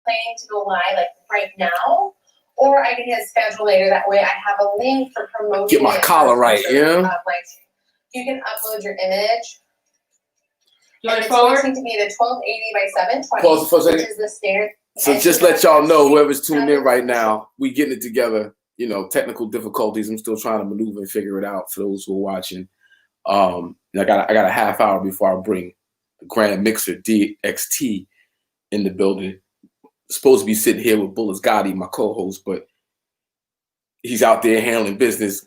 planning to go live like right now, or I can hit schedule later. That way I have a link for promotion. Get my collar right, yeah. You can upload your image. You want it's forward? going to be the 1280 by 720, which is the standard. So just let y'all know, whoever's tuned in right now, we getting it together. You know, technical difficulties. I'm still trying to maneuver and figure it out for those who are watching. I got a half hour before I bring the GrandMixer DXT in the building. Supposed to be sitting here with Bulletz Gotti, my co-host, but he's out there handling business,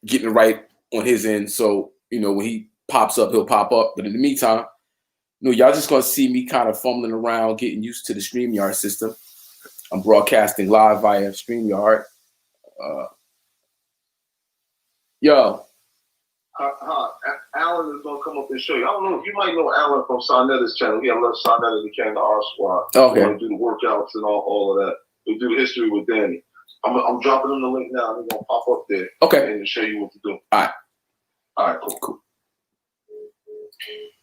getting it right on his end. So, you know, when he pops up, he'll pop up. But in the meantime, you know, y'all just gonna see me kind of fumbling around, getting used to the StreamYard system. I'm broadcasting live via StreamYard. Yo. Alan is gonna come up and show you. I don't know if you might know Alan from Sonetta's channel. He left Sonetta became the R Squad. Okay. We do the workouts and all of that. We do the history with Danny. I'm dropping him the link now. I'm gonna pop up there. Okay. And show you what to do. All right, cool.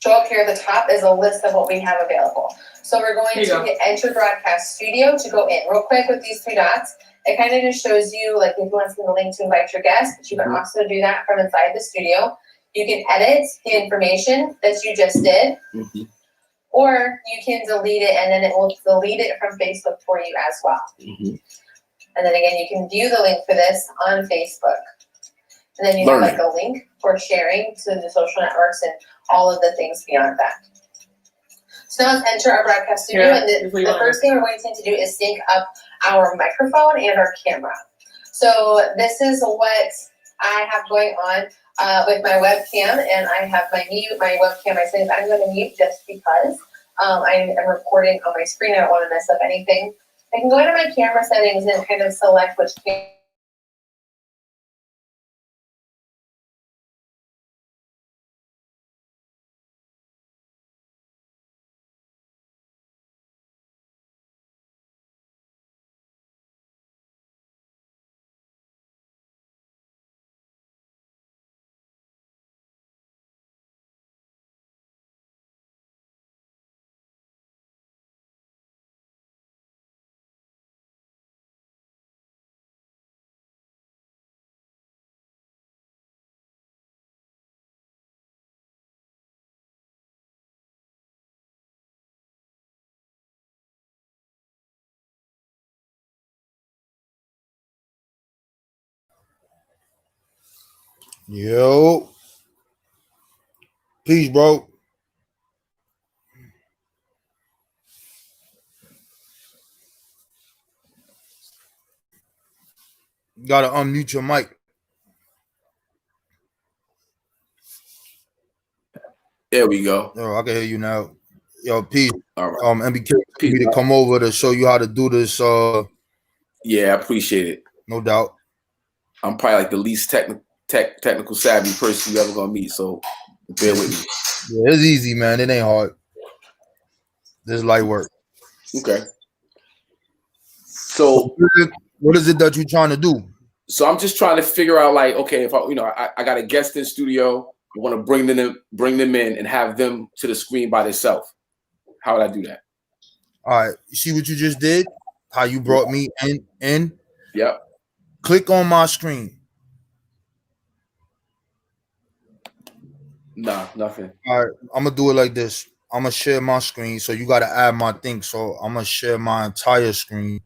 So up here at the top is a list of what we have available. So we're going to hit Enter Broadcast Studio to go in. Real quick with these three dots, it kind of just shows you, like, if you want to send the link to invite your guests, but you can also do that from inside the studio. You can edit the information that you just did, or you can delete it, and then it will delete it from Facebook for you as well. And then again, you can view the link for this on Facebook. And then you have like a link for sharing to the social networks and all of the things beyond that. So now let's enter our broadcast studio, and the first thing we're going to need to do is sync up our microphone and our camera. So this is what I have going on with my webcam, and I have my webcam. I said I'm going to mute just because I am recording on my screen. I don't want to mess up anything. I can go into my camera settings and kind of select which camera. Yo. Peace, bro. You gotta unmute your mic. There we go. Yo, I can hear you now. Yo, peace. All right. MBK for me to come over to show you how to do this. Yeah, I appreciate it. No doubt. I'm probably like the least technical savvy person you ever gonna meet, so bear with me. Yeah, it's easy, man. It ain't hard. This is light work. Okay. So what is it that you're trying to do? So I'm just trying to figure out, like, okay, if I got a guest in studio, I want to bring them in and have them to the screen by themselves. How would I do that? All right. You see what you just did? How you brought me in? Yep. Click on my screen. Nah, nothing. All right. I'm gonna do it like this. I'm gonna share my screen, so you gotta add my thing. So I'm gonna share my entire screen.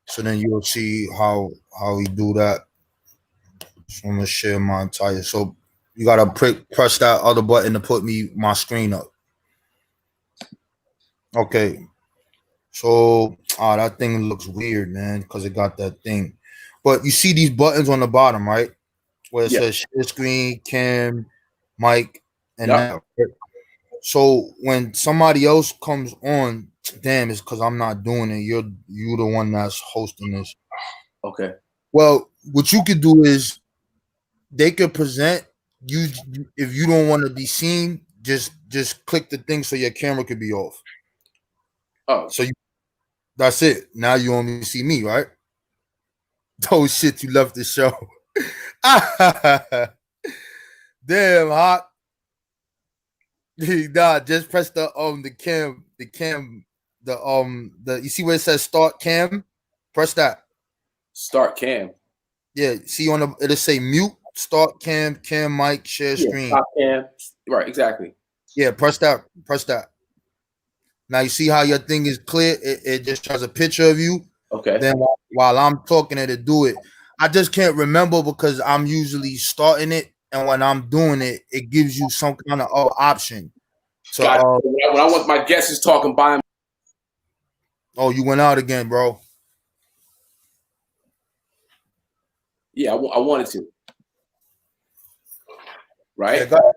So then you'll see how we do that. So I'm gonna share my entire. So you gotta press that other button to put my screen up. Okay. So that thing looks weird, man, because it got that thing. But you see these buttons on the bottom, right? Where it says share screen, cam, mic, and that. So when somebody else comes on, damn, it's because I'm not doing it. You're the one that's hosting this. Okay. Well, what you could do is they could present you if you don't want to be seen. Just click the thing so your camera could be off. Oh, so that's it. Now you only see me, right? Oh shit! You left the show. Damn, hot. Nah, just press the cam the you see where it says start cam? Press that. Start cam. Yeah, see on the it'll say mute, start cam, mic, share screen. Stop cam. Right, exactly. Yeah, press that. Press that. Now you see how your thing is clear. It just shows a picture of you. Okay. Then while I'm talking it'll do it. I just can't remember because I'm usually starting it, and when I'm doing it, it gives you some kind of option. So when I want my guests talking by. Oh, you went out again, bro. Yeah, I wanted to. Right? Yeah, go ahead.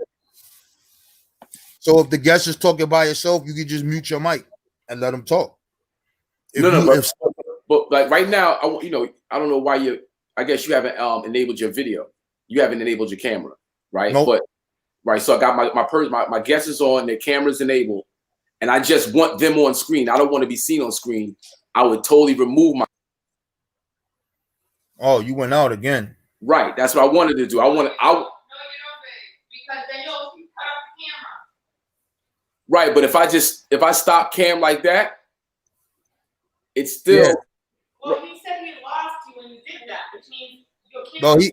So if the guest is talking by yourself, you can just mute your mic and let them talk. But like right now, I don't know why you. I guess you haven't enabled your video. You haven't enabled your camera, right? Nope. But right, so I got my guest is on, their camera's enabled, and I just want them on screen. I don't want to be seen on screen. I would totally remove my. Oh, you went out again. Right, that's what I wanted to do. No, you don't, babe. Because then you'll cut off the camera. Right, but if I stop cam like that, it's still. Yeah. Well, he said he lost you when you did that, which means your camera. No,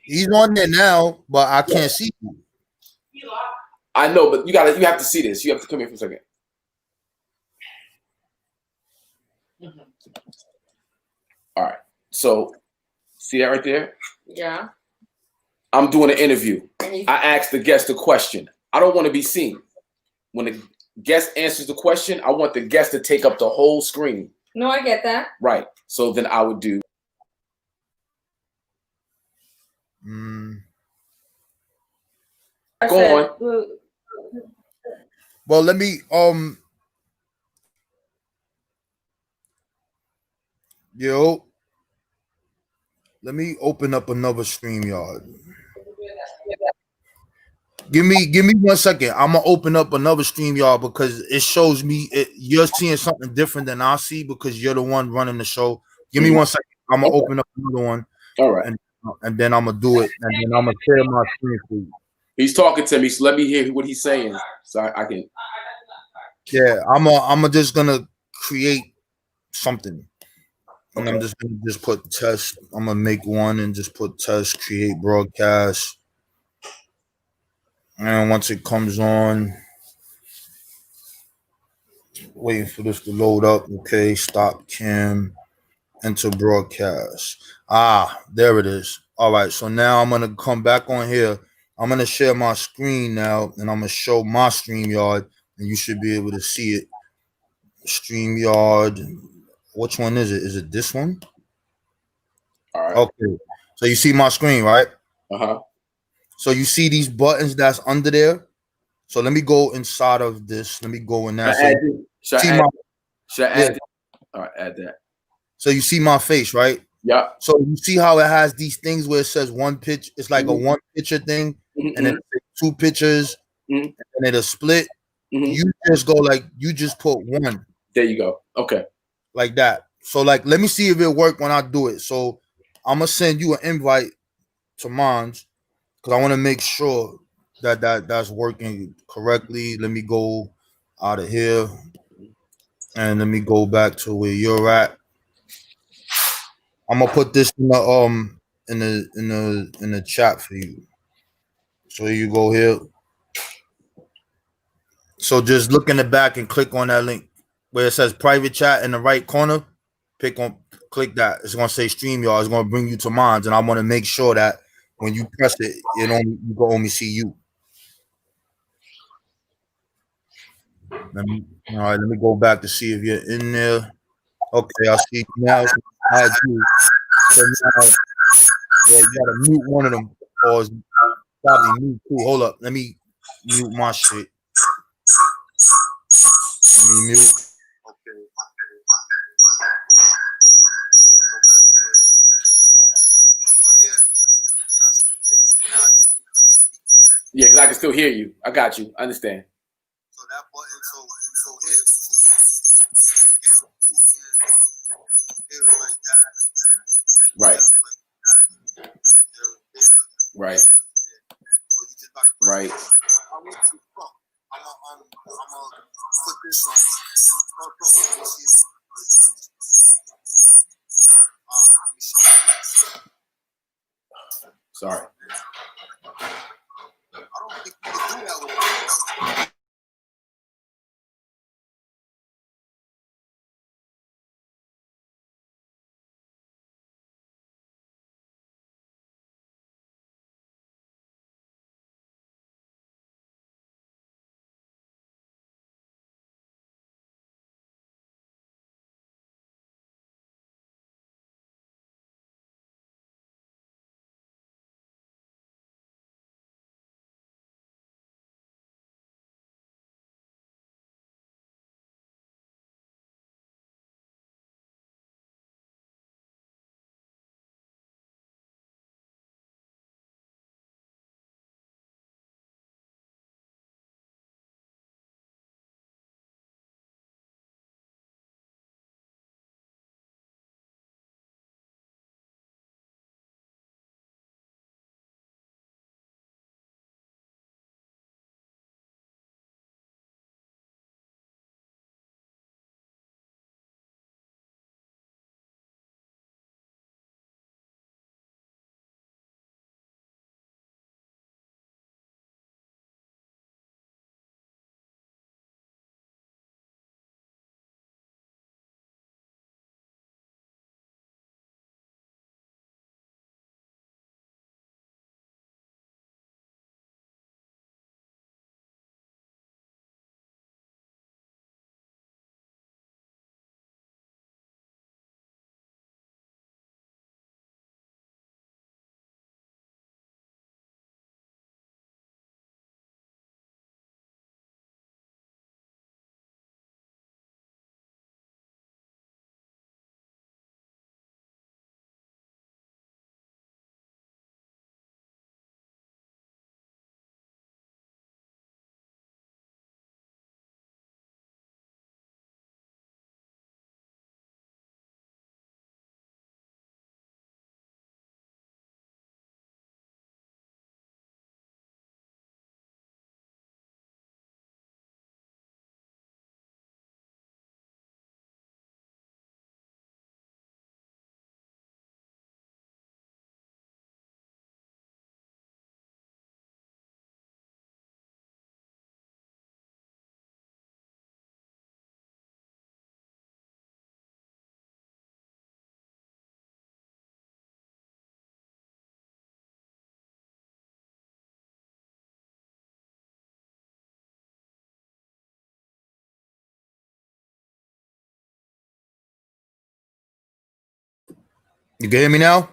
he's on there now, but I can't see you. He lost. I know, but you have to see this. You have to come here for a second. All right. So, see that right there? Yeah. I'm doing an interview. I asked the guest a question. I don't want to be seen. When the guest answers the question, I want the guest to take up the whole screen. No, I get that. Right. So then I would do. Go on. Well, let me let me open up another StreamYard. Give me 1 second. I'm gonna open up another StreamYard because it shows me you're seeing something different than I see because you're the one running the show. Give me 1 second. I'm gonna open up another one. All right. And then I'm gonna do it, and then I'm gonna share my screen for you. He's talking to me, so let me hear what he's saying, so I can. Yeah, I'm just gonna create something, and Okay. I'm just gonna put test. I'm gonna make one and just put test, create broadcast, and once it comes on, waiting for this to load up. Okay, stop cam, enter broadcast. There it is. All right, so now I'm gonna come back on here. I'm gonna share my screen now, and I'm gonna show my StreamYard, and you should be able to see it. StreamYard. Which one is it? Is it this one? All right. Okay. So you see my screen, right? Uh-huh. So you see these buttons that's under there. So let me go inside of this. Let me go in that. Should I add that? All right, add that. So you see my face, right? Yeah. So you see how it has these things where it says one pitch. It's like a one picture thing, and then two pictures, and it'll split. You just go you just put one. There you go. Okay. Like that. So let me see if it work when I do it. So I'm gonna send you an invite to Mons because I want to make sure that's working correctly. Let me go out of here and let me go back to where you're at. I'm gonna put this in the chat for you. So you go here. So just look in the back and click on that link where it says private chat in the right corner. Click that. It's gonna say StreamYard. It's gonna bring you to mine, and I want to make sure that when you press it, you can only see you. All right, let me go back to see if you're in there. Okay, I see you now. Add you. So now, you gotta mute one of them, or it's probably mute too. Hold up, let me mute my shit. Let me mute. Yeah, because I can still hear you. I got you. I understand. So that button, so here, like that. Right. Right. Right. put this on. Sorry. I don't think you can do that with You can hear me now?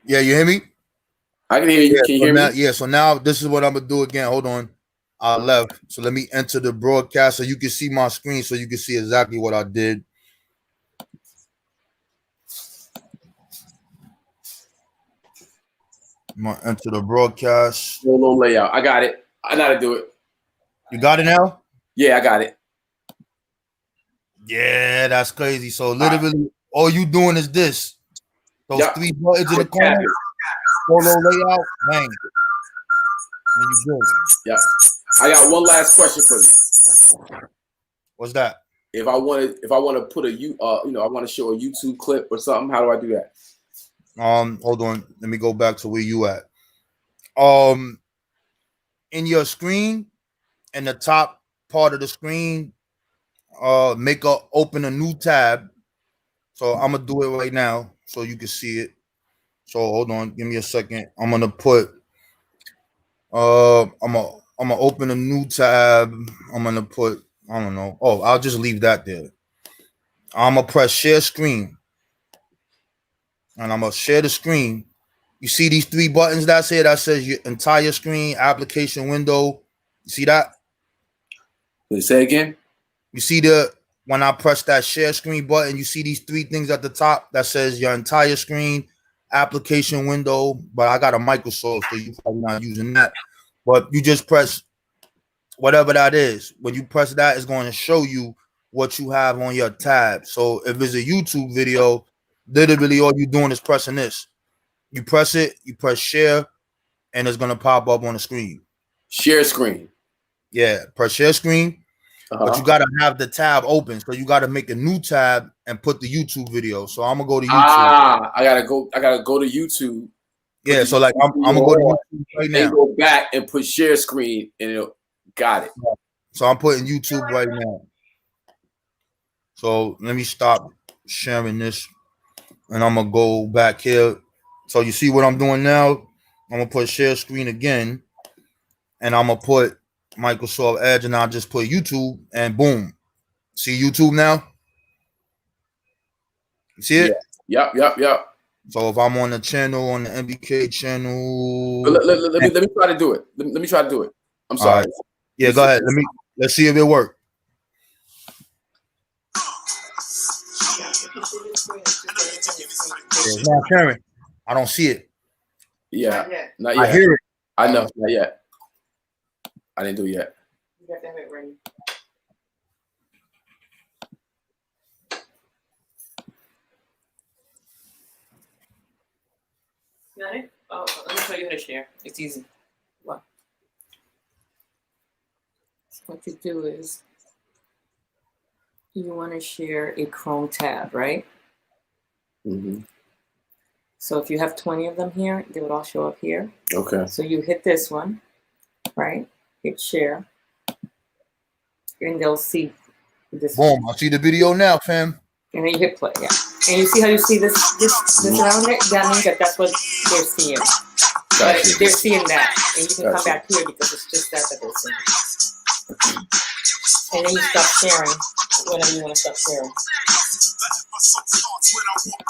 Yeah, you hear me? I can hear you. Yeah, Can you so hear now, me? yeah, so now this is what I'm gonna do again. Hold on. I left. So let me enter the broadcast so you can see my screen so you can see exactly what I did. I'm gonna enter the broadcast. Low layout. I got it. I know how to do it. You got it now? Yeah, I got it. Yeah, that's crazy. So literally all you doing is this. Those Yep. three buttons in the corner, solo layout, bang. And you good. Yep. I got one last question for you. What's that? If I want to put I want to show a YouTube clip or something, how do I do that? Hold on. Let me go back to where you at. In your screen, in the top part of the screen, open a new tab. So I'm gonna do it right now so you can see it. So hold on, give me a second. I'm gonna put I'm gonna open a new tab. I'm gonna put, I don't know. Oh, I'll just leave that there. I'm gonna press share screen. And I'm gonna share the screen. You see these three buttons that's here that says your entire screen, application window. You see that? Say again. You see when I press that share screen button, you see these three things at the top that says your entire screen, application window. But I got a Microsoft, so you're probably not using that. But you just press whatever that is. When you press that, it's going to show you what you have on your tab. So if it's a YouTube video, literally all you're doing is pressing this. You press it, you press share, and it's going to pop up on the screen. Share screen. Yeah, press share screen. But you gotta have the tab open. So you gotta make a new tab and put the YouTube video. So I'm gonna go to YouTube. I gotta go to YouTube. Yeah, so like I'm gonna go to YouTube right now. And go back and put share screen and it'll got it. So I'm putting YouTube right now. So let me stop sharing this and I'm gonna go back here. So you see what I'm doing now? I'm gonna put share screen again and I'm gonna put Microsoft Edge and I'll just put YouTube and boom. See YouTube now? You see it? Yeah. Yep. So if I'm on the channel, on the MBK channel, let me try to do it. Let me try to do it. I'm sorry. Right. Yeah, go ahead. Let's see if it works. It's not sharing. I don't see it. Yeah, not yet. I hear it. I know, not yet. I didn't do it yet. You got to have it ready. Got it? Oh, let me show you how to share. It's easy. What? So what you do is you want to share a Chrome tab, right? Mm-hmm. So if you have 20 of them here, they would all show up here. Okay. So you hit this one, right? Hit share. And they'll see this. Boom. I see the video now, fam. And then you hit play, yeah. And you see how you see this around it? That means that's what they're seeing. But they're seeing that. And you can come back here because it's just that they're seeing. And then you stop sharing whenever you want to stop sharing.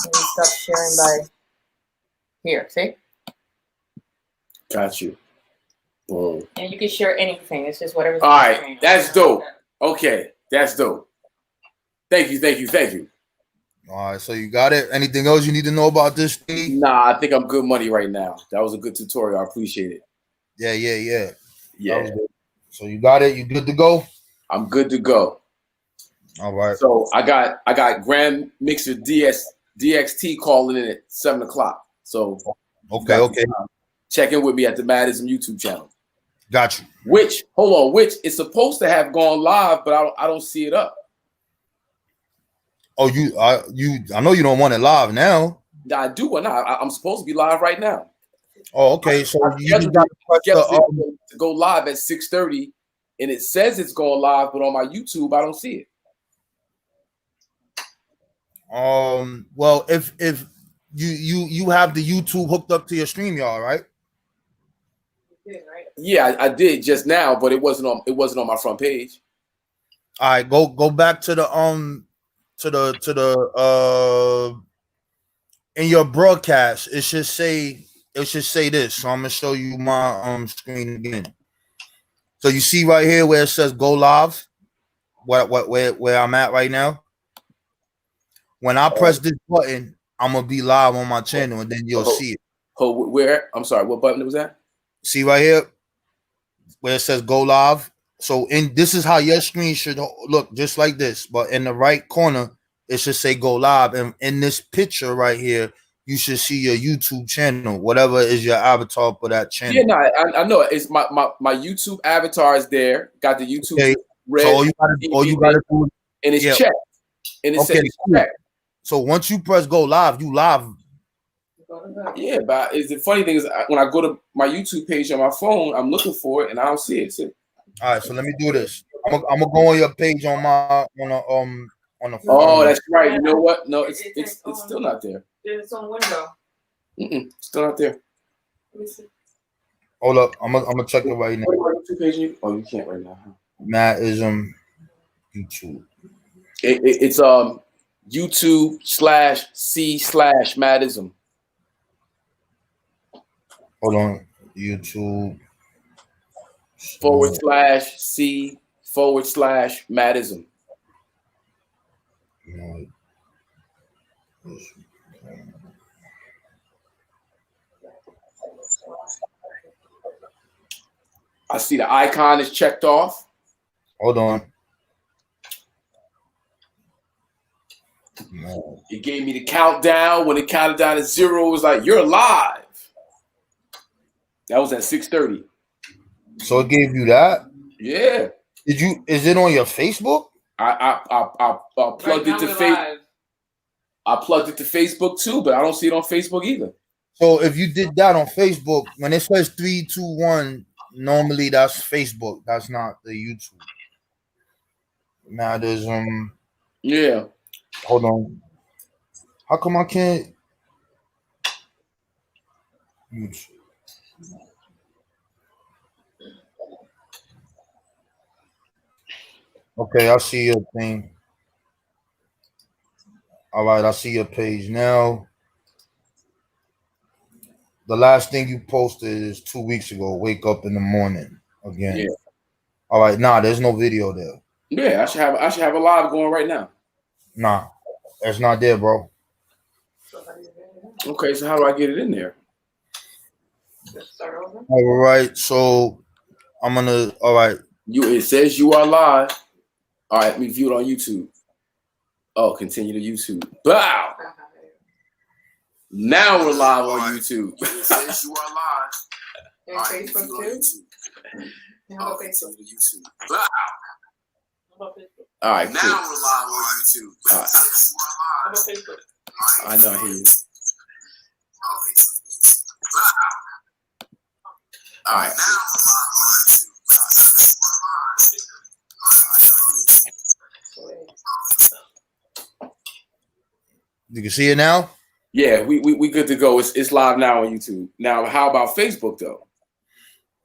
And you stop sharing by here, see? Got you. Boom. And you can share anything. It's just whatever's all on the right, screen. that's dope. Okay, that's dope. Thank you. All right, so you got it. Anything else you need to know about this thing? Nah, I think I'm good money right now. That was a good tutorial. I appreciate it. Yeah. So you got it. You good to go? I'm good to go. All right. So I got GrandMixer DXT calling in at 7:00. So okay. Check in with me at the Madism YouTube channel. Got you. Which is supposed to have gone live, but I don't see it up. Oh, I know you don't want it live now. I do or not. I'm supposed to be live right now. Oh, okay. So you got to go live at 6:30, and it says it's going live, but on my YouTube, I don't see it. Well, if you have the YouTube hooked up to your StreamYard, right? Yeah, I did just now, but it wasn't on my front page. All right, go back to the in your broadcast. It should say this. So I'm gonna show you my screen again. So you see right here where it says go live, where I'm at right now. When I press this button, I'm gonna be live on my channel, and then you'll see it. Oh, where? I'm sorry, what button was that? See right here where it says go live. So this is how your screen should look, just like this. But in the right corner, it should say go live. And in this picture right here, you should see your YouTube channel, whatever is your avatar for that channel. Yeah, no, I know. It's my YouTube avatar is there. Got the YouTube red. So all you gotta do, and it's checked. And it says checked. So once you press go live, you live. Yeah, but the funny thing is when I go to my YouTube page on my phone, I'm looking for it and I don't see it. All right, so let me do this. I'm gonna go on your page on the phone. Oh, that's right. You know what? No, it's still not there. It's on window. Still not there. Hold up, I'm gonna check it right now. YouTube page? Oh, you can't right now. Huh? Madism YouTube. It's YouTube/C/Madism. Hold on, YouTube /C/Madism. I see the icon is checked off. Hold on. It gave me the countdown. When it counted down to 0, it was like, you're live. That was at 6:30. So it gave you that? Yeah. Is it on your Facebook? I plugged it to Facebook. I plugged it to Facebook too, but I don't see it on Facebook either. So if you did that on Facebook, when it says 3, 2, 1, normally that's Facebook. That's not the YouTube. Now there's Yeah. Hold on. How come I can't? YouTube. Okay, I see your thing. All right, I see your page now. The last thing you posted is 2 weeks ago. Wake up in the morning again. Yeah. All right, nah, there's no video there. Yeah, I should have a live going right now. Nah, that's not there, bro. Okay, so how do I get it in there? Start over. All right, so I'm gonna. All right, It says you are live. All right, let me view it on YouTube. Oh, continue to YouTube. Bow. Now we're live on YouTube. It says you are live. And Facebook too. Oh, continue to YouTube. Bow. All right, cool. Now we're live on YouTube. All right. I know, I hear you. All right. you can see it now. Yeah, we good to go. It's live now on YouTube. Now, how about Facebook though?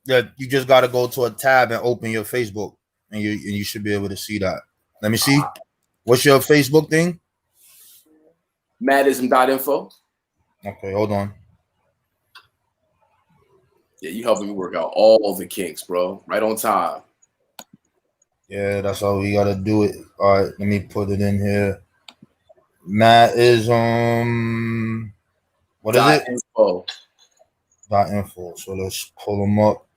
Yeah, you just got to go to a tab and open your Facebook, and you should be able to see that. Let me see. What's your Facebook thing? Madism.info. Okay, hold on. Yeah, you helping me work out all the kinks, bro. Right on time. Yeah, that's how we gotta do it. All right, let me put it in here. Matt is what is it? Info. .info. So let's pull them up.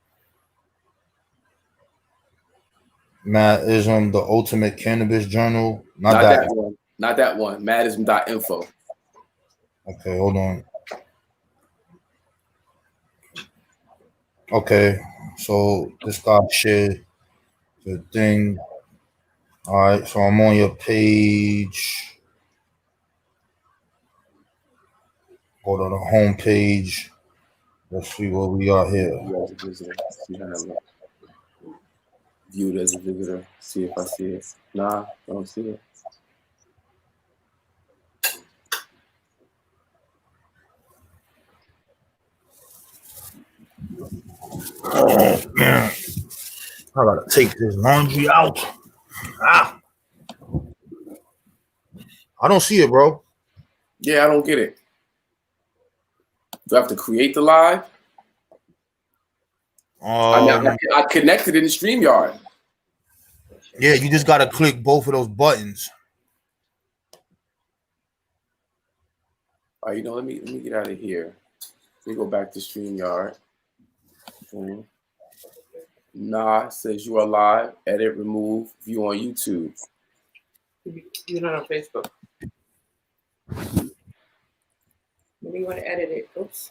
Matt is the Ultimate Cannabis Journal. Not that one. Not that one. Madism.info. Okay, hold on. Okay, so this guy shared the thing. All right, so I'm on your page. Go to the home page. Let's see what we got here. View it as a visitor. See if I see it. Nah, I don't see it. Oh man, I gotta take this laundry out. Ah, I don't see it, bro. Yeah, I don't get it. Do I have to create the live? I connected in the StreamYard. Yeah, you just gotta click both of those buttons. All right, let me get out of here. Let me go back to StreamYard. Nah, it says you are live. Edit, remove, view on YouTube. You're not on Facebook. Maybe you want to edit it. Oops.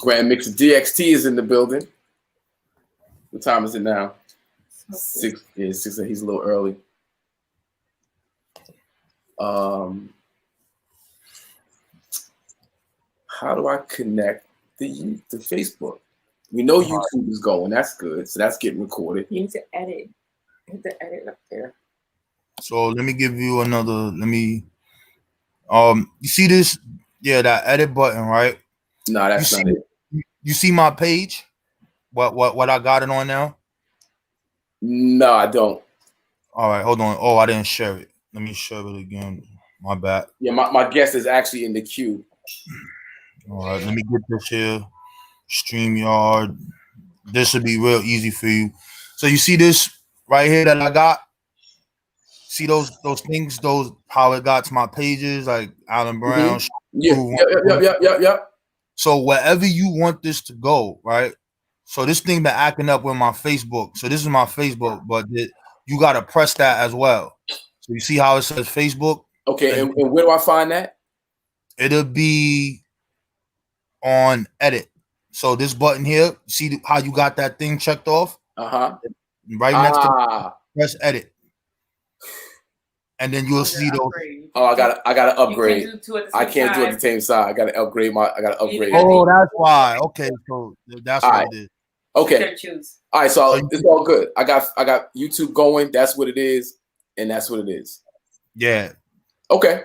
GrandMixer DXT is in the building. What time is it now? 6. Yeah, 6. He's a little early. How do I connect the Facebook? We know YouTube is going. That's good. So that's getting recorded. You need to edit. Hit the edit up there. So let me give you another. Let me. You see this? Yeah, that edit button, right? No, that's not it. You see my page? What I got it on now? No, I don't. All right, hold on. Oh, I didn't share it. Let me share it again. My bad. Yeah, my guest is actually in the queue. All right, let me get this here. StreamYard. This should be real easy for you. So you see this right here that I got? See those things, how it got to my pages, like Alan Brown. Mm-hmm. Yep. So wherever you want this to go, right? So this thing been acting up with my Facebook. So this is my Facebook, but you got to press that as well. So you see how it says Facebook? Okay, and where do I find that? It'll be on edit. So this button here, see how you got that thing checked off? Right next to press edit. And then you'll see those. Oh, I gotta upgrade. I can't do it at the same side. I gotta upgrade I gotta upgrade. Oh, that's why. Okay, so that's what it is. Okay. All right, so it's all good. I got YouTube going. That's what it is, and that's what it is. Yeah. Okay.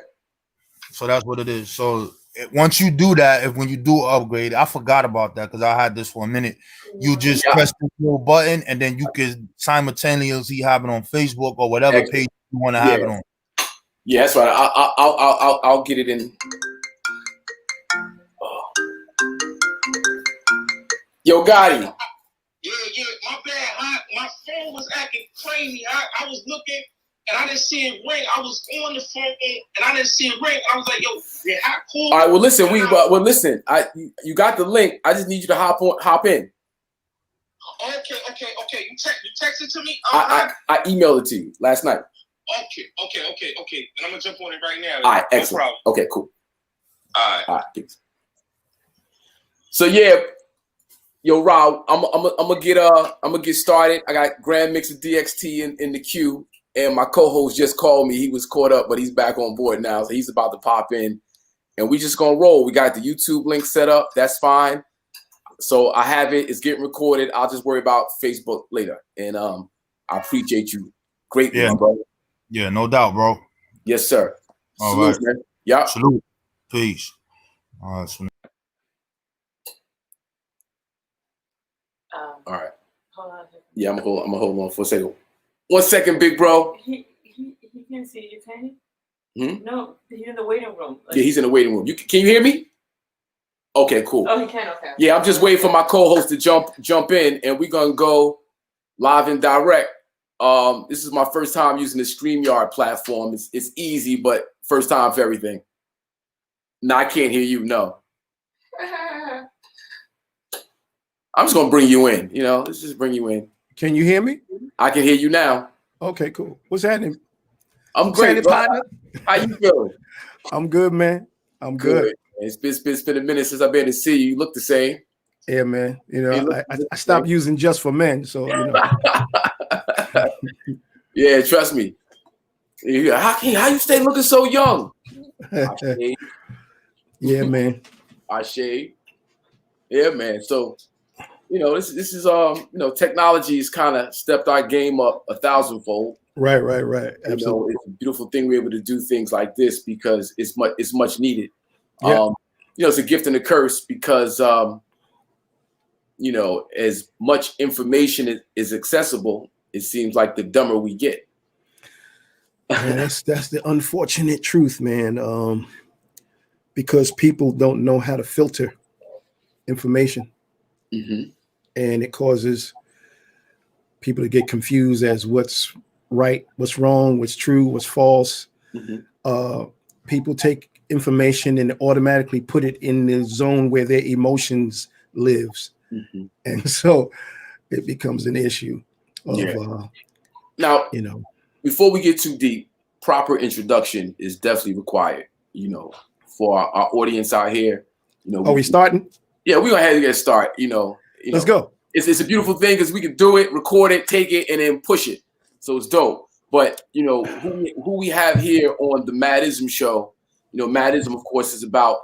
So that's what it is. So once you do that, when you do upgrade, I forgot about that because I had this for a minute. You just press the little button, and then you can simultaneously have it on Facebook or whatever page you want to have it on. Yeah, that's right. I'll get it in. Oh. Yo, Gotti. Yeah, my bad. My phone was acting crazy. I was looking and I didn't see it ring. I was on the phone and I didn't see it ring. I was like, yo, how cool. All right, well listen, listen. You got the link. I just need you to hop in. Okay. You text it to me? I emailed it to you last night. Okay. Then I'm gonna jump on it right now. All right, excellent. No problem. Okay, cool. All right. Thanks. So yeah, yo, Rob, I'm gonna get started. I got GrandMixer DXT in the queue, and my co-host just called me. He was caught up, but he's back on board now, so he's about to pop in, and we just gonna roll. We got the YouTube link set up. That's fine. So I have it. It's getting recorded. I'll just worry about Facebook later, and I appreciate you greatly, my brother. Yeah, no doubt, bro. Yes, sir. All Salute, right. man. Yeah. Salute. Peace. All right. All right. Hold on. Yeah, I'm gonna hold on for a second. 1 second, big bro. He can't see you, can he? No, he's in the waiting room. Yeah, he's in the waiting room. Can you hear me? Okay, cool. Oh, he can. Okay. Yeah, I'm just waiting for my co-host to jump in, and we're gonna go live and direct. This is my first time using the StreamYard platform. It's easy, but first time for everything. No, I can't hear you. No. I'm just gonna bring you in. Let's just bring you in. Can you hear me? I can hear you now. Okay, cool. What's happening? I'm great, partner. How you feeling? I'm good, man. I'm good. It's been a minute since I've been to see you. You look the same. Yeah, man. I stopped using Just for Men, so Yeah, trust me. How you stay looking so young? Yeah, man. I shave. Yeah, man. So, this is technology has kind of stepped our game up 1,000-fold. Right. Absolutely. It's a beautiful thing we're able to do things like this because it's much needed. Yeah. It's a gift and a curse because as much information is accessible, it seems like the dumber we get. Yeah, that's the unfortunate truth, man. Because people don't know how to filter information. Mm-hmm. And it causes people to get confused as what's right, what's wrong, what's true, what's false. Mm-hmm. People take information and automatically put it in the zone where their emotions lives. Mm-hmm. And so it becomes an issue of, now, before we get too deep, proper introduction is definitely required, for our audience out here. Are we starting? Yeah, we're going to have to get started, Let's go. It's a beautiful thing because we can do it, record it, take it, and then push it. So it's dope. But, who we have here on the Madism show, Madism, of course, is about,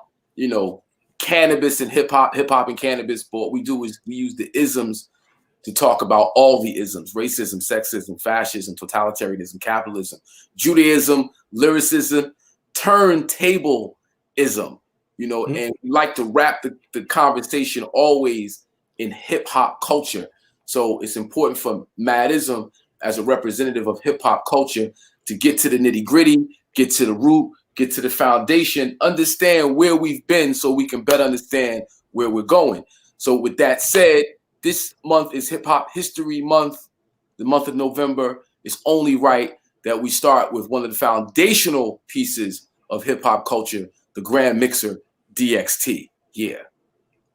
cannabis and hip hop and cannabis. But what we do is we use the isms to talk about all the isms: racism, sexism, fascism, totalitarianism, capitalism, Judaism, lyricism, turntableism, and we like to wrap the conversation always in hip hop culture. So it's important for Madism as a representative of hip hop culture to get to the nitty gritty, get to the root, get to the foundation, understand where we've been so we can better understand where we're going. So with that said, this month is Hip Hop History Month, the month of November. It's only right that we start with one of the foundational pieces of hip hop culture, the GrandMixer DXT. Yeah.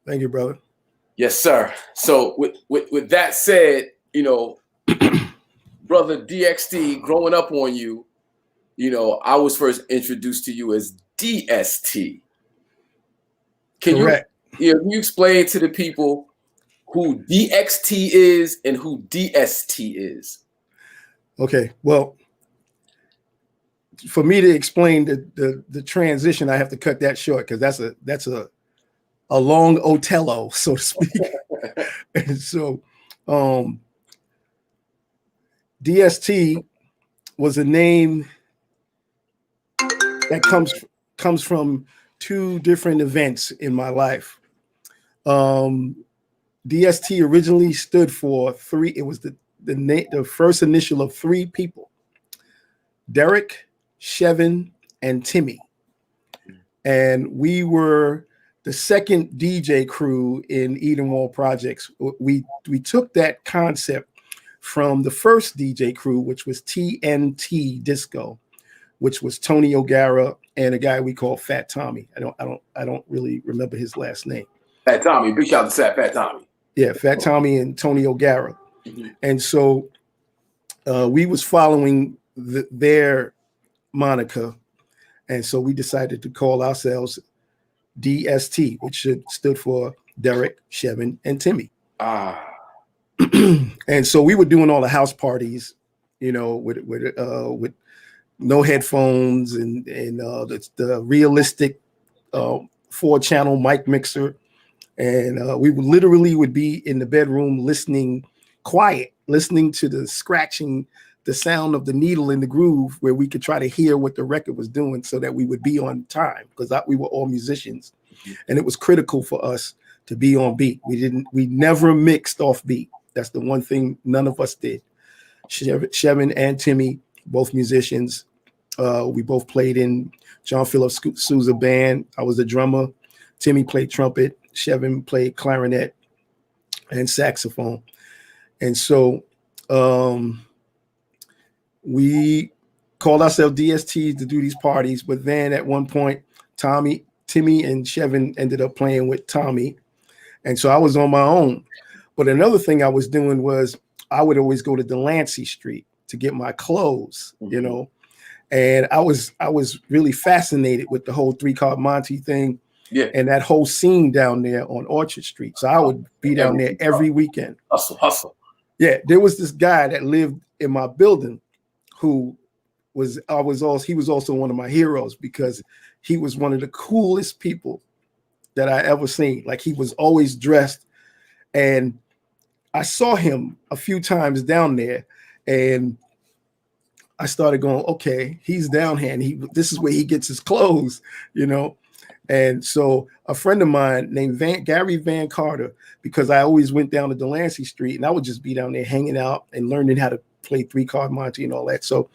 Thank you, brother. Yes, sir. So with that said, brother DXT, growing up on you, I was first introduced to you as DST. Can you explain to the people who DXT is and who DST is. Okay, well, for me to explain the transition, I have to cut that short because that's a long Otello, so to speak. And so DST was a name that comes from two different events in my life. DST originally stood for three. It was the first initial of three people: Derek, Chevin, and Timmy. And we were the second DJ crew in Edenwald Projects. We took that concept from the first DJ crew, which was TNT Disco, which was Tony O'Gara and a guy we call Fat Tommy. I don't really remember his last name. Fat Tommy, big shout out to Fat Tommy. Yeah, Fat Tommy and Tony O'Gara. Mm-hmm. And so we was following their moniker. And so we decided to call ourselves DST, which stood for Derek, Chevin, and Timmy. And so we were doing all the house parties, you know, with no headphones and the realistic 4-channel mic mixer. And we literally would be in the bedroom listening to the scratching, the sound of the needle in the groove, where we could try to hear what the record was doing so that we would be on time, because we were all musicians. And it was critical for us to be on beat. We never mixed off beat. That's the one thing none of us did. Chevin and Timmy, both musicians. We both played in John Philip Sousa band. I was a drummer. Timmy played trumpet. Chevin played clarinet and saxophone. And so we called ourselves DST to do these parties. But then at one point, Timmy and Chevin ended up playing with Tommy. And so I was on my own. But another thing I was doing was I would always go to Delancey Street to get my clothes, you know. And I was really fascinated with the whole 3-Card Monte thing. Yeah. And that whole scene down there on Orchard Street. So I would be down there every weekend. Hustle. Yeah, there was this guy that lived in my building who he was also one of my heroes, because he was one of the coolest people that I ever seen. Like, he was always dressed. And I saw him a few times down there, and I started going, okay, he's down here, and this is where he gets his clothes, you know. And so a friend of mine named Gary Van Carter, because I always went down to Delancey Street, and I would just be down there hanging out and learning how to play 3-Card Monte and all that. So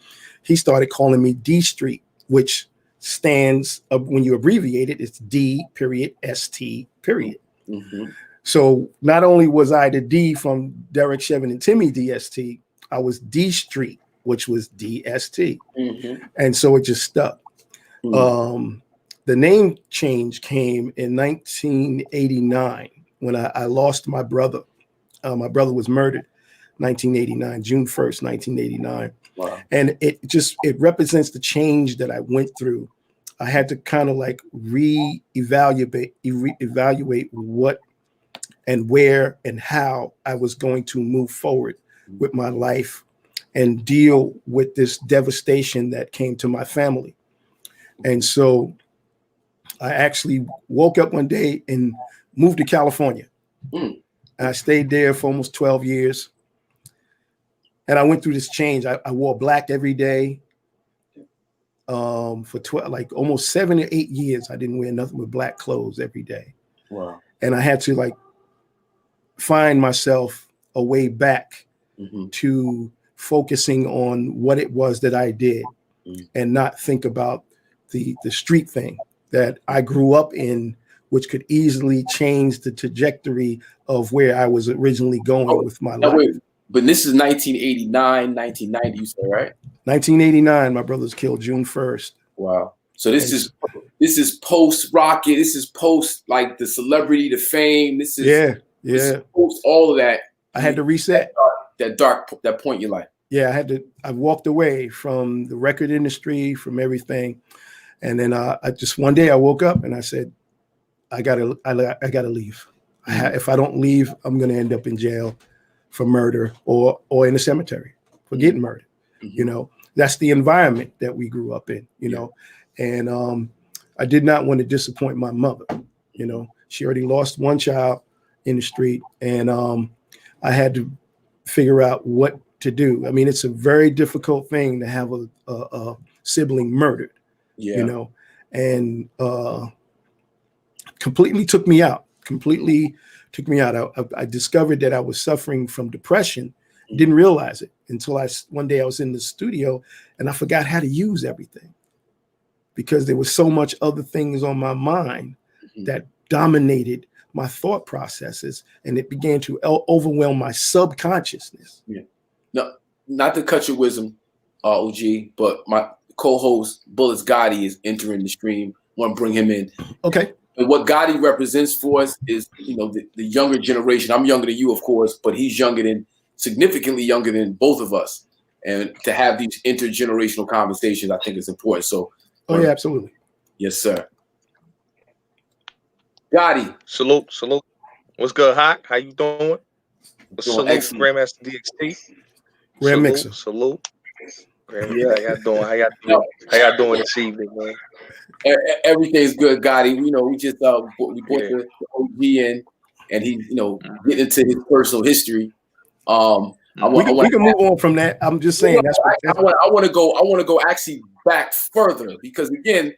he started calling me D Street, which stands, when you abbreviate it, it's D.ST. Mm-hmm. So not only was I the D from Derek, Chevin, and Timmy DST, I was D Street, which was DST. Mm-hmm. And so it just stuck. Mm-hmm. The name change came in 1989 when I lost my brother. My brother was murdered 1989, June 1st, 1989. Wow. And it represents the change that I went through. I had to kind of like evaluate what and where and how I was going to move forward with my life and deal with this devastation that came to my family. And so I actually woke up one day and moved to California. I stayed there for almost 12 years. And I went through this change. I wore black every day. For almost 7 or 8 years, I didn't wear nothing but black clothes every day. Wow. And I had to find myself a way back to focusing on what it was that I did and not think about the street thing that I grew up in, which could easily change the trajectory of where I was originally going with my life. Wait, but this is 1989, 1990, you said, right? 1989, my brother was killed June 1st. Wow. So this is post Rocket. This is post the celebrity, the fame. This is post all of that. I had to reset that point in your life. Yeah, I walked away from the record industry, from everything. And then I just one day I woke up and I said, I gotta leave. If I don't leave, I'm going to end up in jail for murder or in a cemetery for getting murdered. You know, that's the environment that we grew up in, you know, and I did not want to disappoint my mother. You know, she already lost one child in the street, and I had to figure out what to do. I mean, it's a very difficult thing to have a sibling murdered, you know, and completely took me out. I discovered that I was suffering from depression. Didn't realize it until one day I was in the studio and I forgot how to use everything because there was so much other things on my mind that dominated my thought processes, and it began to overwhelm my subconsciousness. No, not to cut your wisdom, OG, but my co-host Bulletz Gotti is entering the stream. Want to bring him in. Okay. And what Gotti represents for us is, you know, the younger generation. I'm younger than you, of course, but he's significantly younger than both of us. And to have these intergenerational conversations, I think is important. So, yeah, absolutely. Yes, sir. Gotti. Salute. What's good, Hawk? How you doing? Salute, Grandmaster DXT. GrandMixer. Salute. How y'all doing? How y'all doing this evening, man? Everything's good, Gotti. You know, we just we brought the OG in, and he, you know, getting into his personal history. We can move on from that. I'm just saying I want to go actually back further, because again,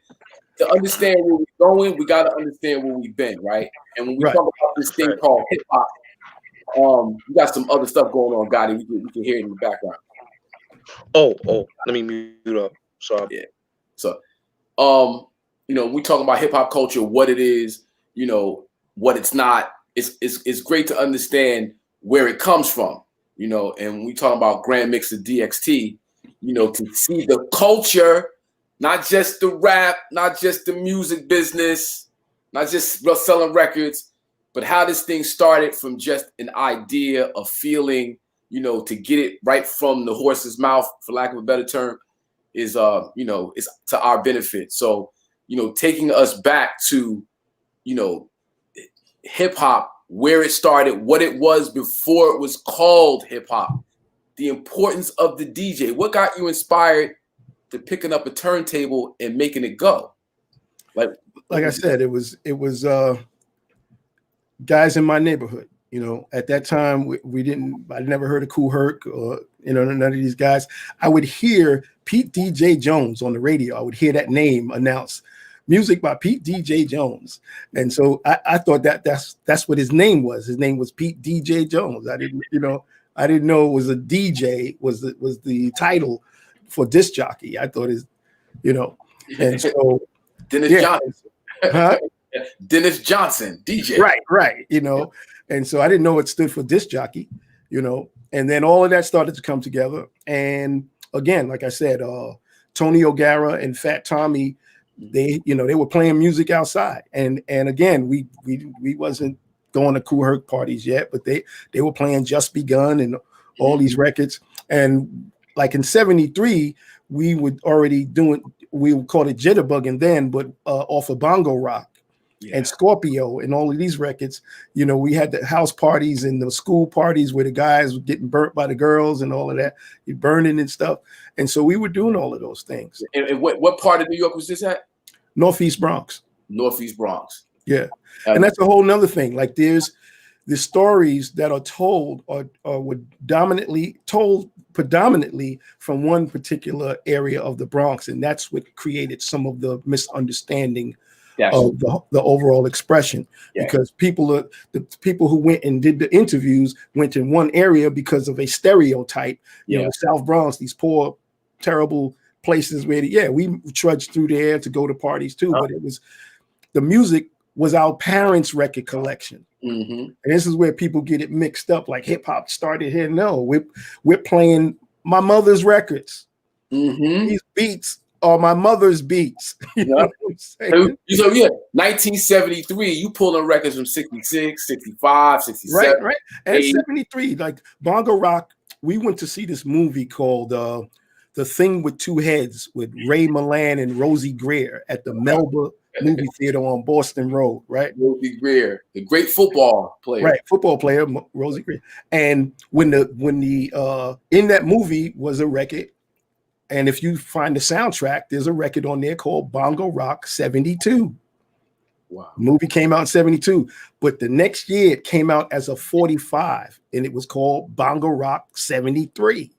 to understand where we're going, we got to understand where we've been, right? And when we talk about this thing called hip hop, we got some other stuff going on, Gotti. We can hear it in the background. Oh, let me mute up. Sorry. Yeah. So, you know, we talking about hip hop culture, what it is, you know, what it's not. It's great to understand where it comes from, you know. And when we talk about GrandMixer DXT, you know, to see the culture, not just the rap, not just the music business, not just selling records, but how this thing started from just an idea, a feeling, you know, to get it right from the horse's mouth, for lack of a better term, is you know, it's to our benefit. So, you know, taking us back to, you know, hip hop, where it started, what it was before it was called hip hop, the importance of the DJ. What got you inspired to picking up a turntable and making it go? Like I said, it was guys in my neighborhood. You know, at that time, I never heard of Kool Herc or, you know, none of these guys. I would hear Pete DJ Jones on the radio. I would hear that name announced, music by Pete DJ Jones. And so I thought that's what his name was. His name was Pete DJ Jones. I didn't know it was a DJ was the title for disc jockey. I thought you know, and so Dennis Johnson. Huh? Dennis Johnson, DJ. Right. You know, and so I didn't know it stood for disc jockey, you know, and then all of that started to come together. And again, like I said, Tony O'Gara and Fat Tommy, they were playing music outside. And again, we wasn't going to Kool Herc parties yet, but they were playing Just Begun and all these records. And like in 73, we would already we would call it jitterbugging then, but off of Bongo Rock. Yeah. And Scorpio and all of these records, you know, we had the house parties and the school parties where the guys were getting burnt by the girls and all of that, burning and stuff. And so we were doing all of those things. And what part of New York was this at? Northeast Bronx. Northeast Bronx. Yeah. And that's a whole nother thing. Like there's the stories that are told were told predominantly from one particular area of the Bronx. And that's what created some of the misunderstanding of the overall expression, because the people who went and did the interviews went in one area because of a stereotype, you know, South Bronx, these poor, terrible places where we trudged through there to go to parties too, but the music was our parents' record collection. And this is where people get it mixed up, like hip hop started here. No, we're playing my mother's records. These beats are my mother's beats. You know what I'm saying? So 1973, you pulling records from 66, 65, 67. Right. And 73, like Bongo Rock, we went to see this movie called The Thing with Two Heads with Ray Milland and Rosie Greer at the Melba movie theater on Boston Road, right? Rosie Greer, the great football player. Right, football player, Rosie Greer. And when the in that movie was a record, and if you find the soundtrack, there's a record on there called Bongo Rock 72. Wow. The movie came out in 72, but the next year it came out as a 45, and it was called Bongo Rock 73.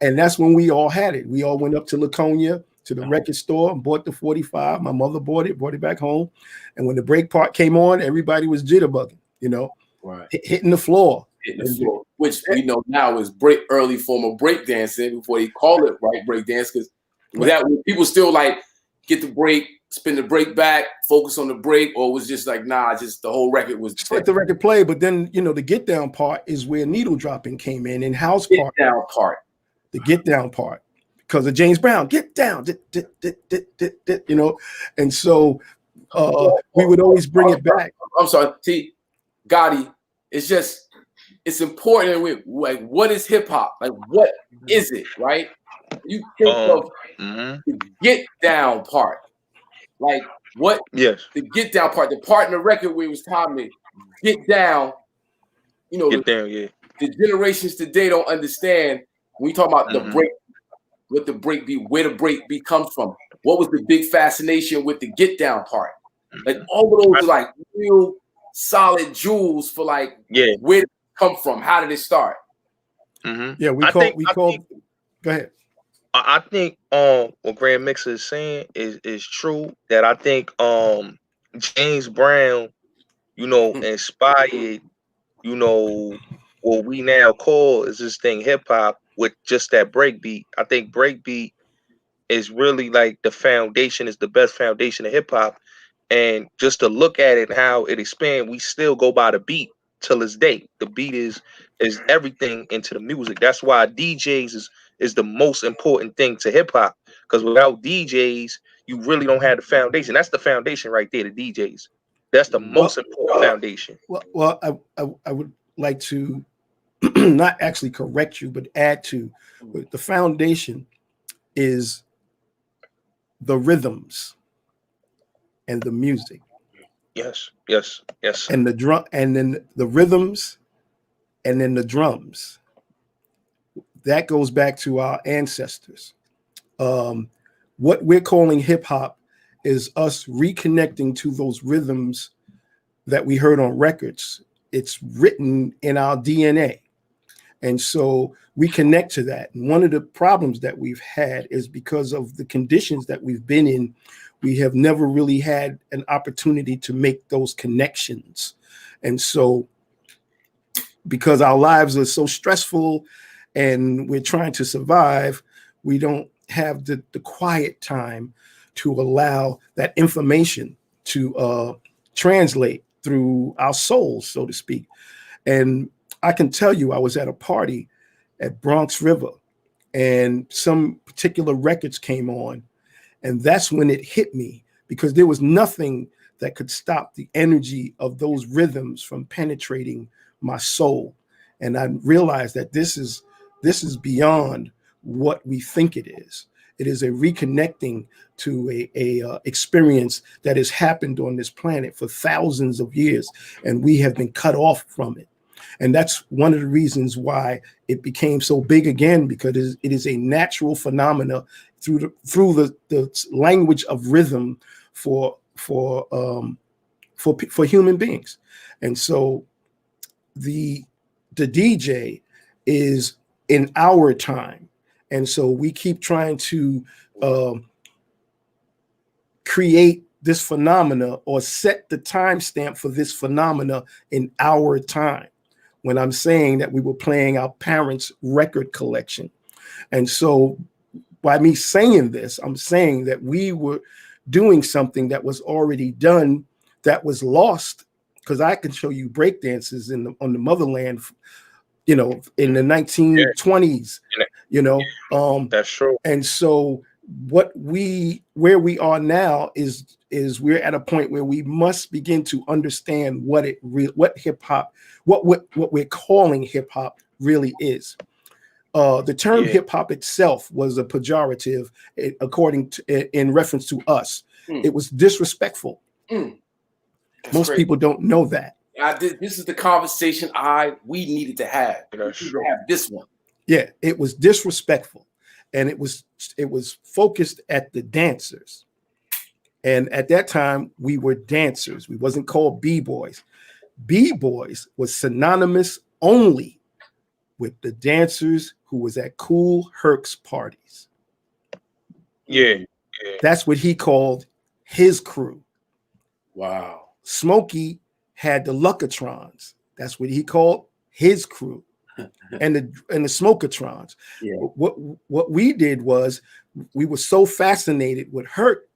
And that's when we all had it. We all went up to Laconia to the record store and bought the 45. My mother brought it back home. And when the break part came on, everybody was jitterbugging, you know, right, hitting the floor. Which we know now is early form of break dancing before they call it break dance, because with that people still like get the break, spin the break back, focus on the break, or it was just like just the whole record was just let the record play. But then the get down part is where needle dropping came in and house part. The get down part, because of James Brown, get down, and so we would always bring it back. I'm sorry, see, Gotti, it's important with like what is hip hop? Like what is it, right? You think of the get down part. Like what? Yes. The get down part, the part in the record where it was time to get down. Get down, yeah. The generations today don't understand when we talk about the break, what the break beat, where the break beat comes from. What was the big fascination with the get down part? Like all of those are like real solid jewels for like where did it come from? How did it start? Yeah, we call. Go ahead. I think what GrandMixer is saying is true. That I think James Brown, inspired, what we now call is this thing hip hop with just that break beat. I think break beat is really like the foundation, is the best foundation of hip hop. And just to look at it and how it expands, we still go by the beat till this day. The beat is everything into the music. That's why DJs is the most important thing to hip hop. Because without DJs, you really don't have the foundation. That's the foundation right there, the DJs. That's the most important foundation. Well, I would like to not actually correct you, but add to the foundation is the rhythms and the music. Yes. And the drum, and then the rhythms, and then the drums. That goes back to our ancestors. What we're calling hip hop is us reconnecting to those rhythms that we heard on records. It's written in our DNA. And so we connect to that. And one of the problems that we've had is because of the conditions that we've been in, we have never really had an opportunity to make those connections. And so because our lives are so stressful and we're trying to survive, we don't have the quiet time to allow that information to translate through our souls, so to speak. And I can tell you, I was at a party at Bronx River and some particular records came on. And that's when it hit me, because there was nothing that could stop the energy of those rhythms from penetrating my soul. And I realized that this is beyond what we think it is. It is a reconnecting to a experience that has happened on this planet for thousands of years, and we have been cut off from it. And that's one of the reasons why it became so big again, because it is a natural phenomena through the language of rhythm for human beings. And so the DJ is in our time. And so we keep trying to create this phenomena or set the timestamp for this phenomena in our time. When I'm saying that we were playing our parents' record collection. And so by me saying this, I'm saying that we were doing something that was already done, that was lost, because I can show you break dances on the motherland, in the 1920s, That's true. And so where we are now is we're at a point where we must begin to understand what hip hop, what we're calling hip hop really is. The term hip hop itself was a pejorative, in reference to us. It was disrespectful. Most great. people don't know that. This is the conversation we needed to have. We needed to have this one. Yeah, it was disrespectful, and it was focused at the dancers. And at that time, we were dancers. We wasn't called b-boys. B-boys was synonymous only with the dancers who was at Kool Herc's parties. Yeah. That's what he called his crew. Wow. Smokey had the Luckatrons. That's what he called his crew. and the Smokatrons. Yeah. What we did was we were so fascinated with Herc.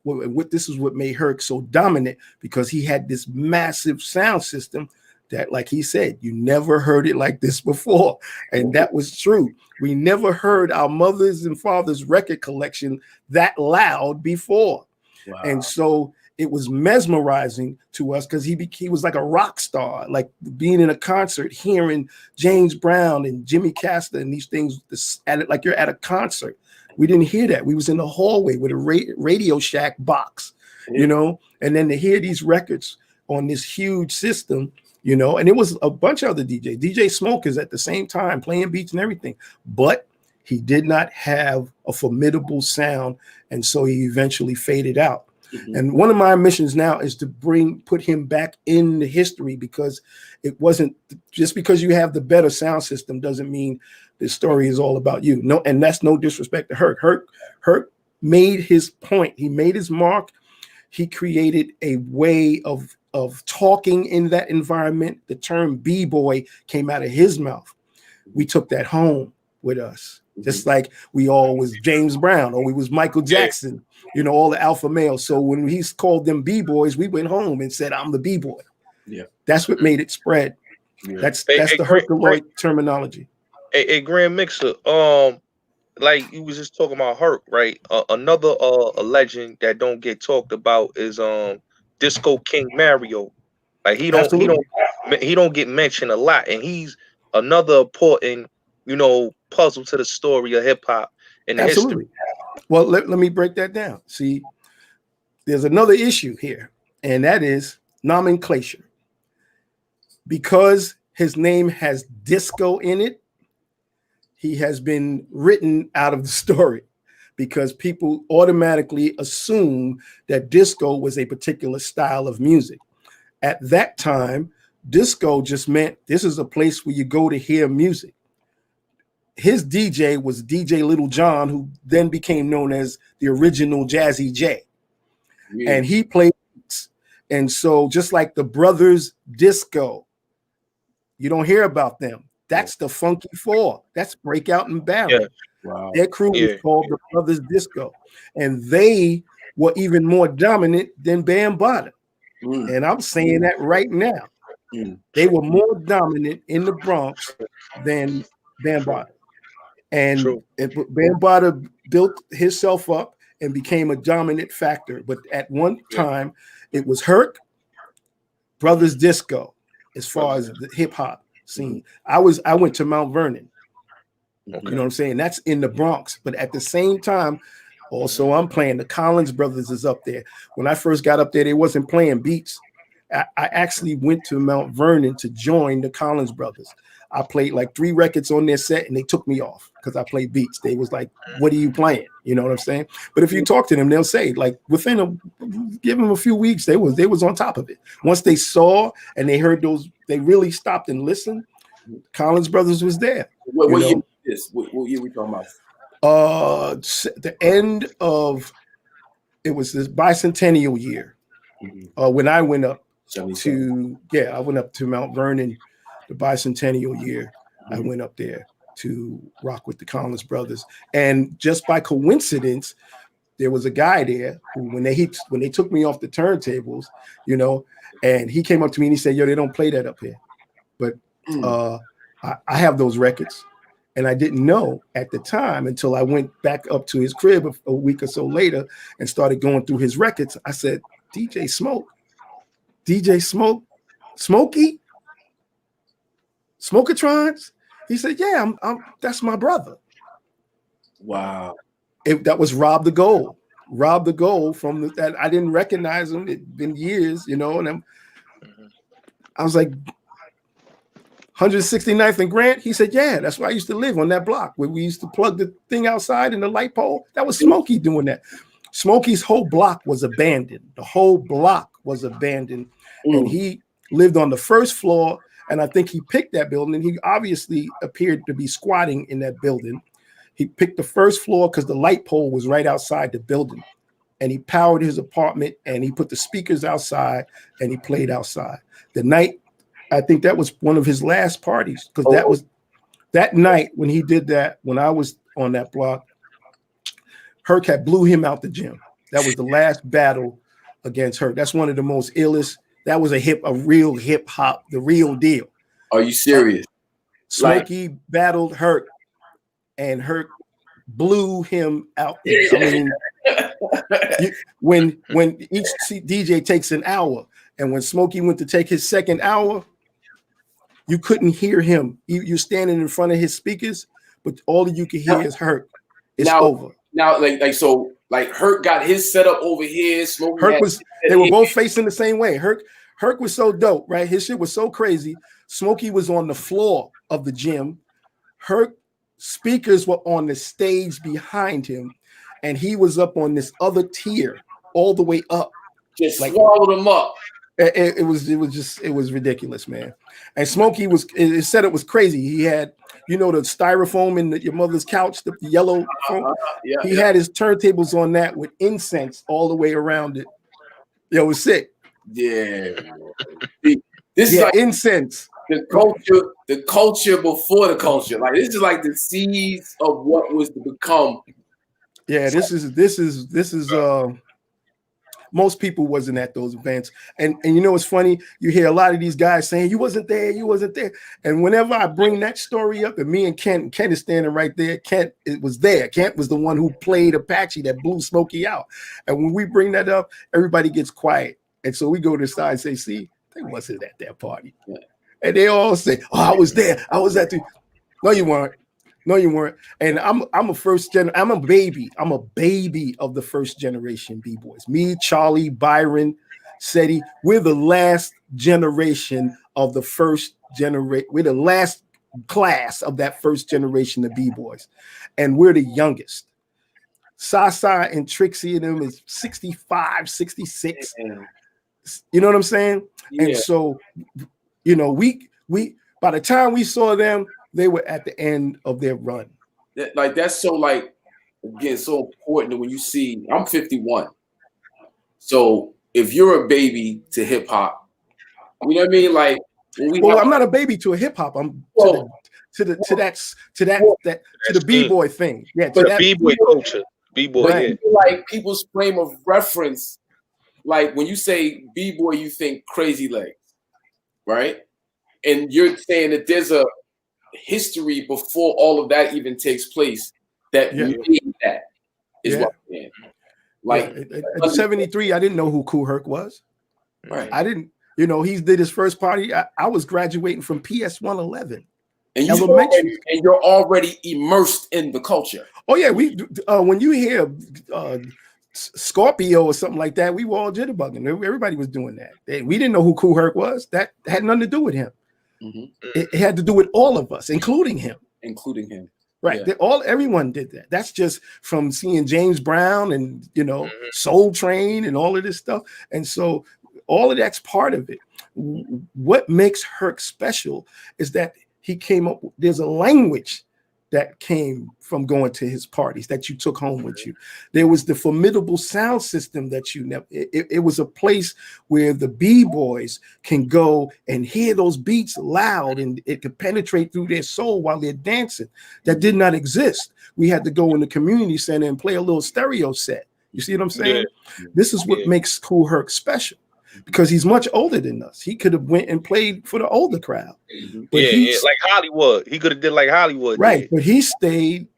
This is what made Herc so dominant, because he had this massive sound system that, like he said, you never heard it like this before. And that was true. We never heard our mothers and fathers' record collection that loud before. Wow. And so it was mesmerizing to us, because he was like a rock star, like being in a concert, hearing James Brown and Jimmy Castor and these things like you're at a concert. We didn't hear that. We was in the hallway with a Radio Shack box, you know, and then to hear these records on this huge system, you know, and it was a bunch of other DJs. DJ Smoke is at the same time playing beats and everything, but he did not have a formidable sound, and so he eventually faded out. Mm-hmm. And one of my missions now is to put him back in the history, because it wasn't just because you have the better sound system doesn't mean the story is all about you. No, and that's no disrespect to Herc. Herc made his point. He made his mark. He created a way of talking in that environment. The term B-boy came out of his mouth. We took that home with us, just like we all was James Brown or we was Michael Jackson, you know, all the alpha males. So when he's called them B-boys, we went home and said, I'm the B-boy. Yeah, that's what made it spread. Yeah. That's the Herculoid terminology. A Grand Mixer, like you was just talking about Herc, right? Another a legend that don't get talked about is Disco King Mario. Like he don't get mentioned a lot, and he's another important, you know, puzzle to the story of hip hop and the history. Well, let me break that down. See, there's another issue here, and that is nomenclature. Because his name has disco in it, he has been written out of the story, because people automatically assume that disco was a particular style of music. At that time, disco just meant this is a place where you go to hear music. His DJ was DJ Little John, who then became known as the original Jazzy J. Yeah. And he played beats. And so just like the Brothers Disco, you don't hear about them. That's the Funky Four. That's Breakout and Barry. Yeah. Wow. Their crew was called the Brothers Disco. And they were even more dominant than Bambaataa. And I'm saying that right now. They were more dominant in the Bronx than Bambaataa. And Bambaataa built himself up and became a dominant factor. But at one time, it was Herc, Brothers Disco, as far as the hip hop scene. I went to Mount Vernon. You know what I'm saying? That's in the Bronx. But at the same time, also I'm playing the Collins Brothers is up there. When I first got up there, they wasn't playing beats. I actually went to Mount Vernon to join the Collins Brothers. I played like 3 records on their set, and they took me off because I played beats. They was like, "What are you playing?" You know what I'm saying? But if you talk to them, they'll say, like, give them a few weeks, they was on top of it. Once they saw and they heard those, they really stopped and listened. Collins Brothers was there. What year is this? What year we talking about? The end of it was this bicentennial year. When I went up I went up to Mount Vernon. The bicentennial year, I went up there to rock with the Collins Brothers, and just by coincidence, there was a guy there who, when they took me off the turntables, you know, and he came up to me and he said, "Yo, they don't play that up here," but I have those records, and I didn't know at the time until I went back up to his crib a week or so later and started going through his records. I said, "DJ Smoke, Smokey." Smokatrons? He said, "Yeah, I'm that's my brother." Wow. That was Rob the Gold. robbed the gold from that. I didn't recognize him. It'd been years, you know, and I was like, 169th and Grant? He said, yeah, that's where I used to live on that block where we used to plug the thing outside in the light pole. That was Smokey doing that. Smokey's whole block was abandoned. The whole block was abandoned. And he lived on the first floor. And I think he picked that building. He obviously appeared to be squatting in that building. He picked the first floor because the light pole was right outside the building. And he powered his apartment and he put the speakers outside and he played outside. The night, I think that was one of his last parties because that was that night when he did that, when I was on that block, Herc had blew him out the gym. That was the last battle against Herc. That's one of the most illest. That was a real hip hop, the real deal. Are you serious? Smokey battled Herc, and Herc blew him out. I mean, when each DJ takes an hour, and when Smokey went to take his second hour, you couldn't hear him. You're standing in front of his speakers, but all you could hear is Herc. It's over. Now, like Herc got his setup over here. Smokey Herc was. They were both facing the same way. Herc was so dope, right? His shit was so crazy. Smokey was on the floor of the gym. Herc speakers were on the stage behind him, and he was up on this other tier, all the way up. Just like swallowed him up. It was ridiculous, man. And Smokey it said it was crazy. He had, you know, the styrofoam in your mother's couch, the yellow foam. He had his turntables on that with incense all the way around it. Yo, it was sick. Yeah. This is like incense. The culture before the culture. Like this is like the seeds of what was to become. Yeah, this is most people wasn't at those events. And you know what's funny? You hear a lot of these guys saying, you wasn't there. And whenever I bring that story up, and me and Kent is standing right there. Kent was there. Kent was the one who played Apache that blew Smokey out. And when we bring that up, everybody gets quiet. And so we go to the side and say, see, they wasn't at that party. Yeah. And they all say, oh, I was there. I was at the. No, you weren't. And I'm a baby. I'm a baby of the first generation B-boys. Me, Charlie, Byron, Seti. We're the last generation of the first generation. We're the last class of that first generation of B-boys. And we're the youngest. Sasa and Trixie and them is 65, 66. You know what I'm saying? Yeah. And so, you know, we by the time we saw them, they were at the end of their run. That's so again, so important when you see, I'm 51. So if you're a baby to hip hop, you know what I mean? Like, I'm not a baby to a hip hop. I'm to the B-boy thing. Yeah, to the B-boy culture. B-boy, yeah. Like people's frame of reference, like when you say B-boy, you think Crazy Legs, right? And you're saying that there's a history before all of that even takes place that made that is what I'm saying. Like in 73, I didn't know who Kool Herc was. Right. I didn't, you know, he did his first party. I was graduating from PS 111. And you're already immersed in the culture. Oh yeah, when you hear Scorpio or something like that, we were all jitterbugging. Everybody was doing that. We didn't know who Kool Herc was. That had nothing to do with him. Mm-hmm. It had to do with all of us, including him. Right. Yeah. Everyone did that. That's just from seeing James Brown and, you know, Soul Train and all of this stuff. And so all of that's part of it. What makes Herc special is that he came up, there's a language that came from going to his parties that you took home with you. There was the formidable sound system that you never, it was a place where the B-boys can go and hear those beats loud and it could penetrate through their soul while they're dancing. That did not exist. We had to go in the community center and play a little stereo set. You see what I'm saying? Yeah. This is what makes Kool Herc special. Because he's much older than us. He could have went and played for the older crowd. But like Hollywood. He could have did like Hollywood. Right. But he stayed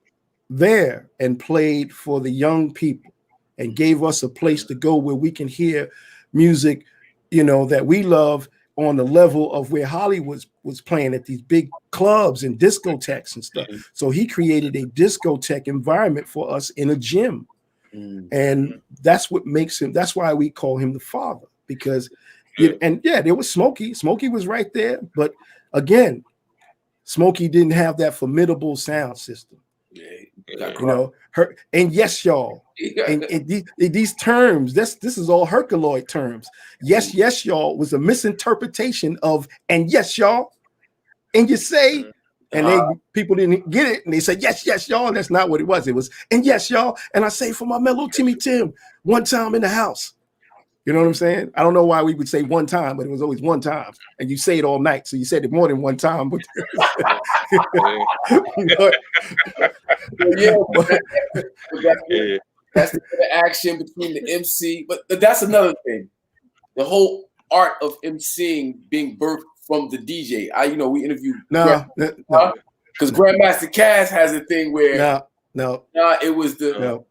there and played for the young people and gave us a place to go where we can hear music, you know, that we love on the level of where Hollywood was playing at these big clubs and discotheques and stuff. So he created a discotheque environment for us in a gym And that's what makes him. That's why we call him the father, because, there was Smokey. Smokey was right there, but again, Smokey didn't have that formidable sound system. And yes, y'all. And these terms, this is all Herculoid terms. Yes, y'all was a misinterpretation of and yes, y'all. And you say, and people didn't get it, and they said yes, y'all. And that's not what it was. It was and yes, y'all. And I say for my mellow Timmy Tim, one time in the house. You know what I'm saying? I don't know why we would say one time, but it was always one time. And you say it all night. So you said it more than one time. But, that's the interaction between the MC. But that's another thing. The whole art of MCing being birthed from the DJ. We interviewed. No. Because Grandmaster Cass has a thing where. No. It was the.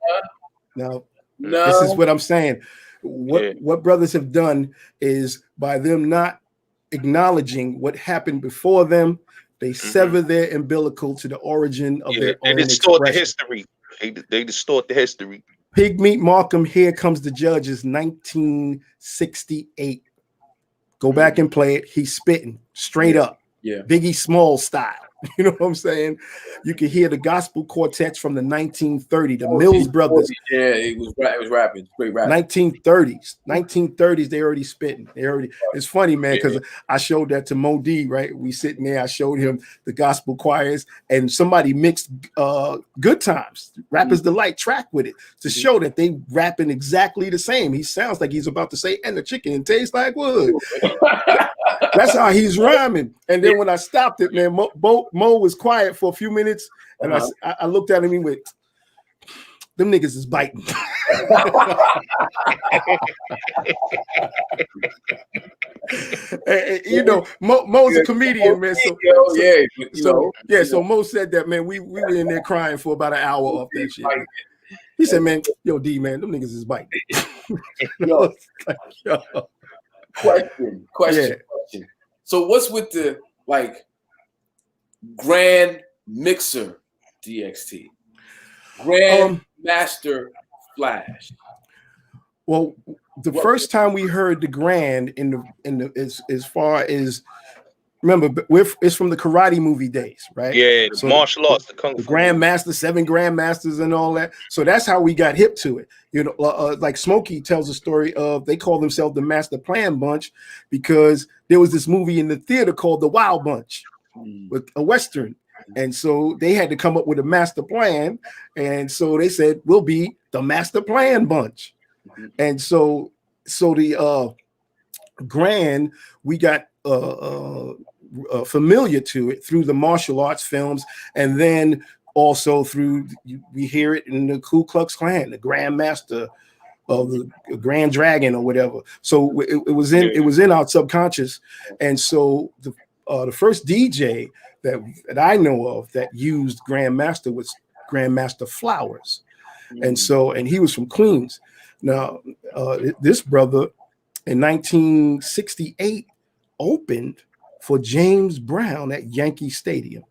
No. This is what I'm saying. What brothers have done is, by them not acknowledging what happened before them, they sever their umbilical to the origin of their own distort expression. the history. They distort the history. Pigmeat Markham, Here Comes the Judges, 1968. Go back and play it. He's spitting straight up. Yeah. Biggie Smalls style. You know what I'm saying? You can hear the gospel quartets from the 1930s, the Mills Brothers. Yeah, it was rapping, straight rapping. 1930s, they already spitting. It's funny, man, because I showed that to Mo D, right? We sitting there, I showed him the gospel choirs, and somebody mixed Good Times, Rapper's Delight track with it to show that they rapping exactly the same. He sounds like he's about to say, and the chicken tastes like wood. That's how he's rhyming. And then when I stopped it, man, Mo was quiet for a few minutes, and I looked at him and he went, them niggas is biting. Mo's a comedian, man. So Mo said that, man, we were in there crying for about an hour off that shit. He said, man, yo, D, man, them niggas is biting. Question. So what's with the Grand Mixer DXT? Grand Master Flash. Well, the first time we heard the Grand in the as far as, remember, it's from the karate movie days, right? Yeah, the martial arts, the kung fu. The Grandmaster, 7 Grandmasters and all that. So that's how we got hip to it. Like Smokey tells a story of, they call themselves the Master Plan Bunch because there was this movie in the theater called The Wild Bunch, with a Western. And so they had to come up with a master plan. And so they said, we'll be the Master Plan Bunch. And so the Grand, we got familiar to it through the martial arts films, and then also through, we hear it in the Ku Klux Klan, the Grand Master of the Grand Dragon or whatever. So it was in our subconscious. And so the first DJ that I know of that used Grandmaster was Grandmaster Flowers. And he was from Queens. Now, this brother in 1968 opened for James Brown at Yankee Stadium.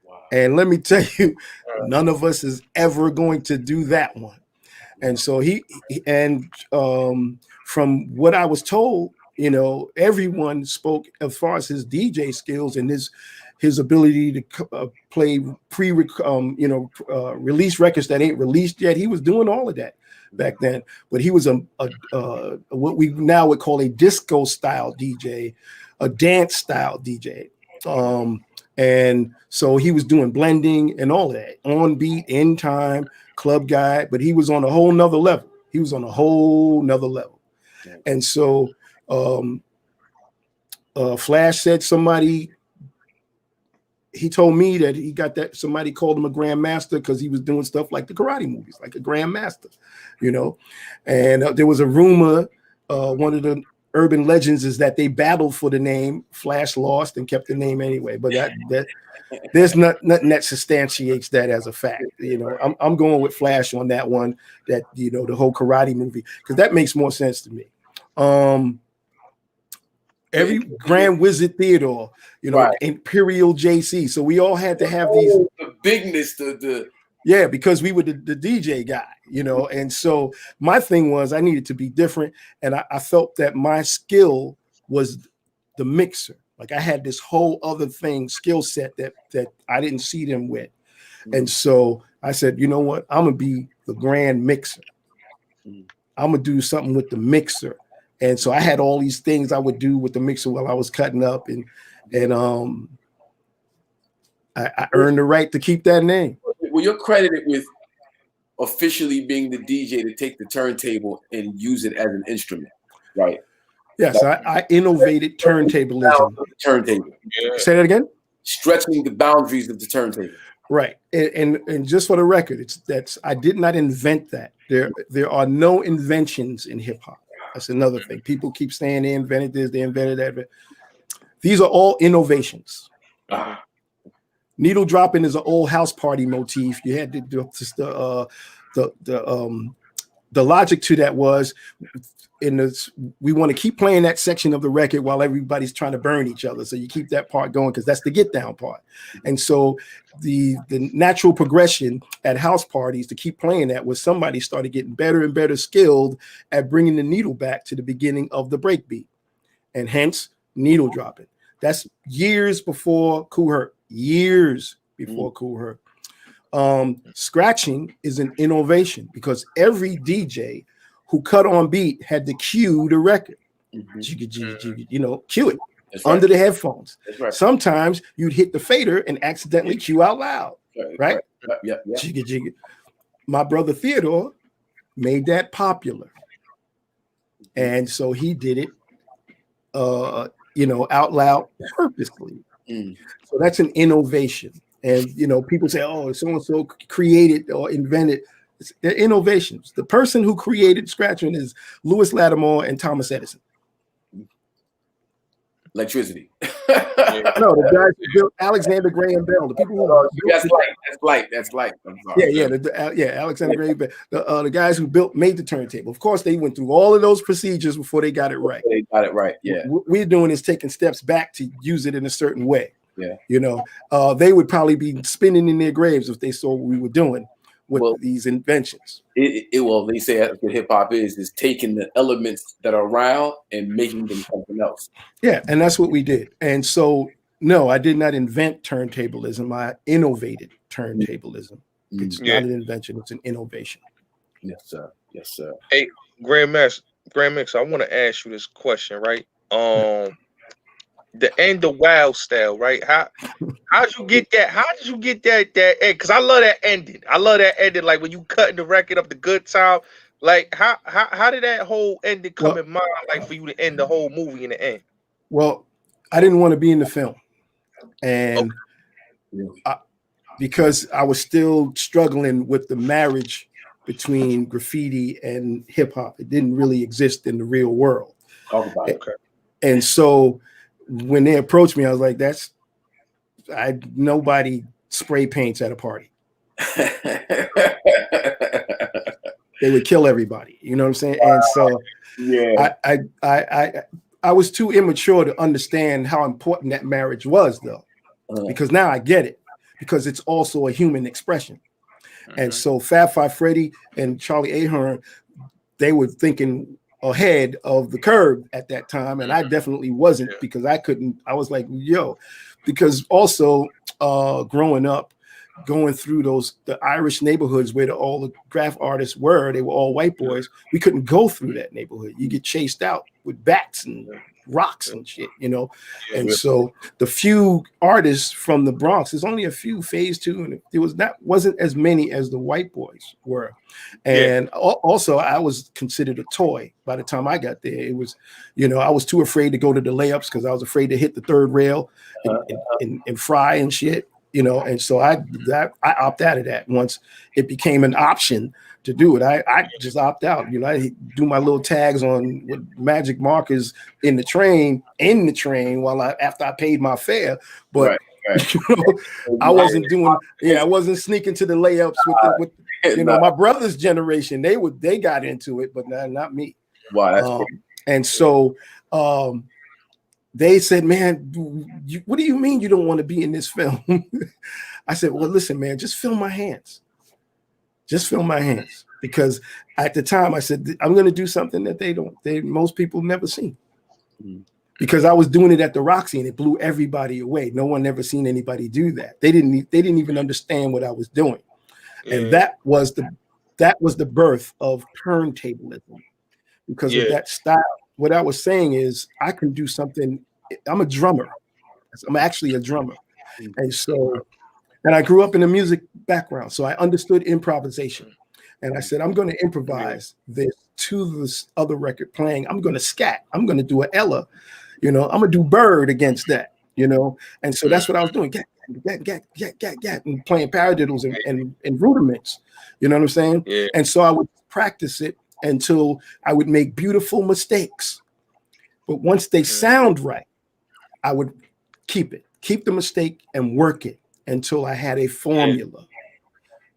Wow. And let me tell you, none of us is ever going to do that one. And so from what I was told, everyone spoke as far as his DJ skills and his ability to play release records that ain't released yet. He was doing all of that back then, but he was a what we now would call a disco style DJ, a dance style DJ. And so he was doing blending and all that, on beat, in time, club guy, but he was on a whole nother level. And so Flash said he told me that he got that somebody called him a grandmaster because he was doing stuff like the karate movies, like a grandmaster, and there was a rumor, one of the urban legends is that they battled for the name. Flash lost and kept the name anyway, but that there's nothing that substantiates that as a fact. I'm going with Flash on that one, that the whole karate movie, because that makes more sense to me. Every Grand Wizard Theodore, right. Imperial JC. So we all had to have these the bigness, the Yeah, because we were the DJ guy, you know, and so my thing was I needed to be different, and I felt that my skill was the mixer. Like I had this whole other skill set that I didn't see them with, and so I said, you know what, I'm gonna be the grand mixer. I'm gonna do something with the mixer, and so I had all these things I would do with the mixer while I was cutting up, and I earned the right to keep that name. Well, you're credited with officially being the DJ to take the turntable and use it as an instrument, right? Yes, I innovated turntablism. Turntable. Yeah. Say that again. Stretching the boundaries of the turntable. Right, and just for the record, I did not invent that. There are no inventions in hip hop. That's another thing. People keep saying they invented this, they invented that. These are all innovations. Needle dropping is an old house party motif. You had to do the logic to that was we want to keep playing that section of the record while everybody's trying to burn each other. So you keep that part going because that's the get down part. And so the natural progression at house parties to keep playing that was somebody started getting better and better skilled at bringing the needle back to the beginning of the breakbeat, and hence needle dropping. That's years before Kool Herc. Years before Kool Herc. Scratching is an innovation because every DJ who cut on beat had to cue the record. You know, cue it under the headphones. Right. Sometimes you'd hit the fader and accidentally cue out loud. Right? Yeah. Jigga, jigga. My brother Theodore made that popular. And so he did it out loud purposely. So that's an innovation. And people say, oh, so-and-so created or invented. They're innovations. The person who created scratching is Lewis Lattimore and Thomas Edison. Electricity. No, the guys who built Alexander Graham Bell. The people who that's light. I'm sorry. Alexander Graham Bell. The guys who made the turntable. Of course, they went through all of those procedures before they got it right. Yeah. What we're doing is taking steps back to use it in a certain way. Yeah. They would probably be spinning in their graves if they saw what we were doing with these inventions. They say that's what hip hop is taking the elements that are around and making them something else. Yeah, and that's what we did. And so, no, I did not invent turntablism. I innovated turntablism. It's not an invention; it's an innovation. Yes, sir. Yes, sir. Hey, GrandMixer, I want to ask you this question, right? The end of Wild style, right? How did you get that? How did you get that because I love that ending. Like when you cutting the record up the good time. Like how did that whole ending come in mind, like for you to end the whole movie in the end? Well, I didn't want to be in the film. And because I was still struggling with the marriage between graffiti and hip hop. It didn't really exist in the real world. Talk about it. Okay. And so when they approached me, I was like, nobody spray paints at a party. They would kill everybody. You know what I'm saying? And so I was too immature to understand how important that marriage was, though, because now I get it, because it's also a human expression. And so Fab Five Freddy and Charlie Ahern, they were thinking ahead of the curve at that time, and I definitely wasn't, because I was like, because also growing up, going through the Irish neighborhoods where all the graph artists they were all white boys. We couldn't go through that neighborhood. You get chased out with bats and rocks and shit, And so the few artists from the Bronx, there's only a few, Phase 2, and it wasn't as many as the white boys were. And also I was considered a toy by the time I got there. It was, I was too afraid to go to the layups because I was afraid to hit the third rail and fry and shit. And so I opt out of that once it became an option to do it. I just opt out. I do my little tags on with magic markers in the train after I paid my fare. But I wasn't doing. I wasn't sneaking to the layups with my brother's generation. They got into it, but not me. Wow, that's cool. And so. They said, man, what do you mean you don't want to be in this film? I said, well, listen, man, just film my hands. Just film my hands. Because at the time I said, I'm going to do something that most people never seen. Because I was doing it at the Roxy and it blew everybody away. No one ever seen anybody do that. They didn't even understand what I was doing. And that was the birth of turntablism. Because of that style. What I was saying is I can do something. I'm a drummer. I'm actually a drummer. And I grew up in a music background. So I understood improvisation. And I said, I'm going to improvise this to this other record playing. I'm going to scat. I'm going to do an Ella. I'm going to do Bird against that, And so that's what I was doing. Get, and playing paradiddles and rudiments. You know what I'm saying? Yeah. And so I would practice it until I would make beautiful mistakes. But once they sound right, I would keep the mistake and work it until I had a formula.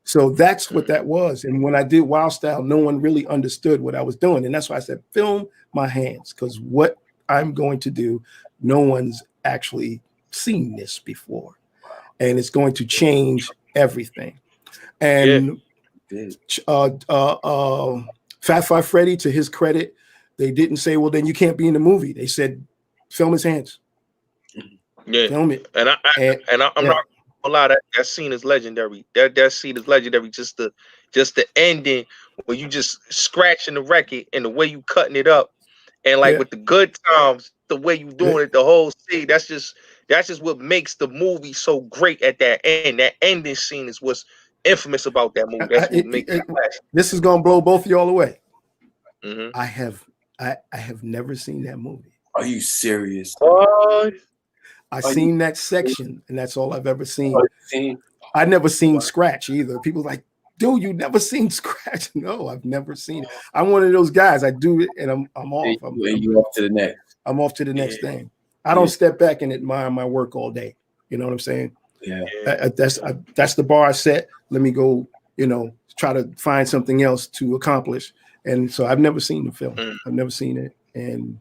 So that's what that was. And when I did Wild Style, no one really understood what I was doing. And that's why I said, film my hands, because what I'm going to do, no one's actually seen this before. And it's going to change everything. And Fat Five Freddy, to his credit, they didn't say, well, then you can't be in the movie. They said, film his hands. Yeah. Film it. And I'm not gonna lie, that scene is legendary. That scene is legendary. Just the ending where you just scratching the record and the way you cutting it up. And like with the good times, the way you doing it, the whole scene, that's just what makes the movie so great at that end. That ending scene is what's infamous about that movie. That's what makes it classic. This is gonna blow both of y'all away. Mm-hmm. I have never seen that movie. Are you serious? What? I seen that section, and that's all I've ever seen. Seen? I never seen Scratch either. People like, dude, you never seen Scratch? No, I've never seen it. I'm one of those guys. I do it, and I'm off. You off to the next. I'm off to the next thing. I don't step back and admire my work all day. You know what I'm saying? Yeah. That's the bar I set. Let me go. Try to find something else to accomplish. And so I've never seen the film. I've never seen it, and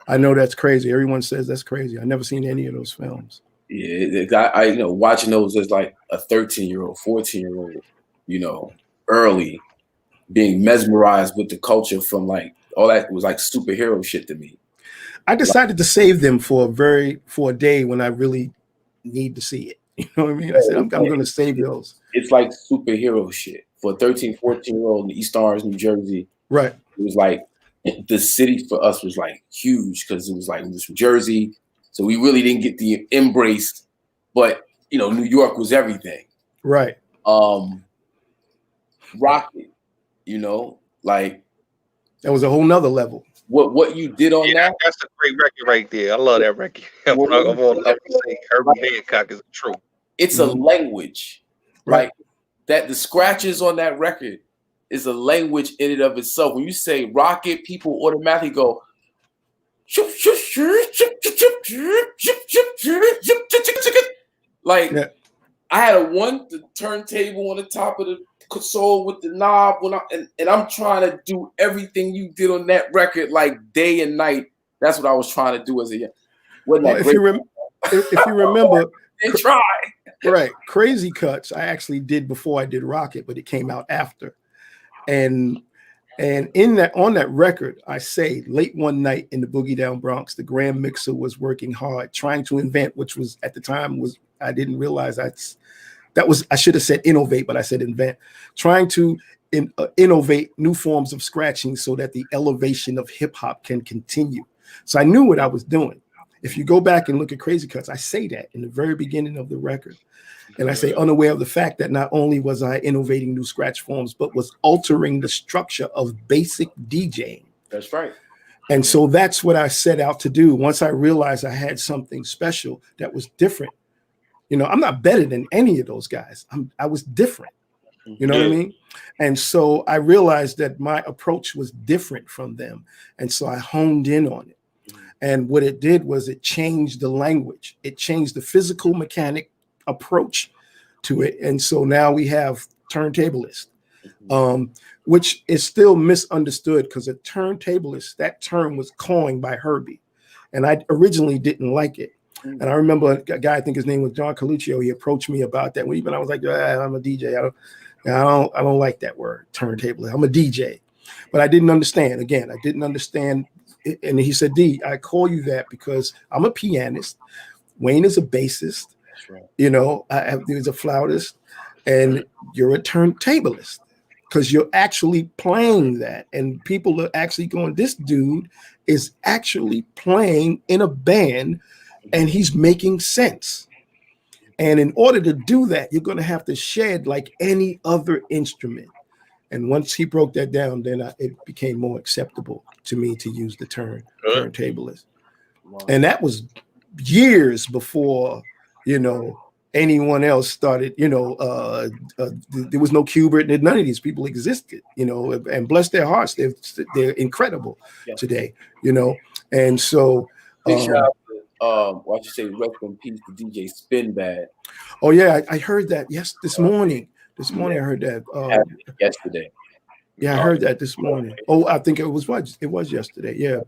I know that's crazy. Everyone says that's crazy. I've never seen any of those films. Yeah, I watching those as like a 13-year-old, 14-year-old, early, being mesmerized with the culture from like all that was like superhero shit to me. I decided to save them for a day when I really need to see it. You know what I mean? I said, I'm going to save those. It's like superhero shit for a 13, 14-year-old in East Orange, New Jersey. Right. It was like the city for us was like huge because it was from Jersey. So we really didn't get the embrace, but New York was everything. Right. Rocket, like that was a whole nother level. What you did on that? That's a great record right there. I love that record. Herbie Hancock is true. It's a language, right? That the scratches on that record is a language in and of itself. When you say rocket, people automatically go. Like I had the turntable on the top of the console with the knob and I'm trying to do everything you did on that record like day and night. That's what I was trying to do as a young. If you remember, try. Right, Crazy Cuts I actually did before I did Rocket, but it came out after. And on that record, I say late one night in the Boogie Down Bronx, the Grand Mixer was working hard, trying to invent, which was at the time I didn't realize I should have said innovate, but I said invent, trying to innovate new forms of scratching so that the elevation of hip hop can continue. So I knew what I was doing. If you go back and look at Crazy Cuts, I say that in the very beginning of the record. And I say unaware of the fact that not only was I innovating new scratch forms, but was altering the structure of basic DJing. That's right. And so that's what I set out to do. Once I realized I had something special that was different. I'm not better than any of those guys. I was different. You know what I mean? And so I realized that my approach was different from them. And so I honed in on it. And what it did was it changed the language. It changed the physical mechanic approach to it. And so now we have turntablist, which is still misunderstood because a turntablist, that term was coined by Herbie. And I originally didn't like it. And I remember a guy, I think his name was John Coluccio, he approached me about that. When I was like, I'm a DJ. And I don't like that word, turntablist. I'm a DJ, but I didn't understand. Again, I didn't understand. And he said, D, I call you that because I'm a pianist. Wayne is a bassist. Right. You know, there's a flautist, and you're a turntablist because you're actually playing that. And people are actually going, this dude is actually playing in a band and he's making sense. And in order to do that, you're going to have to shed like any other instrument. And once he broke that down, then it became more acceptable to me to use the term turntablist. Wow. And that was years before, you know, anyone else started, you know, there was no Qbert, none of these people existed, you know, and bless their hearts, they're incredible today, you know. And so big shout out to why you say rest in peace to DJ Spinbad. Oh yeah, I heard that this morning. This morning I heard that yesterday. Yeah, I heard that this morning. Oh, I think it was yesterday. Yeah.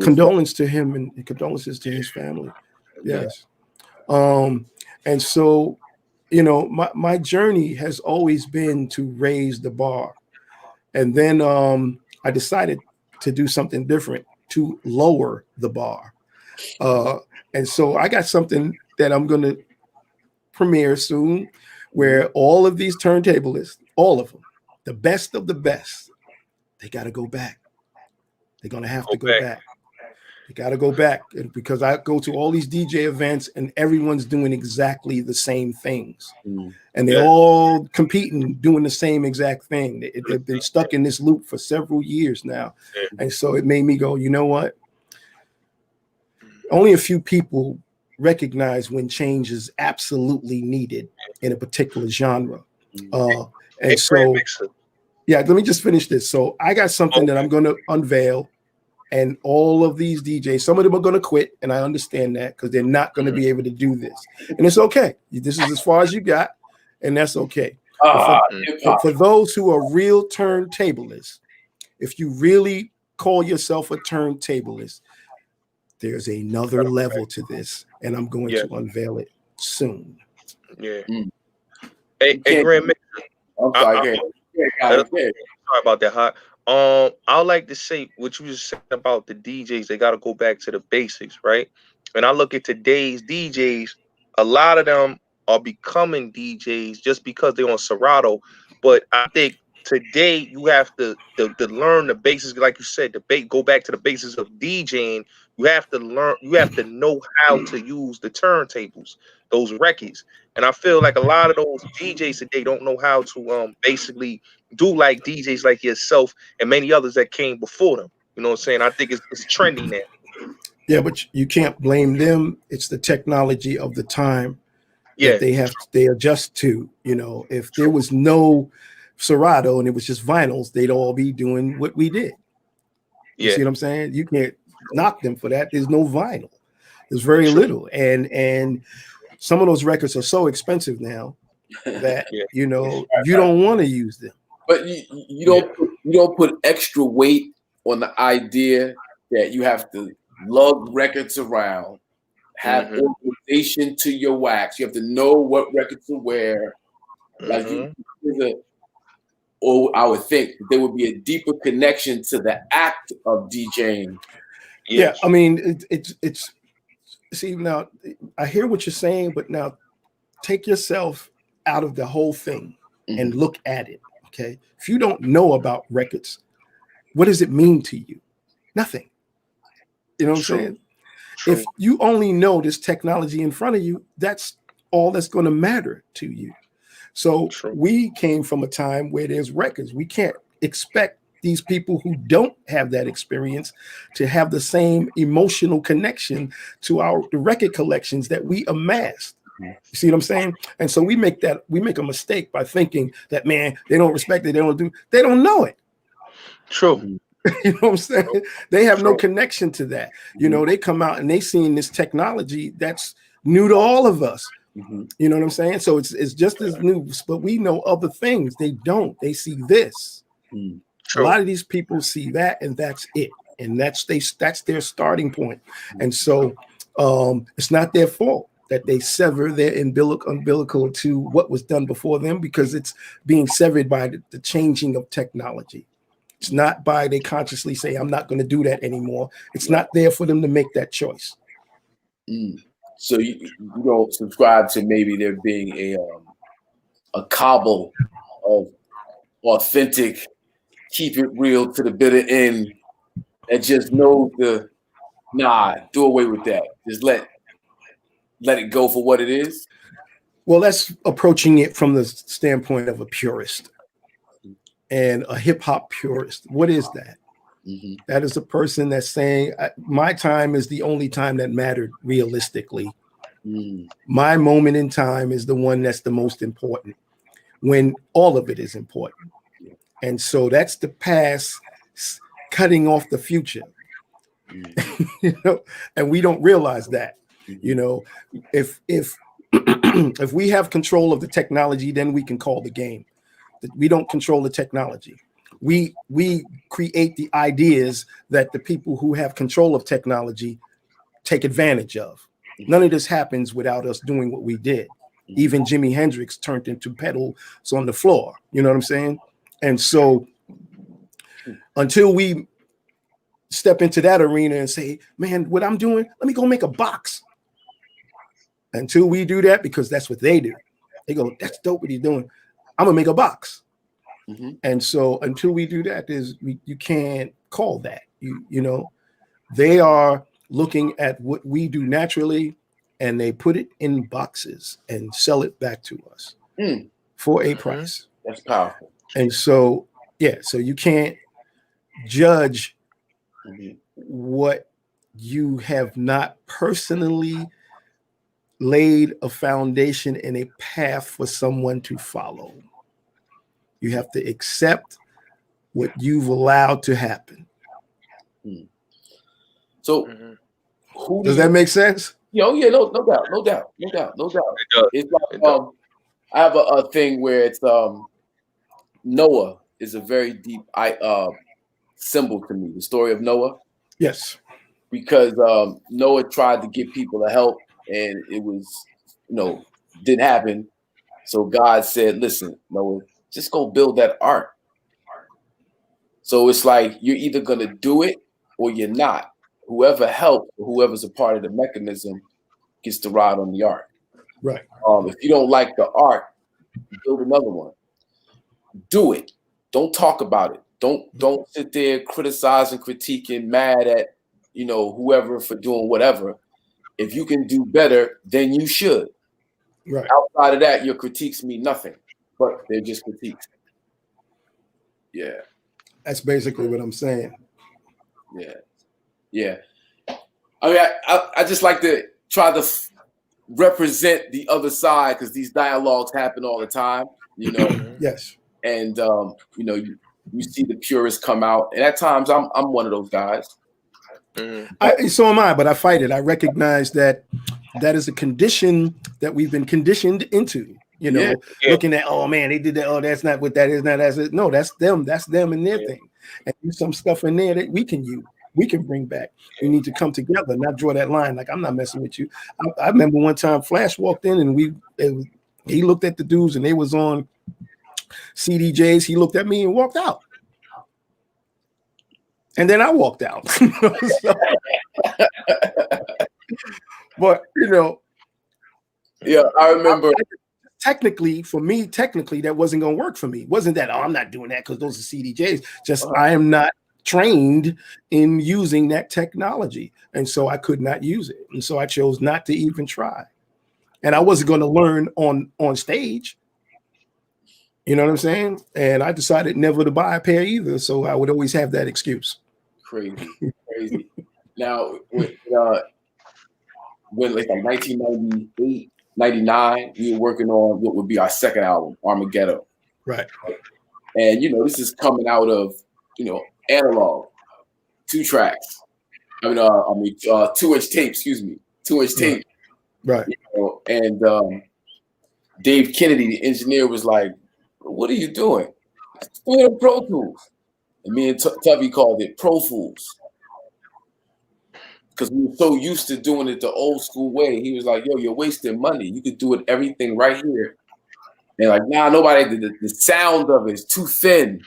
Condolence to him and condolences to his family. Yes. And so, you know, my journey has always been to raise the bar. And then I decided to do something different to lower the bar. And so I got something that I'm going to premiere soon where all of these turntablists, all of them, the best of the best, they got to go back. They're going to have to go back. They got to go back because I go to all these DJ events and everyone's doing exactly the same things. And they're all competing, doing the same exact thing. They've been stuck in this loop for several years now. And so it made me go, you know what? Only a few people recognize when change is absolutely needed in a particular genre. And so, yeah, let me just finish this. So I got something that I'm going to unveil. And all of these DJs, some of them are going to quit, and I understand that because they're not going to be able to do this. And it's okay. This is as far as you got, and that's okay. For those who are real turntablists, if you really call yourself a turntablist, there's another level to this, and I'm going to unveil it soon. Yeah. Hey, GrandMixer. I'm sorry. Sorry about that, Hot. I would like to say what you just said about the DJs. They got to go back to the basics, right? And I look at today's DJs. A lot of them are becoming DJs just because they're on Serato. But I think today you have to learn the basics, like you said. Go back to the basics of DJing. You have to learn. You have to know how to use the turntables, those records. And I feel like a lot of those DJs today don't know how to basically do like DJs like yourself and many others that came before them. You know what I'm saying? I think it's trendy now. Yeah, but you can't blame them. It's the technology of the time that they adjust to. You know, if there was no Serato and it was just vinyls, they'd all be doing what we did. You see what I'm saying? You can't knock them for that. There's no vinyl. There's very little. And some of those records are so expensive now that you know you don't want to use them. But you don't put extra weight on the idea that you have to lug records around, have organization to your wax. You have to know what records to wear. Like or I would think there would be a deeper connection to the act of DJing. Yeah, I mean it's see now I hear what you're saying, but now take yourself out of the whole thing and look at it. Okay, if you don't know about records, what does it mean to you? Nothing. You know what I'm saying? If you only know this technology in front of you, that's all that's going to matter to you. So we came from a time where there's records. We can't expect these people who don't have that experience to have the same emotional connection to the record collections that we amassed. You see what I'm saying? And so we make a mistake by thinking that, man, they don't respect it. They don't know it. True. You know what I'm saying? They have no connection to that. You know, they come out and they seen this technology that's new to all of us. You know what I'm saying? So it's just as new, but we know other things. They don't. They see this. A lot of these people see that, and that's it. And that's their starting point. And so it's not their fault. that they sever their umbilical to what was done before them, because it's being severed by the changing of technology. It's not by they consciously say, I'm not going to do that anymore. It's not there for them to make that choice. So you don't subscribe to maybe there being a cobble of authentic, keep it real to the bitter end that just knows do away with that. Just let it go for what it is. Well, that's approaching it from the standpoint of a purist and a hip hop purist. What is that? That is a person that's saying, my time is the only time that mattered realistically. My moment in time is the one that's the most important, when all of it is important. And so that's the past cutting off the future. You know, and we don't realize that. You know, if if we have control of the technology, then we can call the game. We don't control the technology. We create the ideas that the people who have control of technology take advantage of. None of this happens without us doing what we did. Even Jimi Hendrix turned into pedals on the floor. You know what I'm saying? And so until we step into that arena and say, man, what I'm doing, let me go make a box. Until we do that, because that's what they do. They go, that's dope what he's doing. I'm gonna make a box. And so until we do that, you can't call that. You know, they are looking at what we do naturally, and they put it in boxes and sell it back to us for a price. That's powerful. And so, yeah, so you can't judge what you have not personally laid a foundation and a path for someone to follow. You have to accept what you've allowed to happen. So, does that make sense? No doubt. It's like I have a thing where it's Noah is a very deep symbol to me. The story of Noah. Yes. Because Noah tried to get people to help, and it was, didn't happen. So God said, listen, Noah, just go build that ark. So it's like you're either going to do it or you're not. Whoever helped, or whoever's a part of the mechanism gets to ride on the ark. Right. If you don't like the ark, build another one. Do it. Don't talk about it. Don't sit there criticizing, critiquing, mad at, whoever for doing whatever. If you can do better, then you should. Right. Outside of that, your critiques mean nothing, but they're just critiques. Yeah. That's basically what I'm saying. Yeah. I mean, I just like to try to represent the other side, because these dialogues happen all the time, Yes. And you see the purists come out, and at times I'm one of those guys. So am I, but I fight it. I recognize that is a condition that we've been conditioned into. Looking at, oh man, they did that. Oh, that's not what that is. Not as it. No, that's them. That's them and their thing. And there's some stuff in there that we can use. We can bring back. We need to come together, not draw that line. Like, I'm not messing with you. I remember one time Flash walked in, and he looked at the dudes, and they was on CDJs. He looked at me and walked out. And then I walked out. But yeah, I remember. Technically, that wasn't going to work for me. It wasn't that, I'm not doing that because those are CDJs. Just I am not trained in using that technology, and so I could not use it, and so I chose not to even try. And I wasn't going to learn on stage. You know what I'm saying? And I decided never to buy a pair either, so I would always have that excuse. Crazy. Now, when like 1998, 99, we were working on what would be our second album, Armageddon. Right. And this is coming out of analog, 2 tracks. 2-inch tape. Excuse me, 2-inch tape. Right. And Dave Kennedy, the engineer, was like, "What are you doing? Doing Pro Tools." And me and Tubby called it Pro Fools, because we were so used to doing it the old school way. He was like, yo, you're wasting money. You could do it everything right here. And like, nah, nobody, the sound of it is too thin.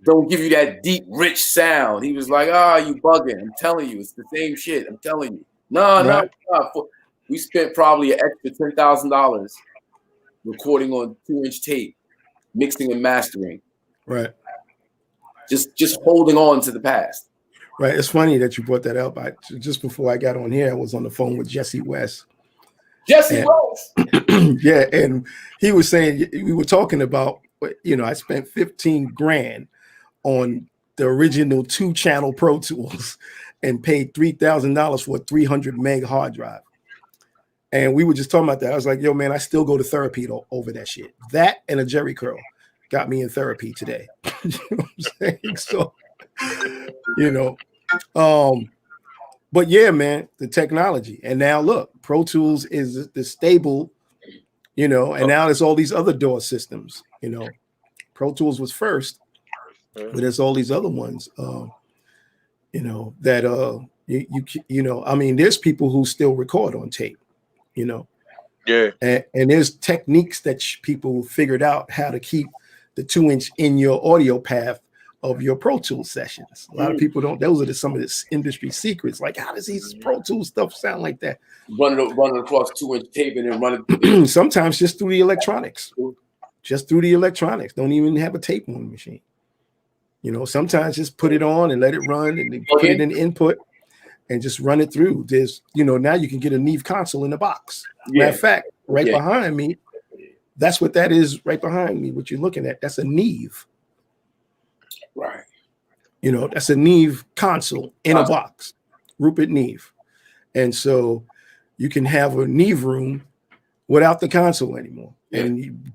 Don't give you that deep, rich sound. He was like, you bugging. I'm telling you, it's the same shit. I'm telling you. No. We spent probably an extra $10,000 recording on 2-inch tape, mixing and mastering. Right. Just holding on to the past. Right. It's funny that you brought that up. Just before I got on here, I was on the phone with Jesse West. West. Yeah, and he was saying, we were talking about, I spent $15,000 on the original 2-channel Pro Tools and paid $3,000 for a 300 meg hard drive. And we were just talking about that. I was like, yo, man, I still go to therapy over that shit. That and a Jerry curl got me in therapy today. You know what I'm saying? So, but yeah, man, the technology. And now look, Pro Tools is the stable, and now there's all these other DAW systems, Pro Tools was first, but there's all these other ones, that, I mean, there's people who still record on tape, Yeah. And there's techniques that people figured out how to keep the 2-inch in your audio path of your Pro Tools sessions. A lot of people don't. Those are some of the industry secrets. Like, how does these Pro Tools stuff sound like that? Running across 2-inch tape and then running. Sometimes just through the electronics. Don't even have a tape on the machine. Sometimes just put it on and let it run and then put it in input and just run it through. There's, now you can get a Neve console in the box. Matter of fact, behind me, that's what that is right behind me. What you're looking at, that's a Neve. Right. That's a Neve console in a box, Rupert Neve. And so you can have a Neve room without the console anymore. Yeah. And,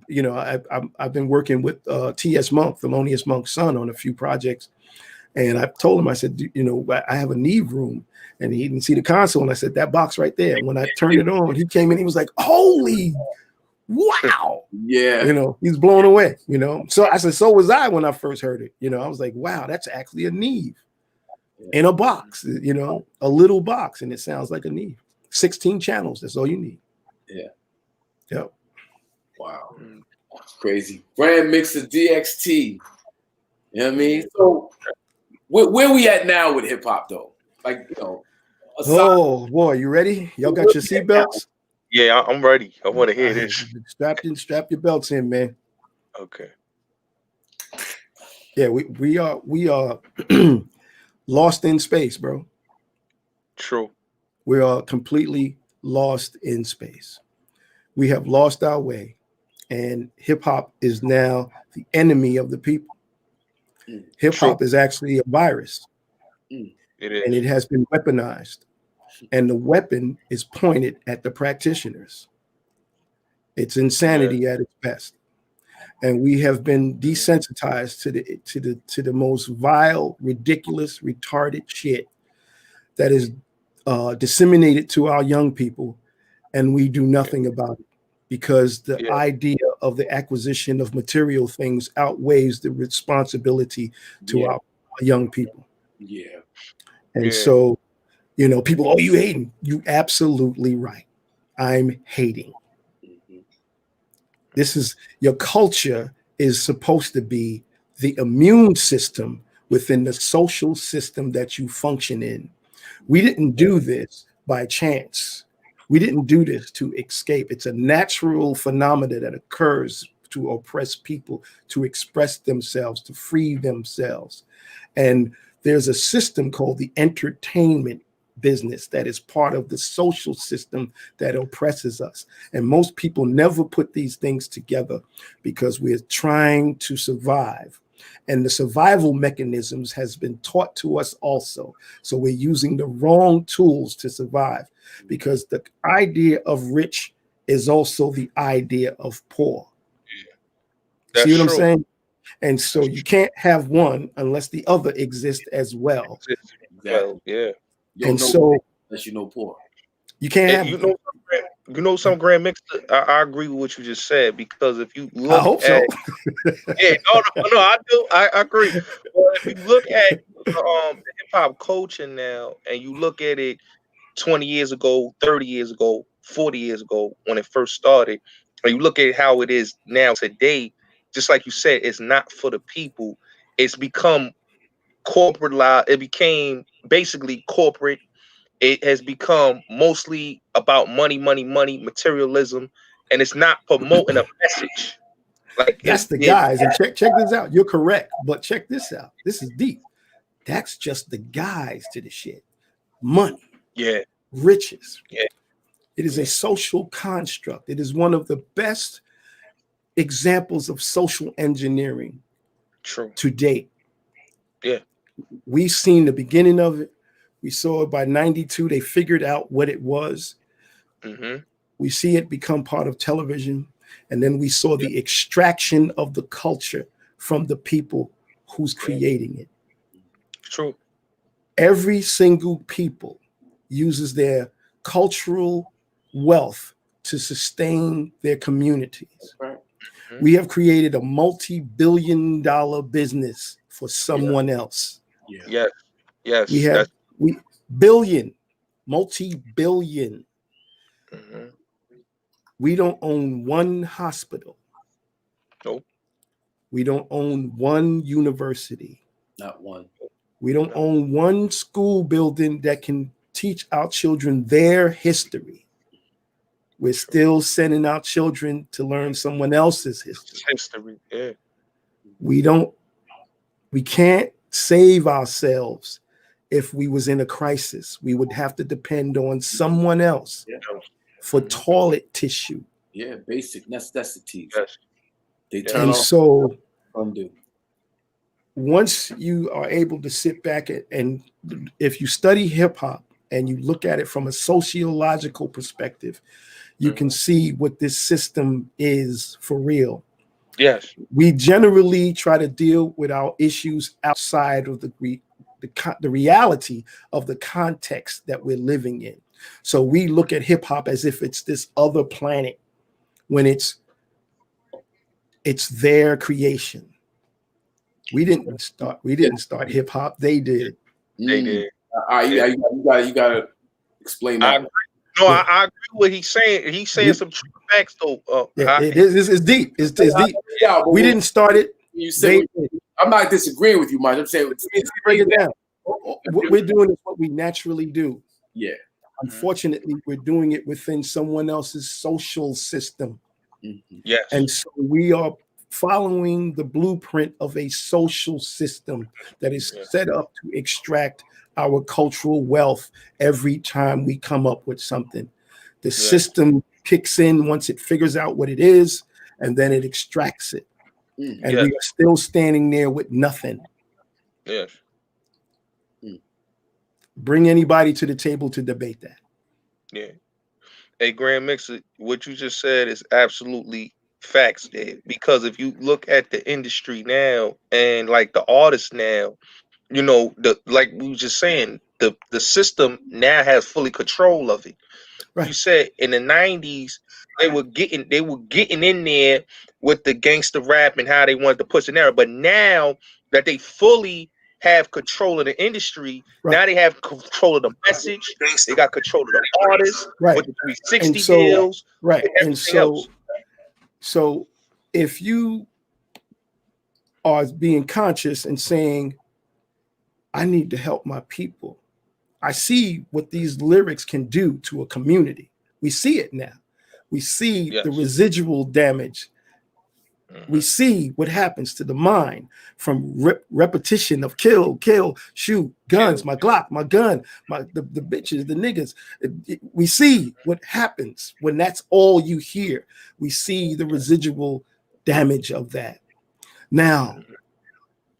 I've been working with T.S. Monk, Thelonious Monk's son, on a few projects. And I told him, I said, I have a Neve room. And he didn't see the console. And I said, that box right there. And when I turned it on, he came in, he was like, holy wow. Yeah. He's blown away, So I said, so was I when I first heard it. I was like, wow, that's actually a Neve in a box, a little box. And it sounds like a Neve. 16 channels. That's all you need. Yeah. Yep. Wow. That's crazy. GrandMixer DXT. You know what I mean? So where we at now with hip hop though? Like, oh boy, you ready? Y'all got your seatbelts? Yeah, I'm ready. I want to hear this. Strap your belts in, man. Okay. Yeah, we are lost in space, bro. True. We are completely lost in space. We have lost our way, and hip hop is now the enemy of the people. Hip hop is actually a virus. It is. And it has been weaponized. And the weapon is pointed at the practitioners. It's insanity at its best. And we have been desensitized to the most vile, ridiculous, retarded shit that is disseminated to our young people, and we do nothing about it because the idea of the acquisition of material things outweighs the responsibility to our young people. Yeah. And so, people, oh, you hating? You absolutely right. I'm hating. This is, your culture is supposed to be the immune system within the social system that you function in. We didn't do this by chance. We didn't do this to escape. It's a natural phenomenon that occurs to oppress people, to express themselves, to free themselves. And there's a system called the entertainment business that is part of the social system that oppresses us. And most people never put these things together because we're trying to survive. And the survival mechanisms has been taught to us also. So we're using the wrong tools to survive, because the idea of rich is also the idea of poor. That's See what true. I'm saying? And so you can't have one unless the other exists as well. Well, yeah. And so unless you know poor. You can't have some GrandMixer. I agree with what you just said, because if you look I hope so. I do. I agree. But if you look at the hip hop culture now, and you look at it 20 years ago, 30 years ago, 40 years ago when it first started, and you look at how it is now today, just like you said, it's not for the people. It's become corporate law. It became basically corporate. It has become mostly about money, money, money, materialism, and it's not promoting a message. Like that's the guys. And check this out. You're correct, but check this out. This is deep. That's just the guys to the shit. Money. Yeah. Riches. Yeah. It is a social construct. It is one of the best examples of social engineering to date. Yeah. We've seen the beginning of it. We saw it by 92. They figured out what it was. Mm-hmm. We see it become part of television. And then we saw the extraction of the culture from the people who's creating it. True. Every single people uses their cultural wealth to sustain their communities. Right. Mm-hmm. We have created a multi-billion-dollar business for someone else. Yeah. Yes. We have multi-billion. Mm-hmm. We don't own one hospital. Nope. We don't own one university. Not one. We don't own one school building that can teach our children their history. We're still sending our children to learn someone else's history. Yeah. We can't save ourselves. If we was in a crisis, we would have to depend on someone else for toilet tissue. Yeah, basic necessities. Yes. They turn And off. so Undo. once you are able to sit back and if you study hip hop and you look at it from a sociological perspective, you can see what this system is for real. Yes. We generally try to deal with our issues outside of the reality of the context that we're living in. So we look at hip hop as if it's this other planet when it's their creation. We didn't start hip hop. They did. They did. You gotta explain that. I agree with what he's saying. He's saying some true facts though. It's deep. It's deep. Yeah, we didn't start it. You say I'm not disagreeing with you, Mike. I'm saying break it down. What we're doing is what we naturally do. Yeah. Unfortunately, we're doing it within someone else's social system. Yes. And so we are following the blueprint of a social system that is set up to extract our cultural wealth every time we come up with something. The system kicks in once it figures out what it is, and then it extracts it. And we are still standing there with nothing. Yes. Bring anybody to the table to debate that. Yeah. Hey, Grand Mixer, what you just said is absolutely facts there. Because if you look at the industry now and like the artists now, you know, like we were just saying, the system now has fully control of it. Right. You said in the 90s, they were getting in there with the gangster rap and how they wanted to push an era. But now that they fully have control of the industry, now they have control of the message. They got control of the artists with the 360 deals. Right. And so if you are being conscious and saying, I need to help my people, I see what these lyrics can do to a community. We see it now. We see the residual damage. We see what happens to the mind from repetition of kill, shoot, guns, my Glock, my gun, the bitches, the niggas. We see what happens when that's all you hear. We see the residual damage of that. Now,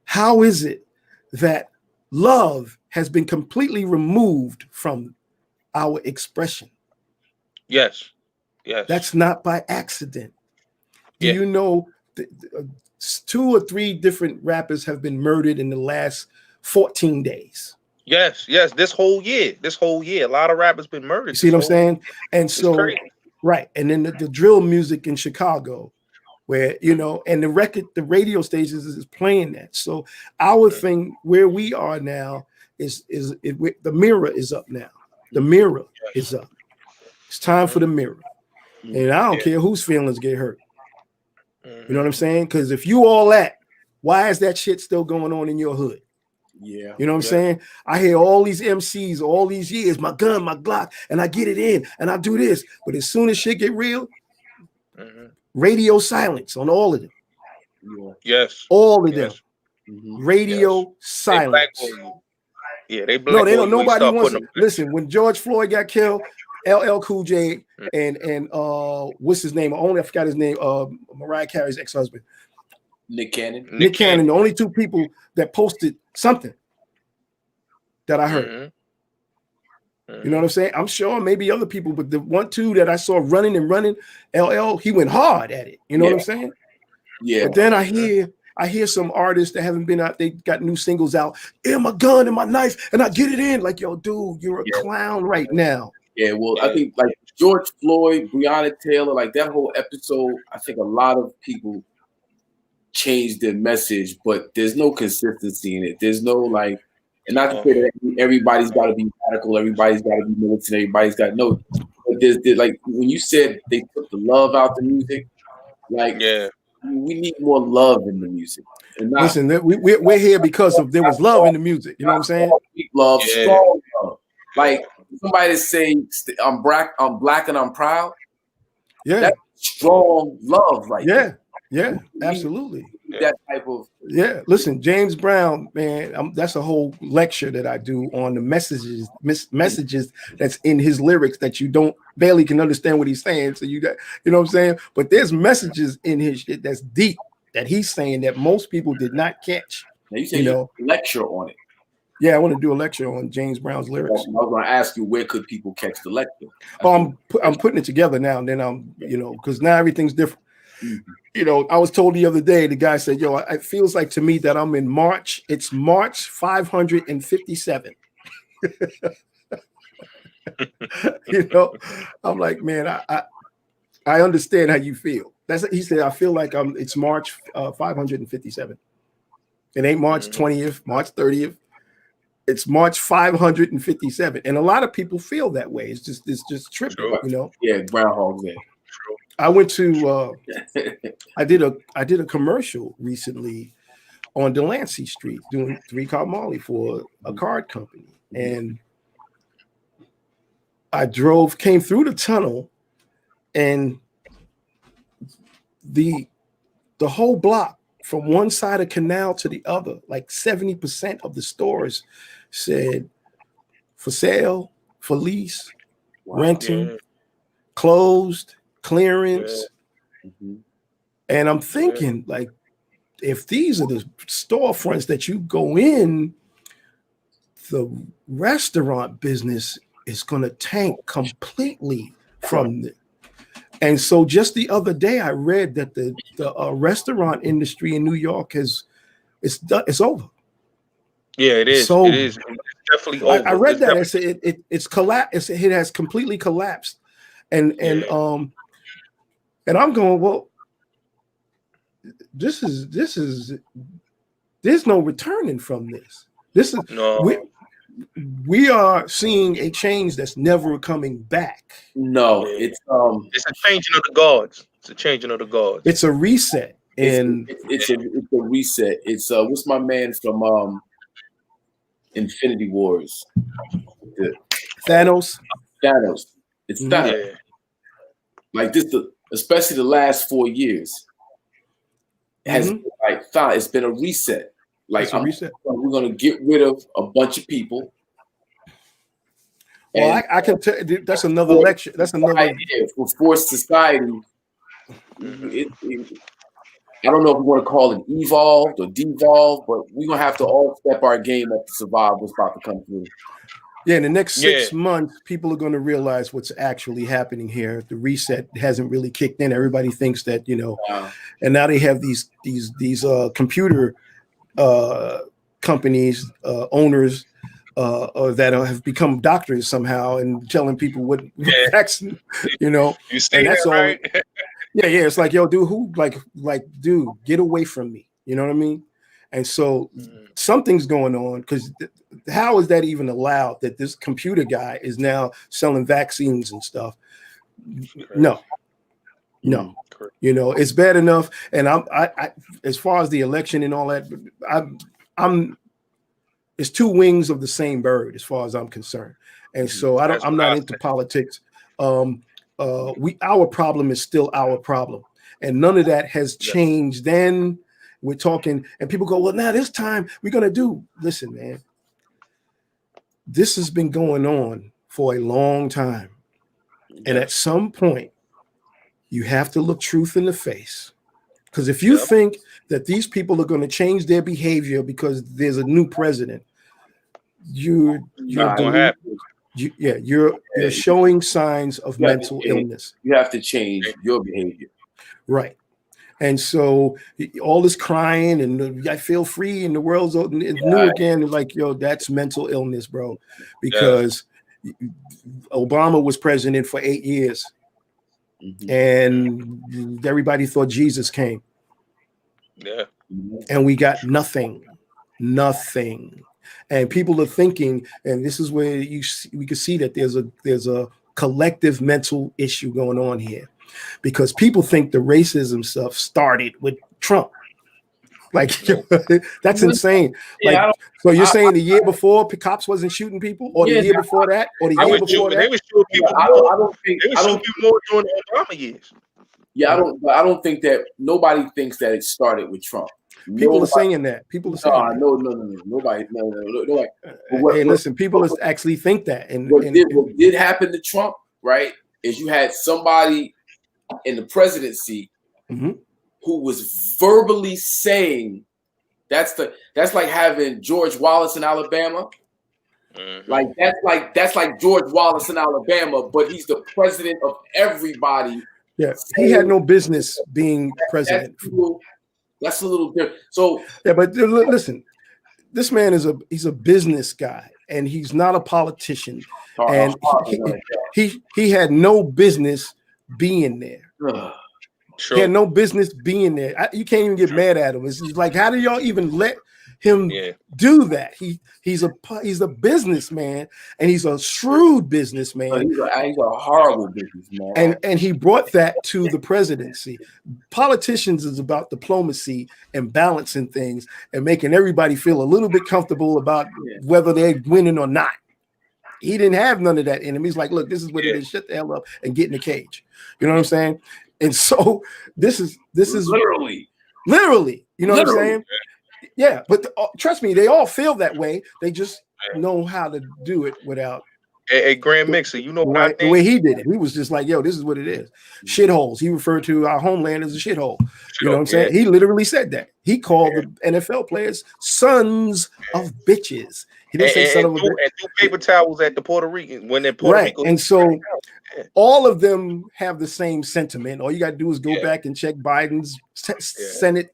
how is it that love has been completely removed from our expression? Yes. That's not by accident. Do you know 2 or 3 different rappers have been murdered in the last 14 days? Yes. This whole year, a lot of rappers been murdered. You see what I'm saying? And so, right. And then the drill music in Chicago, where, you know, and the radio stations is playing that. So our thing where we are now is the mirror is up now. The mirror is up. It's time for the mirror. And I don't care whose feelings get hurt. You know what I'm saying? Because if you all that, why is that shit still going on in your hood? Yeah. You know what I'm saying? I hear all these MCs all these years, my gun, my Glock, and I get it in and I do this. But as soon as shit get real, radio silence on all of them. Yes. All of them. Radio silence. Yeah, they no, they don't. Nobody wants to listen. When George Floyd got killed, LL Cool J and what's his name? I forgot his name. Mariah Carey's ex-husband, Nick Cannon. Nick Cannon, the only two people that posted something that I heard. You know what I'm saying? I'm sure maybe other people, but the 1, 2 that I saw running, LL, he went hard at it. You know what I'm saying? Yeah. But then I hear some artists that haven't been out, they got new singles out. And my gun and my knife, and I get it in. Like, yo, dude, you're a clown right now. Yeah, well, I think like George Floyd, Breonna Taylor, like that whole episode, I think a lot of people changed their message, but there's no consistency in it. There's no like, and not to say that everybody's got to be radical, everybody's got to be militant, everybody's got no. But there's like when you said they took the love out the music, like we need more love in the music. And not, listen, we're here because of there was love in the music. You know what I'm saying? Love, strong love. Like somebody say, I'm black and I'm proud. Yeah, that's strong love, right? Yeah, absolutely. That type of Listen, James Brown, man, that's a whole lecture that I do on the messages that's in his lyrics that you don't barely can understand what he's saying. So you got, you know what I'm saying? But there's messages in his shit that's deep that he's saying that most people did not catch. Now you know, lecture on it. Yeah, I want to do a lecture on James Brown's lyrics. I was going to ask you, where could people catch the lecture? Oh, I'm putting it together now, and then I'm, because now everything's different. You know, I was told the other day, the guy said, yo, it feels like to me that I'm in March. It's March 557. I'm like, man, I understand how you feel. He said, I feel like it's March 557. It ain't March 20th, March 30th. It's March 557. And a lot of people feel that way. It's just tripping, Yeah, Groundhog Day. I went to I did a commercial recently on Delancey Street doing 3-Car Molly for a card company, and I came through the tunnel, and the whole block from one side of Canal to the other, like 70% of the stores said for sale, for lease, renting, closed, clearance. And I'm thinking, like, if these are the storefronts that you go in, the restaurant business is going to tank completely from it. And so just the other day I read that the restaurant industry in New York it's over. Yeah, it is. So it is. It's definitely over. I read that. It's collapsed. It has completely collapsed. And I'm going, well, this is there's no returning from this. This is we are seeing a change that's never coming back. No, it's a changing of the guards. It's a changing of the guards. It's a reset. And it's a reset. It's what's my man from Infinity Wars? Thanos. It's Thanos. Yeah. Like this, especially the last 4 years, has it's been a reset. Like we're gonna get rid of a bunch of people. Well, I can tell you, that's another lecture. That's another idea for forced society. I don't know if we want to call it evolved or devolved, but we're gonna have to all step our game up to survive what's about to come through. Yeah, in the next 6 months, people are going to realize what's actually happening here. The reset hasn't really kicked in. Everybody thinks that, and now they have these computer companies, owners that have become doctors somehow and telling people what vaccine, You see and that's that, right? all. Yeah. It's like, yo, dude, dude, get away from me. You know what I mean? And so something's going on, because how is that even allowed that this computer guy is now selling vaccines and stuff? No. You know, it's bad enough. And I as far as the election and all that, I'm it's two wings of the same bird as far as I'm concerned. And so I'm not into politics. Our problem is still our problem, and none of that has changed. Then we're talking, and people go, well, now this time we're gonna do. Listen, man, this has been going on for a long time, and at some point, you have to look truth in the face. Because if you think that these people are going to change their behavior because there's a new president, you're showing signs of mental illness. You have to change your behavior. Right. And so all this crying and I feel free and the world's new again. Like, yo, that's mental illness, bro. Because Obama was president for 8 years. And everybody thought Jesus came. Yeah. And we got nothing. And people are thinking, and this is where we can see that there's a collective mental issue going on here, because people think the racism stuff started with Trump. Like, that's insane. Like, so you're saying the year before cops wasn't shooting people, or the year before that, or the year before that? They were shooting people. I don't think they were shooting people more during the Obama years. Yeah, I don't think that nobody thinks that it started with Trump. People are saying that. People are saying no. Nobody. Hey, listen, people actually think that. And what did happen to Trump, right, is you had somebody in the presidency who was verbally saying that's like having George Wallace in Alabama. Like that's like George Wallace in Alabama, but he's the president of everybody. Yeah, he had no business being president. That's a little different. So yeah, but listen, this man he's a business guy, and he's not a politician, and he had no business being there. Sure. He had no business being there. You can't even get mad at him. It's like, how do y'all even let him do that? He's a businessman, and he's a shrewd businessman. He's a horrible businessman. And he brought that to the presidency. Politicians is about diplomacy and balancing things and making everybody feel a little bit comfortable about whether they're winning or not. He didn't have none of that in him. He's like, look, this is what it is. Shut the hell up and get in the cage. You know what I'm saying? And so this is literally, you know what I'm saying? Yeah, but trust me, they all feel that way. They just know how to do it without a Grand Mixer. You know what the way he did it. He was just like, yo, this is what it is. Shitholes. He referred to our homeland as a shithole. You know what I'm saying? He literally said that. He called the NFL players sons of bitches. He didn't say son of a bitch. And threw paper towels at the Puerto Rican when they're Puerto Rico. And so all of them have the same sentiment. All you got to do is go back and check Biden's Senate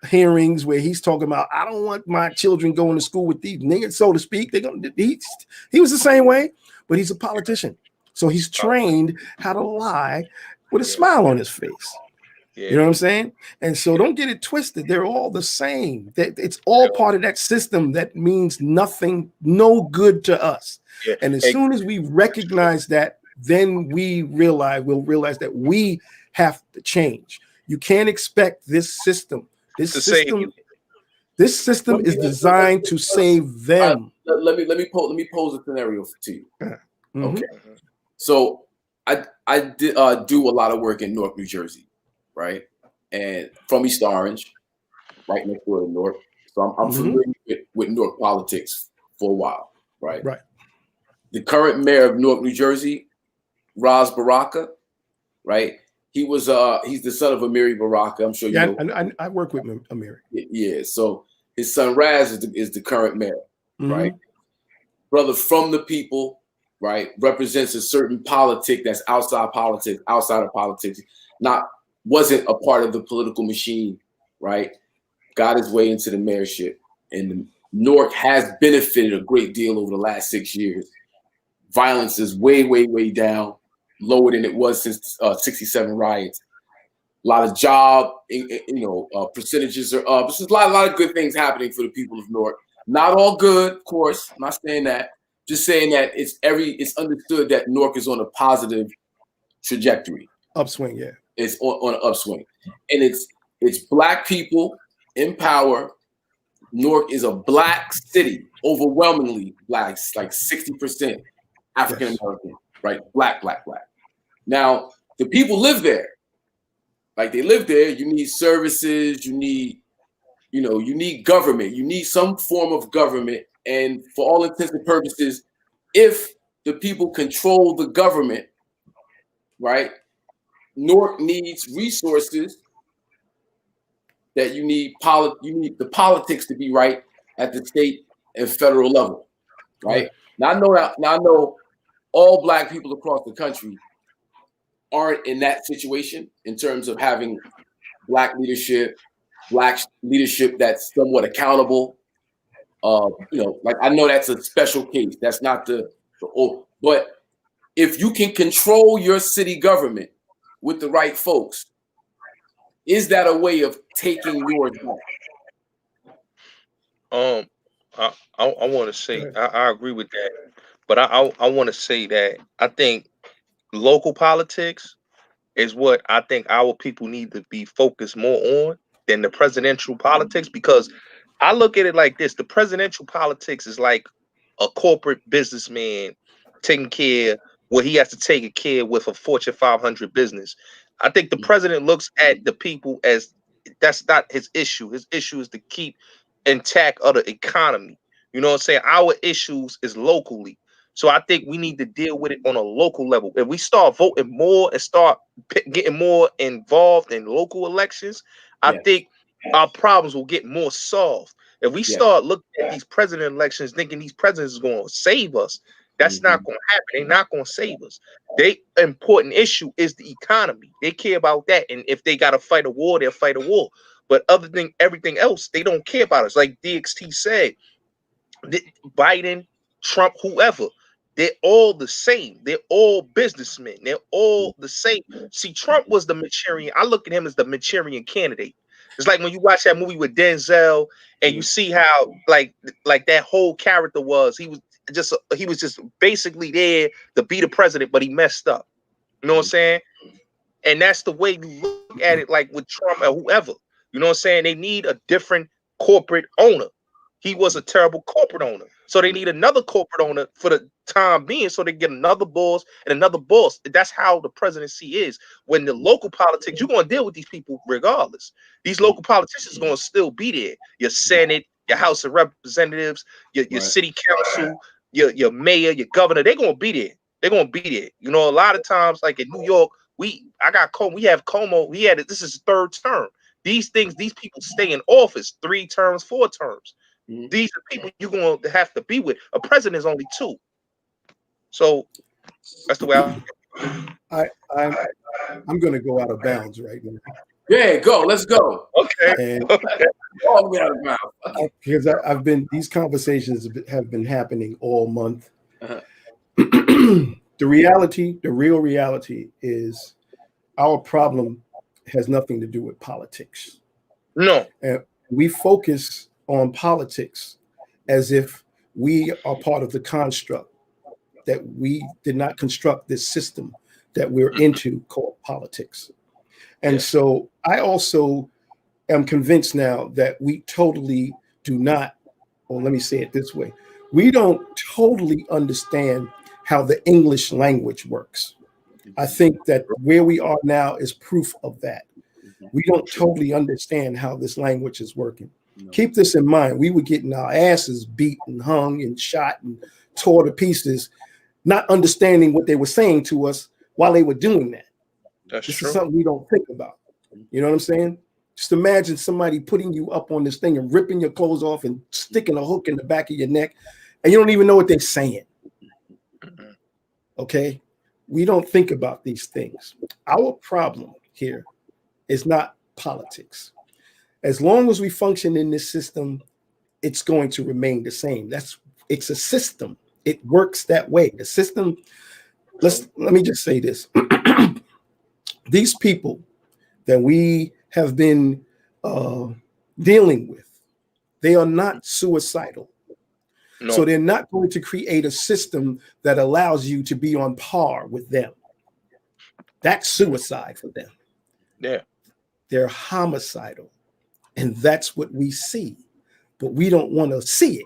hearings where he's talking about, I don't want my children going to school with these niggas, so to speak. He was the same way, but he's a politician. So he's trained how to lie with a smile on his face. You know what I'm saying? And so don't get it twisted. They're all the same. It's all part of that system that means nothing, no good to us. And as soon as we recognize that, then we'll realize that we have to change. You can't expect this system. This system is designed to save them. Let me pose a scenario to you. Okay. So I do a lot of work in Newark, New Jersey, right? And from East Orange, right next door to Newark. So I'm familiar with Newark politics for a while, right? Right. The current mayor of Newark, New Jersey, Raz Baraka, right? He's the son of Amiri Baraka. I'm sure you know. I work with Amiri. Yeah. So his son Raz is the current mayor, right? Brother from the people, right? Represents a certain politic that's outside of politics. Wasn't a part of the political machine, right? Got his way into the mayorship, and Newark has benefited a great deal over the last 6 years. Violence is way, way, way down, lower than it was since '67 riots. A lot of job, percentages are up. There's a lot of good things happening for the people of Newark. Not all good, of course. I'm not saying that. Just saying that it's understood that Newark is on a positive trajectory. Upswing, yeah. It's on an upswing. And it's Black people in power. Newark is a Black city, overwhelmingly Black, like 60% African American, right? Black. Now, the people live there. Like they live there, you need services, you need government, you need some form of government. And for all intents and purposes, if the people control the government, right, Newark needs resources that you need the politics to be right at the state and federal level, right? Now I know all Black people across the country aren't in that situation in terms of having Black leadership that's somewhat accountable. Like I know that's a special case. That's not but if you can control your city government with the right folks, is that a way of taking yours back? I want to say I agree with that, but I want to say that I think local politics is what I think our people need to be focused more on than the presidential politics, because I look at it like this: the presidential politics is like a corporate businessman taking care what he has to take care with a Fortune 500 business. I think the president looks at the people as that's not his issue. His issue is to keep intact of the economy. You know what I'm saying? Our issues is locally. So I think we need to deal with it on a local level. If we start voting more and start getting more involved in local elections, I think our problems will get more solved. If we start looking at these president elections thinking these presidents are going to save us, that's not going to happen. They're not going to save us. Their important issue is the economy. They care about that. And if they got to fight a war, they'll fight a war. But other than everything else, they don't care about us. Like DXT said, Biden, Trump, whoever, they're all the same. They're all businessmen. They're all the same. See, Trump was the Manchurian. I look at him as the Manchurian candidate. It's like when you watch that movie with Denzel and you see how like that whole character was. He was just basically there to be the president, but he messed up. You know what I'm saying? And that's the way you look at it, like with Trump or whoever. You know what I'm saying? They need a different corporate owner. He was a terrible corporate owner. So they need another corporate owner for the time being so they get another boss and another boss. That's how the presidency is. When the local politics, you're going to deal with these people regardless. These local politicians are going to still be there. Your Senate, your House of Representatives, your city council, your mayor, your governor, they're going to be there. They're going to be there. You know, a lot of times, like in New York, we have Como. This is his third term. These people stay in office 3 terms, 4 terms. These are people you're going to have to be with. A president is only 2. So that's the way I'm going to go out of bounds right now. Yeah, go. Let's go. Okay. All the way out of bounds. Because these conversations have been happening all month. The real reality is our problem has nothing to do with politics. No. And we focus on politics as if we are part of the construct, that we did not construct this system that we're into called politics. And so I also am convinced now that we totally do not, or let me say it this way, we don't totally understand how the English language works. I think that where we are now is proof of that. We don't totally understand how this language is working. No. Keep this in mind. We were getting our asses beat and hung and shot and tore to pieces, not understanding what they were saying to us while they were doing that. This is something we don't think about. You know what I'm saying? Just imagine somebody putting you up on this thing and ripping your clothes off and sticking a hook in the back of your neck, and you don't even know what they're saying. Okay? We don't think about these things. Our problem here is not politics. As long as we function in this system, it's going to remain the same. It's a system. It works that way. The system, let me just say this. These people that we have been dealing with, they are not suicidal. No. So they're not going to create a system that allows you to be on par with them. That's suicide for them. Yeah. They're homicidal. And that's what we see. But we don't want to see it.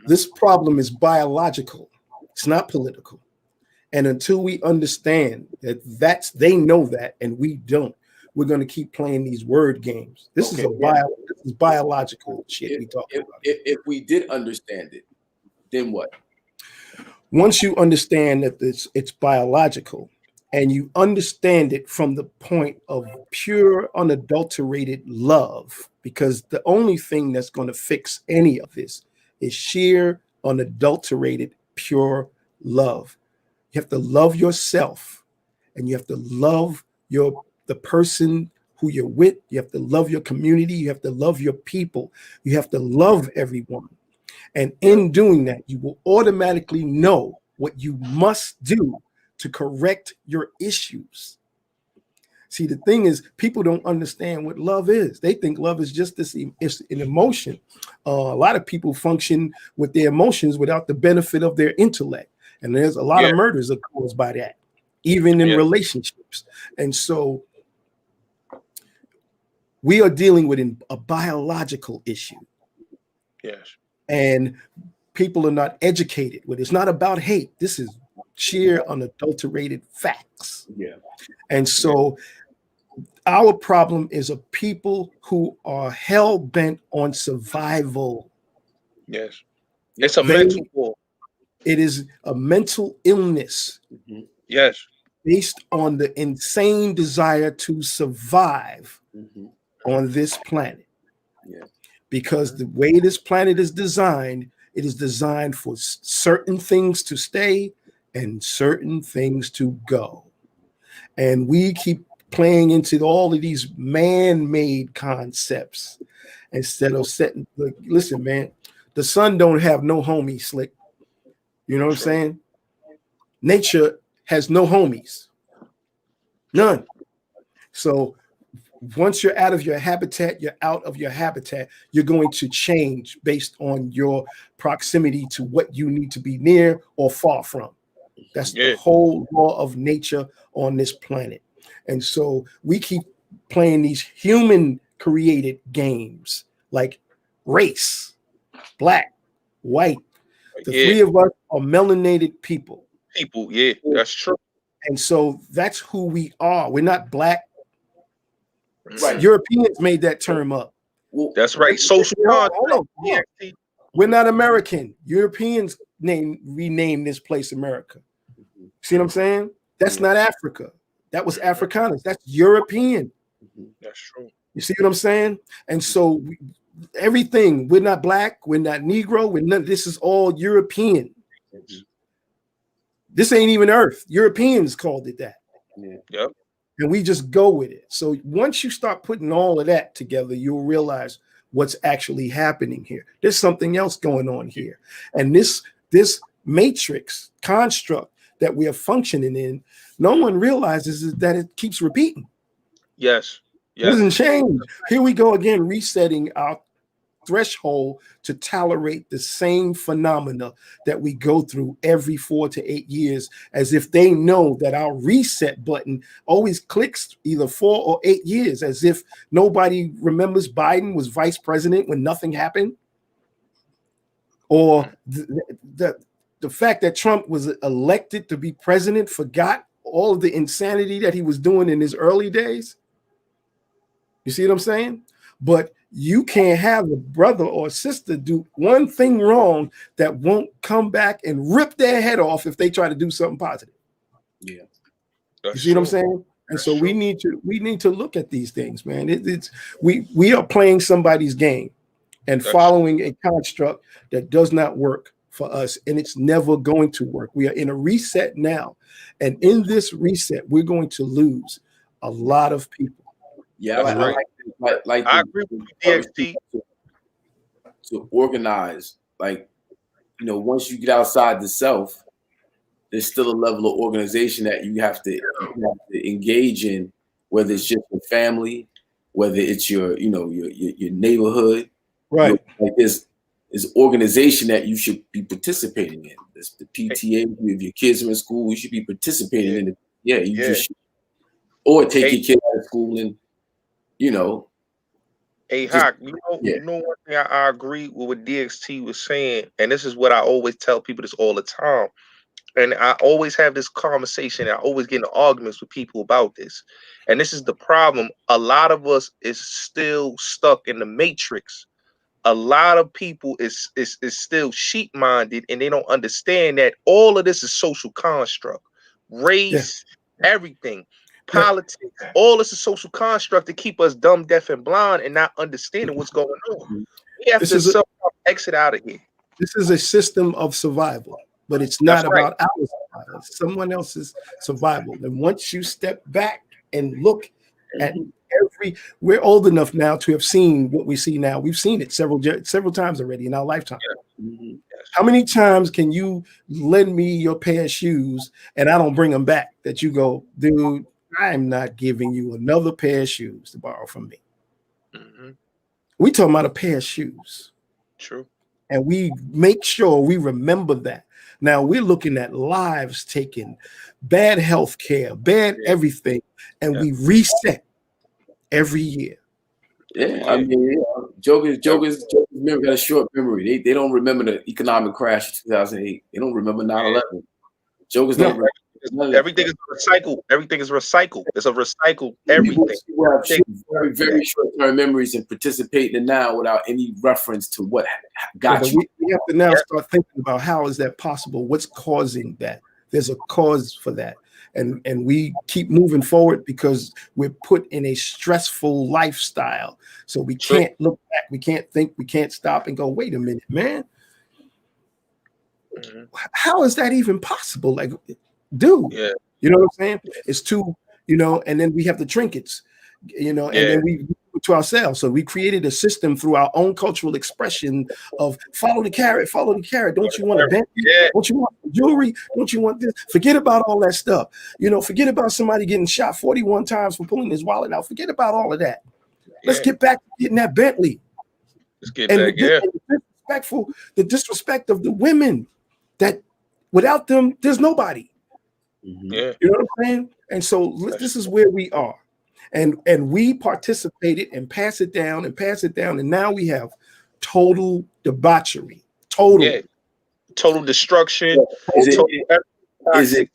This problem is biological. It's not political. And until we understand that they know that and we don't, we're going to keep playing these word games. This is this is biological shit we talk about. If we did understand it, then what? Once you understand that it's biological and you understand it from the point of pure, unadulterated love, because the only thing that's going to fix any of this is sheer, unadulterated, pure love. You have to love yourself, and you have to love the person who you're with. You have to love your community. You have to love your people. You have to love everyone. And in doing that, you will automatically know what you must do to correct your issues. See, the thing is, people don't understand what love is. They think love is just it's an emotion. A lot of people function with their emotions without the benefit of their intellect. And there's a lot of murders that caused by that, even in relationships. And so we are dealing with a biological issue. Yes. And people are not educated with it. It's not about hate. This is sheer unadulterated facts. Yeah. And so our problem is a people who are hell-bent on survival. Yes. It's a mental war. It is a mental illness. Yes. Based on the insane desire to survive on this planet. Yeah. Because the way this planet is designed, it is designed for certain things to stay and certain things to go. And we keep playing into all of these man-made concepts instead of setting, like, listen, man, the sun don't have no homies, Slick. You know what I'm saying? Nature has no homies. None. So once you're out of your habitat, you're out of your habitat. You're going to change based on your proximity to what you need to be near or far from. That's the whole law of nature on this planet. And so we keep playing these human created games like race, black, white. The three of us are melanated people. That's true. And so that's who we are. We're not black. Right. Europeans made that term up. That's right. Social hold on. We're not American. Europeans renamed this place America. See what I'm saying? That's not Africa. That was Afrikaners. That's European. That's true. You see what I'm saying? And so everything, we're not black, we're not Negro, this is all European. This ain't even Earth. Europeans called it that. Yep. And we just go with it. So once you start putting all of that together, you'll realize what's actually happening here. There's something else going on here. And this matrix construct that we are functioning in, no one realizes that it keeps repeating. Yes. It doesn't change. Here we go again, resetting our threshold to tolerate the same phenomena that we go through every 4 to 8 years, as if they know that our reset button always clicks either 4 or 8 years, as if nobody remembers Biden was vice president when nothing happened, or the fact that Trump was elected to be president forgot all of the insanity that he was doing in his early days. You see what I'm saying? But you can't have a brother or sister do one thing wrong that won't come back and rip their head off if they try to do something positive. Yeah. You see what I'm saying? And so we need to look at these things, man. We are playing somebody's game and following a construct that does not work for us, and it's never going to work. We are in a reset now, and in this reset, we're going to lose a lot of people. Yeah, I agree with DXT. To organize, once you get outside the self, there's still a level of organization that you have to engage in whether it's just your family, whether it's your, you know, your neighborhood. Right. You know, like this organization that you should be participating in. It's the PTA. If your kids are in school, you should be participating in it. Yeah, you just should. Or take your kid out of school and, you know. Hey, Hawk, you know one thing I agree with what DXT was saying, and this is what I always tell people this all the time. And I always have this conversation. I always get in arguments with people about this. And this is the problem. A lot of us is still stuck in the matrix. A lot of people is still sheep-minded, and they don't understand that all of this is social construct, race, everything, politics. All this is social construct to keep us dumb, deaf, and blind, and not understanding what's going on. We have to somehow exit out of here. This is a system of survival, but it's not about our survival. It's someone else's survival. And once you step back and look at we're old enough now to have seen what we see now. We've seen it several times already in our lifetime. How many times can you lend me your pair of shoes and I don't bring them back? That you go, dude, I'm not giving you another pair of shoes to borrow from me. We talking about a pair of shoes. True. And we make sure we remember that. Now we're looking at lives taken, bad health care, bad everything, and we reset every year. Yeah, I mean, jokers got a short memory. They don't remember the economic crash of 2008. They don't remember 9/11. Jokers don't remember. Everything is recycled. Everything is recycled. It's a recycled everything. People have very short-term memories and participate in the now without any reference to what got you. We have to now start thinking about how is that possible? What's causing that? There's a cause for that. And we keep moving forward because we're put in a stressful lifestyle. So we can't look back. We can't think. We can't stop and go, wait a minute, man. How is that even possible? Like, dude, you know what I'm saying? It's too, you know, and then we have the trinkets, you know, and then we to ourselves. So we created a system through our own cultural expression of follow the carrot, follow the carrot. Don't you want a Bentley? Don't you want jewelry? Don't you want this? Forget about all that stuff. You know, forget about somebody getting shot 41 times for pulling his wallet out. Forget about all of that. Let's get back to getting that Bentley. Let's get back, the disrespect of the women, that without them, there's nobody. You know what I'm saying? And so this is where we are. And we participated and pass it down, and now we have total debauchery, total destruction. Is it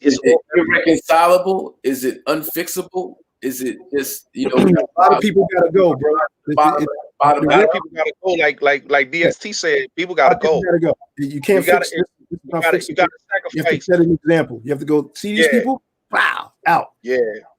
irreconcilable? Is it unfixable? Is it just, you know, a lot of people gotta go, bro. A lot of people gotta go. Like DXT said, people gotta go. You can't fix it. You gotta sacrifice. You have to set an example. You have to go see these people. Wow, out.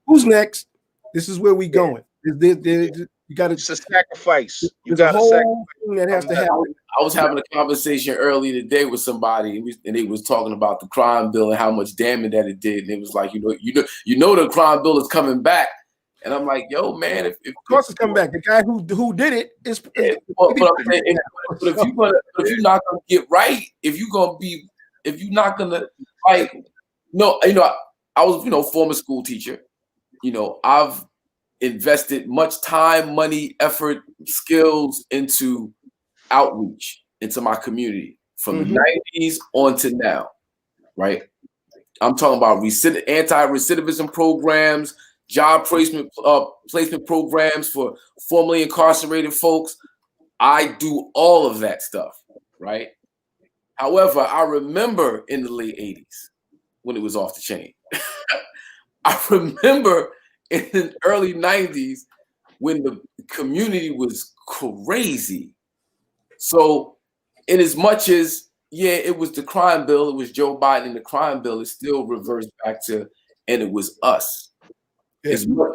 Who's next? This is where we going. You got to sacrifice. You got a whole thing that has to happen. I was having a conversation earlier today with somebody, and they was talking about the crime bill and how much damage that it did. And it was like, you know, the crime bill is coming back. And I'm like, yo, man, if of course it's coming back. The guy who did it is. But if you're not gonna get right, if you're not gonna like, no, you know, I was, you know, former school teacher. You know, I've invested much time, money, effort, skills into outreach into my community from the 90s on to now, right? I'm talking about anti-recidivism programs, job placement programs for formerly incarcerated folks. I do all of that stuff, right? However, I remember in the late 80s when it was off the chain. I remember in the early 90s when the community was crazy. So in as much as, it was the crime bill, it was Joe Biden and the crime bill, it still reversed back to, and it was us.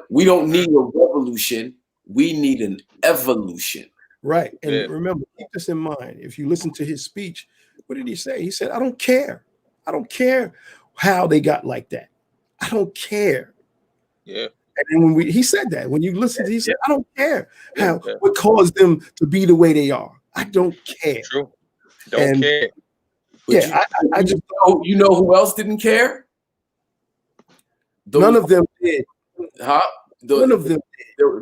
We don't need a revolution. We need an evolution. Right. And remember, keep this in mind. If you listen to his speech, what did he say? He said, I don't care. I don't care how they got like that. I don't care. And then when he said that, when you listen to, he said, I don't care what caused them to be the way they are. I don't care. True. Don't care. I just you know who else didn't care? None of them did. Huh? One of them.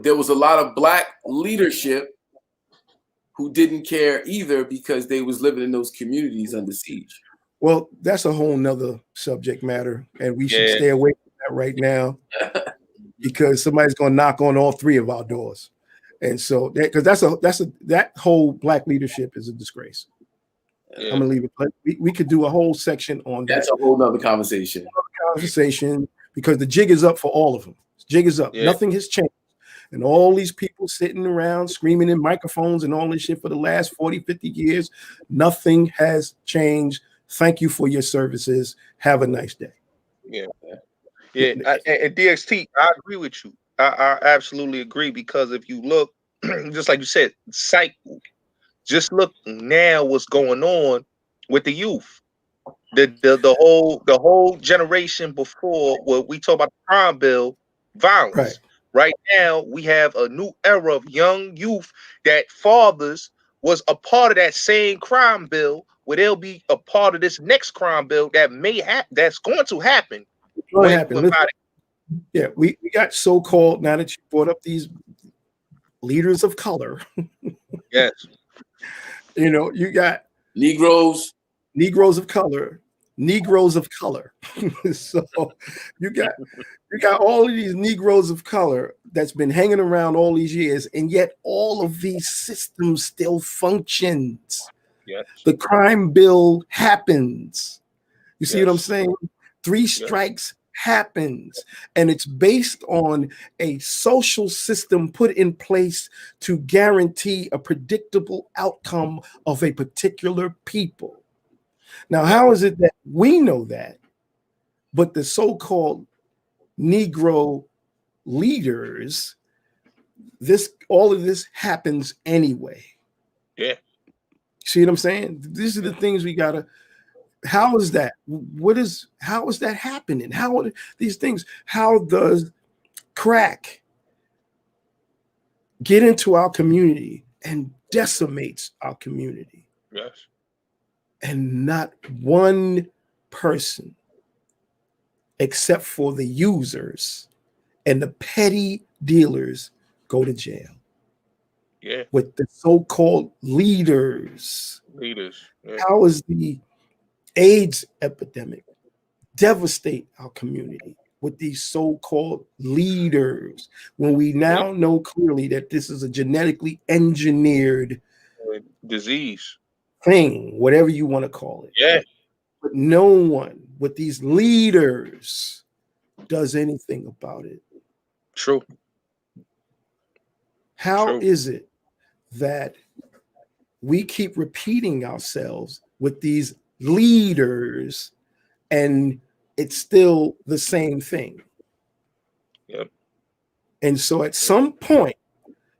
There was a lot of black leadership who didn't care either because they was living in those communities under siege. Well, that's a whole nother subject matter, and we should stay away from that right now because somebody's going to knock on all three of our doors, and so because that whole black leadership is a disgrace. Yeah. I'm gonna leave it. But we could do a whole section on that. That's a whole nother conversation. Because the jig is up for all of them. Jig is up. Yeah. Nothing has changed. And all these people sitting around screaming in microphones and all this shit for the last 40, 50 years, nothing has changed. Thank you for your services. Have a nice day. Yeah. And DXT, I agree with you. I absolutely agree because if you look, just like you said, cycle. Just look now what's going on with the youth. The whole generation before what we talk about the crime bill, violence. Right now, we have a new era of young youth that fathers was a part of that same crime bill, where they'll be a part of this next crime bill that that's going to happen. Yeah, we got so-called, now that you brought up these leaders of color. Yes. You know, you got Negroes of color. So you got all of these Negroes of color that's been hanging around all these years, and yet all of these systems still functions. Yes. The crime bill happens. You see what I'm saying? 3 strikes happens, and it's based on a social system put in place to guarantee a predictable outcome of a particular people. Now, how is it that we know that, but the so-called Negro leaders, all of this happens anyway? Yeah. See what I'm saying? These are the things we gotta. How is that? How is that happening? How are these things? How does crack get into our community and decimates our community? Yes. And not one person, except for the users and the petty dealers, go to jail. Yeah. With the so-called leaders. Yeah. How is the AIDS epidemic devastate our community with these so-called leaders when we now know clearly that this is a genetically engineered disease thing, whatever you want to call it? Yeah. But no one with these leaders does anything about it. True. How is it that we keep repeating ourselves with these leaders and it's still the same thing? Yep. And so at some point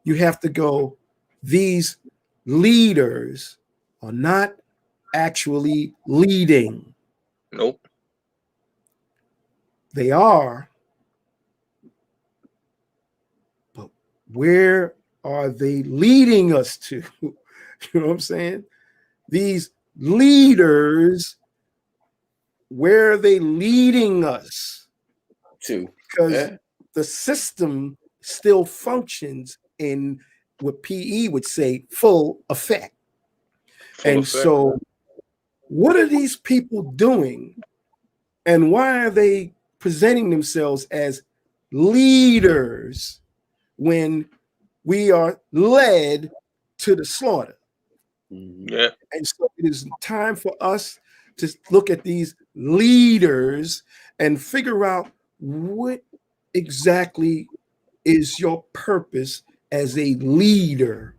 you have to go, these leaders are not actually leading. Nope. They are, but where are they leading us to? You know what I'm saying? These leaders, where are they leading us to? Because the system still functions in what PE would say full effect. So what are these people doing, and why are they presenting themselves as leaders when we are led to the slaughter? Yeah. And so it is time for us to look at these leaders and figure out what exactly is your purpose as a leader.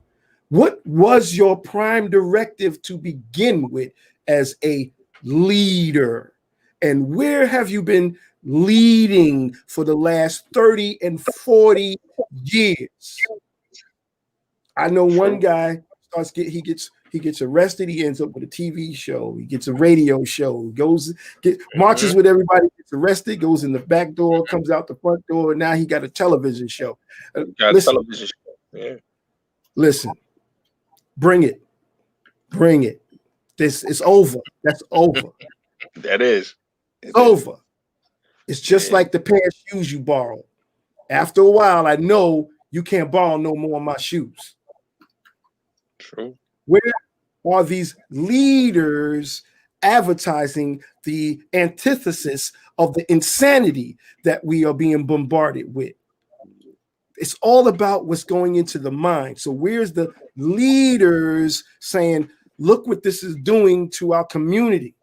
What was your prime directive to begin with as a leader? And where have you been leading for the last 30 and 40 years? I know one guy he gets arrested, he ends up with a TV show, he gets a radio show, marches with everybody, gets arrested, goes in the back door, comes out the front door, and now he got a television show. Listen, bring it. This is over. That's over. That is. It's over. It's just like the pair of shoes you borrowed. After a while, I know you can't borrow no more of my shoes. True. Where are these leaders advertising the antithesis of the insanity that we are being bombarded with? It's all about what's going into the mind. So where's the leaders saying, look what this is doing to our community?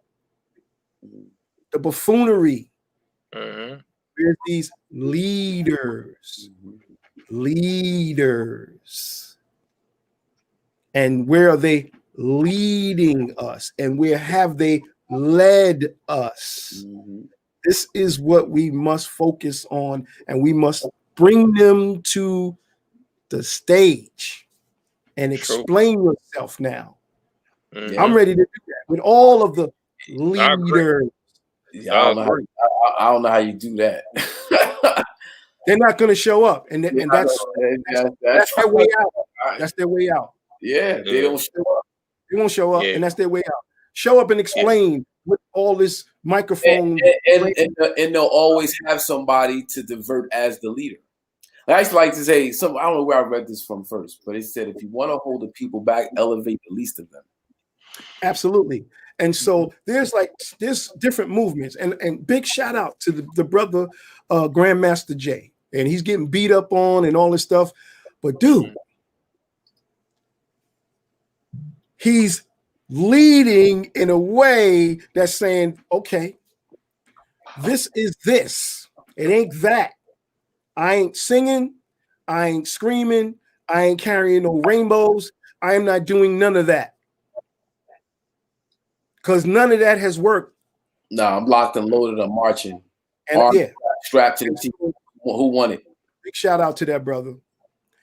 The buffoonery. Mm-hmm. There's these leaders. And where are they leading us? And where have they led us? This is what we must focus on, and we must bring them to the stage and explain yourself now. Mm-hmm. I'm ready to do that with all of the leaders. Yeah, I don't know how you do that. They're not going to show up, and that's their way out. That's their way out. Yeah, they don't show up. They won't show up, and that's their way out. Show up and explain with all this microphone. And they'll always have somebody to divert as the leader. I used to like to say, I don't know where I read this from first, but it said, if you want to hold the people back, elevate the least of them. Absolutely. And so there's different movements, and big shout out to the brother Grandmaster Jay, and he's getting beat up on and all this stuff, but dude, he's leading in a way that's saying, okay, this is this, it ain't that. I ain't singing, I ain't screaming, I ain't carrying no rainbows, I am not doing none of that. Because none of that has worked. No, I'm locked and loaded. I'm marching. And strapped to the people who won it. Big shout out to that brother,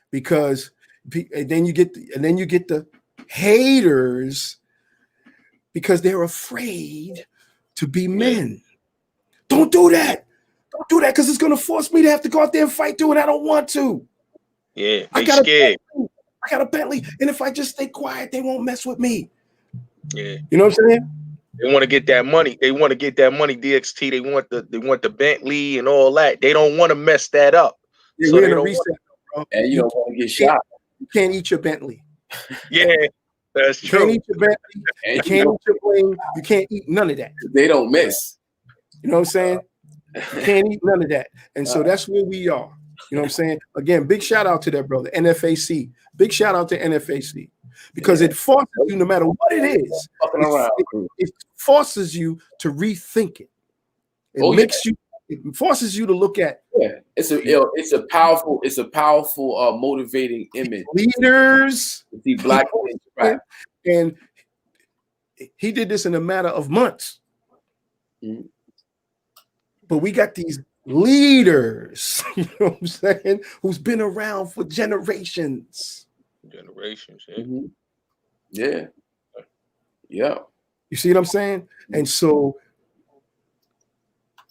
because then you get the haters because they're afraid to be men. Don't do that. Don't do that because it's gonna force me to have to go out there and fight too, and I don't want to. Yeah, I got a Bentley, and if I just stay quiet, they won't mess with me. Yeah, you know what I'm saying? They want to get that money. They want to get that money. DXT. They want the Bentley and all that. They don't want to mess that up. Yeah, so we're in a reset, bro. And you don't want to get shot. You can't eat your Bentley. Yeah, that's true. You can't eat your Bentley. You can't eat your bling. You can't eat none of that. They don't miss. You know what I'm saying? You can't eat none of that. And so that's where we are. You know what I'm saying? Again, big shout out to that brother, NFAC. Big shout out to NFAC. Because it forces you, no matter what it is, it forces you to rethink it. It forces you to look at. Yeah, it's a powerful motivating image. Leaders, the black and he did this in a matter of months. Mm-hmm. But we got these leaders, you know what I'm saying, who's been around for generations. Yeah. Mm-hmm. Yeah. You see what I'm saying? And so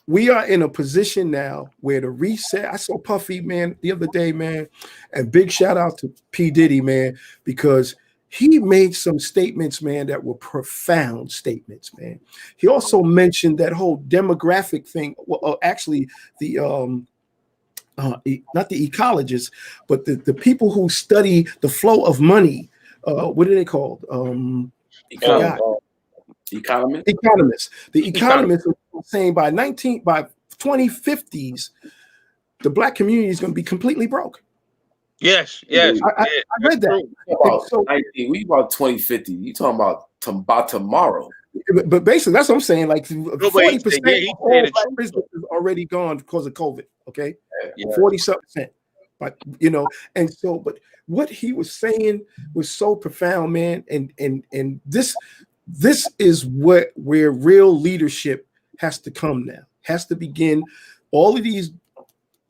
we are in a position now where the reset. I saw Puffy, man, the other day, man, and big shout out to P. Diddy, man, because he made some statements, man, that were profound statements, man. He also mentioned that whole demographic thing. Well, actually, the not the ecologists, but the people who study the flow of money. What are they called? Economists. The economists are saying by 2050s, the black community is going to be completely broke. Yes. I read that. We about 2050. You talking about tomorrow? But basically, that's what I'm saying. Like 40% of all black business is already gone because of COVID. Okay, 40-something%. But and so, but what he was saying was so profound, man. And this is where real leadership has to come now. Has to begin. All of these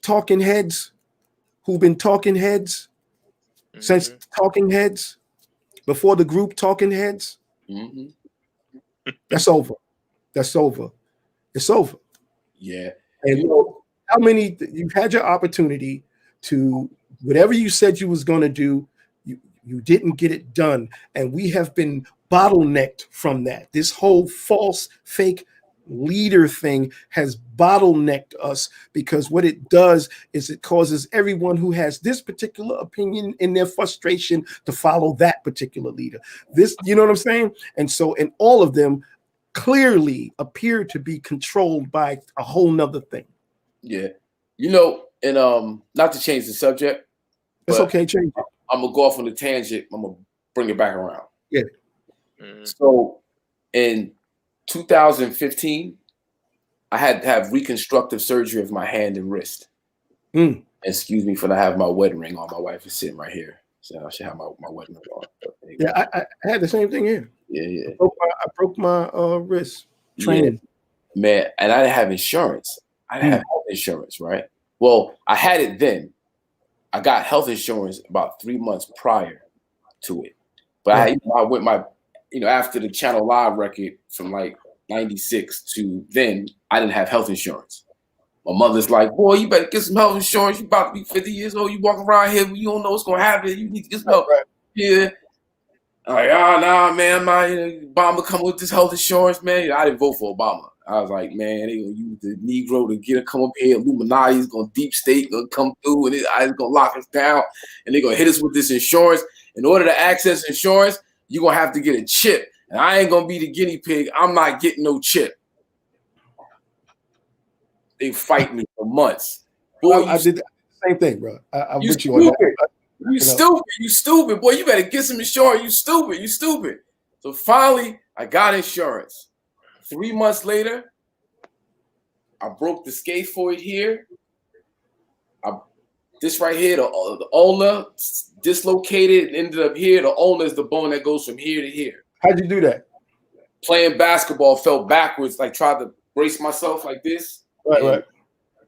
talking heads who've been talking heads since talking heads before the group talking heads. Mm-hmm. That's over. It's over. Yeah. And how many you've had your opportunity to whatever you said you was going to do, you didn't get it done, and we have been bottlenecked from that. This whole false, fake leader thing has bottlenecked us, because what it does is it causes everyone who has this particular opinion in their frustration to follow that particular leader. This, you know what I'm saying? And so, and all of them clearly appear to be controlled by a whole nother thing. Yeah. You know, and not to change the subject. It's okay, change it. I'm gonna go off on a tangent. I'm gonna bring it back around. Yeah. So in 2015, I had to have reconstructive surgery of my hand and wrist. Excuse me for not having my wedding ring on. My wife is sitting right here, so I should have my wedding ring on. Yeah, I had the same thing here. Yeah. I broke my wrist training. Yeah. Man, and I didn't have insurance. I didn't have health insurance, right? Well, I had it then. I got health insurance about 3 months prior to it. But I went after the Channel Live record from like 96 to then, I didn't have health insurance. My mother's like, boy, you better get some health insurance. You about to be 50 years old. You walking around here, you don't know what's going to happen. You need to get some help. Yeah. I'm like, nah, man, Obama come with this health insurance, man. I didn't vote for Obama. I was like, man, they gonna use the Negro to come up here. Illuminati is gonna deep state, gonna come through, and it's gonna lock us down, and they're gonna hit us with this insurance. In order to access insurance, you're gonna have to get a chip. And I ain't gonna be the guinea pig. I'm not getting no chip. They fight me for months. Boy, I did the same thing, bro. I'm you with you on that. You stupid. Boy, you better get some insurance. You stupid. So finally, I got insurance. 3 months later, I broke the scaphoid here. This right here, the ulna dislocated and ended up here. The ulna is the bone that goes from here to here. How'd you do that? Playing basketball, fell backwards, like tried to brace myself like this. Right.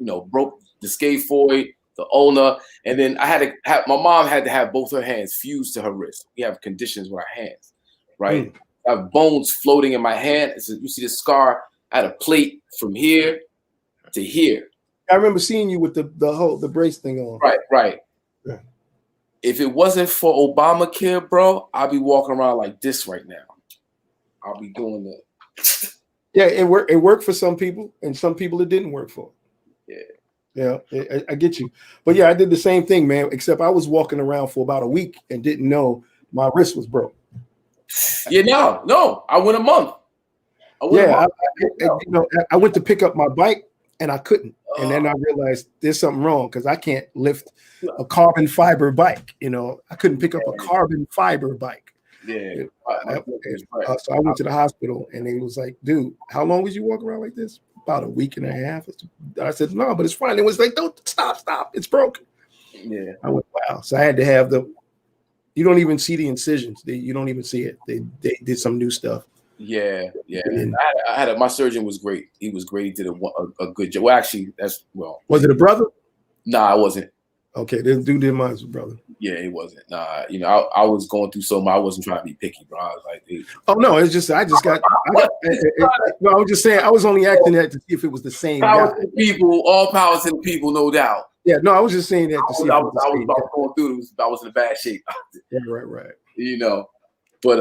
You know, broke the scaphoid, the ulna, and then my mom had to have both her hands fused to her wrist. We have conditions with our hands, right? I have bones floating in my hand. You see the scar? I had a plate from here to here. I remember seeing you with the brace thing on. Right. Yeah. If it wasn't for Obamacare, bro, I'd be walking around like this right now. I'll be doing that. Yeah, it worked for some people, and some people it didn't work for. Yeah, I get you. But yeah, I did the same thing, man, except I was walking around for about a week and didn't know my wrist was broke. Yeah, no, I went a month. I went to pick up my bike and I couldn't. And then I realized there's something wrong because I can't lift a carbon fiber bike. I couldn't pick up a carbon fiber bike. Yeah. So I went to the hospital and they was like, dude, how long was you walking around like this? About a week and a half. I said, no, but it's fine. It was like, don't stop. It's broken. Yeah. I went, wow. So I had to have you don't even see the incisions. You don't even see it. They did some new stuff. Yeah. My surgeon was great. He was great. He did a good job. Well, actually, was it a brother? Nah, it wasn't. Okay, this dude did mine was a brother. Yeah, it wasn't. Nah, I was going through so much. I wasn't trying to be picky, bro. I was like, dude. Oh no, it's just I was just saying I was only acting that to see if it was the same guy. All power to the people, no doubt. Yeah, no, I was just saying that to see. I was going through it. I was in a bad shape. Yeah, right. But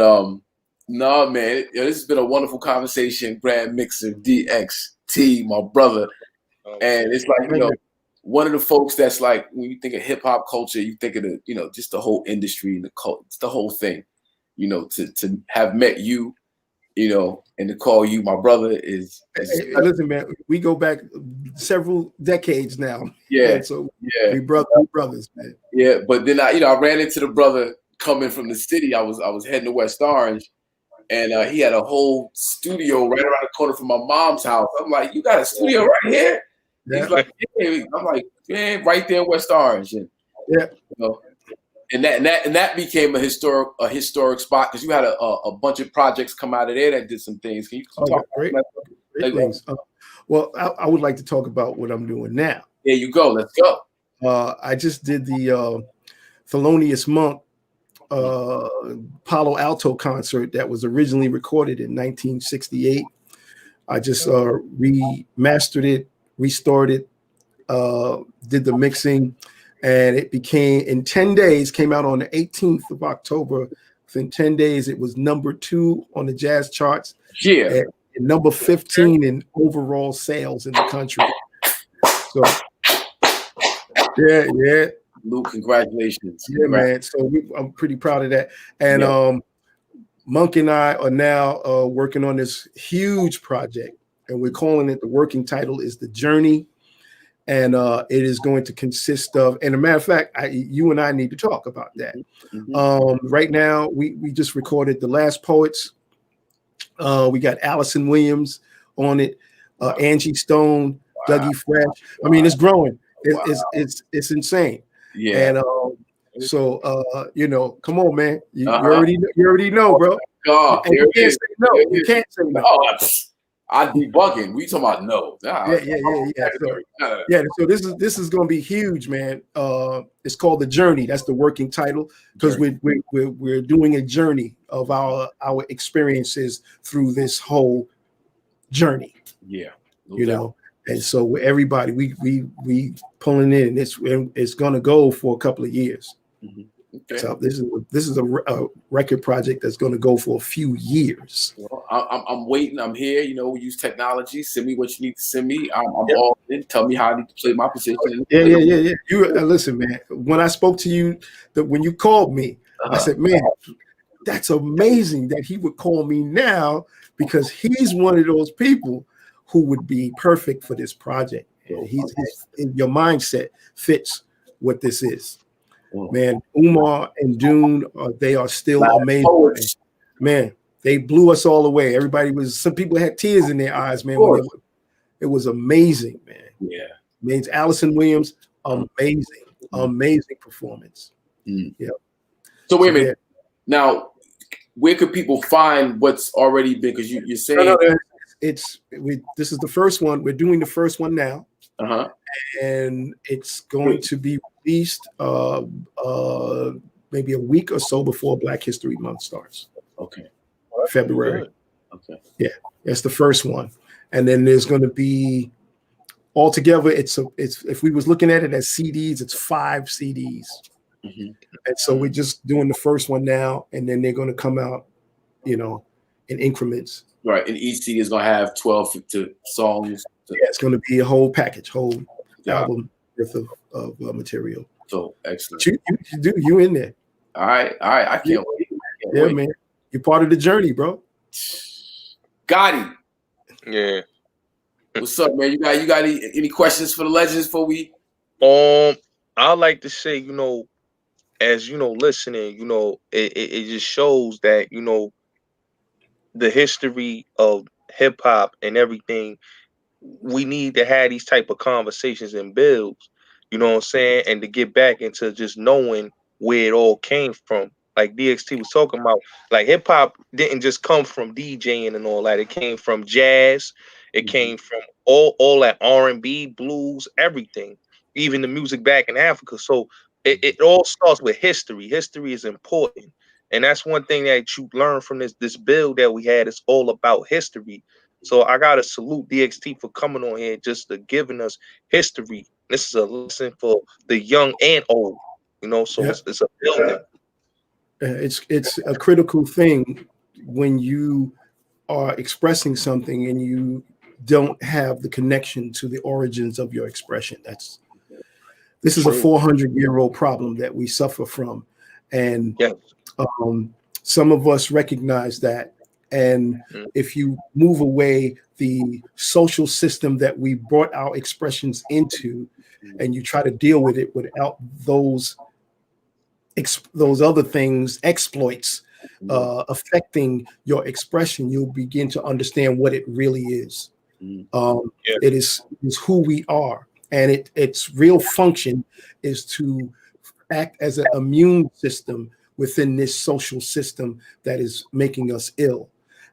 no, man, this has been a wonderful conversation. GrandMixer DXT, my brother, and it's like one of the folks that's like when you think of hip hop culture, you think of the just the whole industry and the whole thing. To have met you, and to call you my brother is listen, man. We go back several decades now. Yeah, man, so we brothers, man. Yeah, but then I ran into the brother coming from the city. I was heading to West Orange, and he had a whole studio right around the corner from my mom's house. I'm like, you got a studio right here? Yeah. He's like, yeah. I'm like, man, right there in West Orange, and and that became a historic spot because you had a bunch of projects come out of there that did some things. Can you talk great things? Well, I would like to talk about what I'm doing now. There you go. Let's go. I just did the Thelonious Monk Palo Alto concert that was originally recorded in 1968. I just remastered it, restored it, did the mixing, and it became in 10 days, came out on the 18th of October. Within 10 days, it was #2 on the jazz charts. Yeah. And number 15 in overall sales in the country. So, yeah. Luke, congratulations. Yeah, man. So I'm pretty proud of that. And Monk and I are now working on this huge project, and we're calling it, the working title is The Journey. And it is going to consist of, and a matter of fact, you and I need to talk about that. Right now, we just recorded The Last Poets. We got Allison Williams on it, Angie Stone, Dougie Fresh. I mean, it's growing. It's insane. Yeah. And so you know, come on, man. You already know, bro. God, and you can't say no. You can't say no. Oh, I'd be bugging. We talking about no. Yeah. So this is going to be huge, man. It's called The Journey. That's the working title, because we're doing a journey of our experiences through this whole journey. Yeah. You know. And so everybody, we pulling in. It's going to go for a couple of years. Okay. So this is a record project that's going to go for a few years. Well, I'm waiting. I'm here. You know, we use technology. Send me what you need to send me. I'm all in. Tell me how I need to play my position. Yeah. You listen, man. When I spoke to you, when you called me, I said, man, that's amazing that he would call me now, because he's one of those people who would be perfect for this project. Your mindset fits what this is. Man, Umar and Dune, they are still amazing. Man, they blew us all away. Some people had tears in their eyes, man. It was amazing, man. Yeah. Means Allison Williams, amazing performance. Yeah. So wait a minute. Now, where could people find what's already been? Because you're saying this is the first one. We're doing the first one now. And it's going to be released maybe a week or so before Black History Month starts. Okay. February. Okay. Yeah, that's the first one. And then there's going to be altogether, it's if we was looking at it as CDs, it's 5 CDs. And so we're just doing the first one now, and then they're going to come out, you know, in increments. Right. And each CD is going to have 12 songs. Yeah, it's going to be a whole package, whole album worth of material. So excellent. You in there? All right. I can't wait. Yeah, man. You're part of the journey, bro. Gotti. Yeah. What's up, man? You got any questions for the legends before we? I like to say, you know, as you know, listening, you know, it just shows that, you know, the history of hip hop and everything. We need to have these type of conversations and builds, you know what I'm saying? And to get back into just knowing where it all came from. Like DXT was talking about, like hip hop didn't just come from DJing and all that. It came from jazz. It came from all that R&B, blues, everything, even the music back in Africa. So it all starts with history. History is important. And that's one thing that you learn from this build that we had. It's all about history. So I gotta salute DXT for coming on here, just to giving us history. This is a lesson for the young and old, you know. So it's a building. It's a critical thing when you are expressing something and you don't have the connection to the origins of your expression. This is a 400-year-old problem that we suffer from, and some of us recognize that. And if you move away the social system that we brought our expressions into, and you try to deal with it without those other things, exploits, affecting your expression, you'll begin to understand what it really is. It is who we are, and its real function is to act as an immune system within this social system that is making us ill.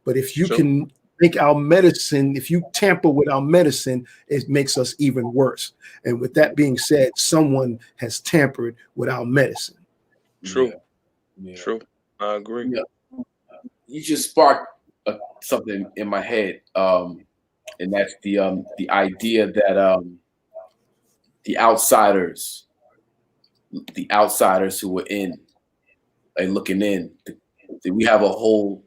But if you can make our medicine, if you tamper with our medicine, it makes us even worse. And with that being said, someone has tampered with our medicine. True. I agree. You just sparked something in my head, and that's the idea that the outsiders who were in and looking in, we have a whole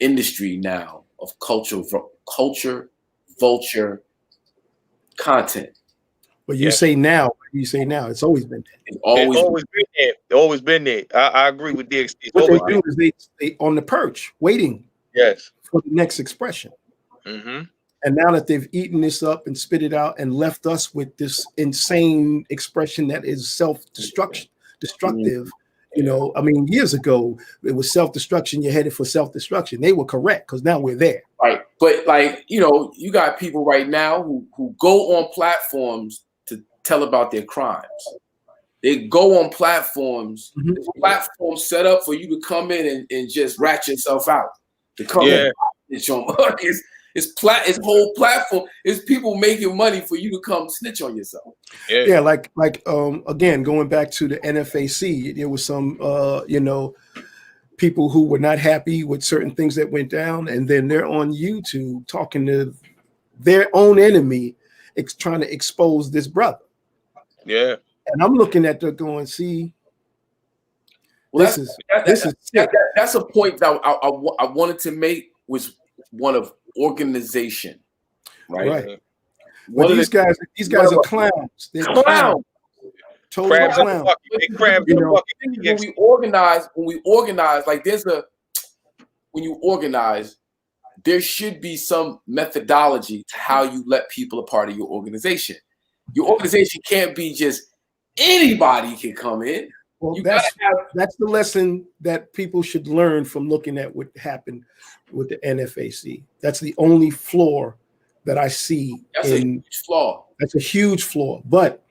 industry now of cultural culture vulture content. But you say now, it's always been there. It's always been there. It's always been there. I agree with DXT. It's What always they do is they on the perch, waiting for the next expression. Mm-hmm. And now that they've eaten this up and spit it out and left us with this insane expression that is destructive, you know, I mean, years ago, it was self-destruction. You're headed for self-destruction. They were correct because now we're there. Right. But like, you know, you got people right now who go on platforms to tell about their crimes. They go on platforms, platforms set up for you to come in and just rat yourself out. To come in. It's whole platform. It's people making money for you to come snitch on yourself. Yeah, like again, going back to the NFAC, there was some you know, people who were not happy with certain things that went down, and then they're on YouTube talking to their own enemy, trying to expose this brother. Yeah. And I'm looking at them going, see, well, that's a point that I wanted to make, was one of organization, right? Well, these guys are clowns. They're clowns. Total clowns. When we organize, like when you organize, there should be some methodology to how you let people a part of your organization. Your organization can't be just anybody can come in. Well, that's the lesson that people should learn from looking at what happened with the NFAC. That's the only flaw that I see. That's a huge flaw. That's a huge flaw, but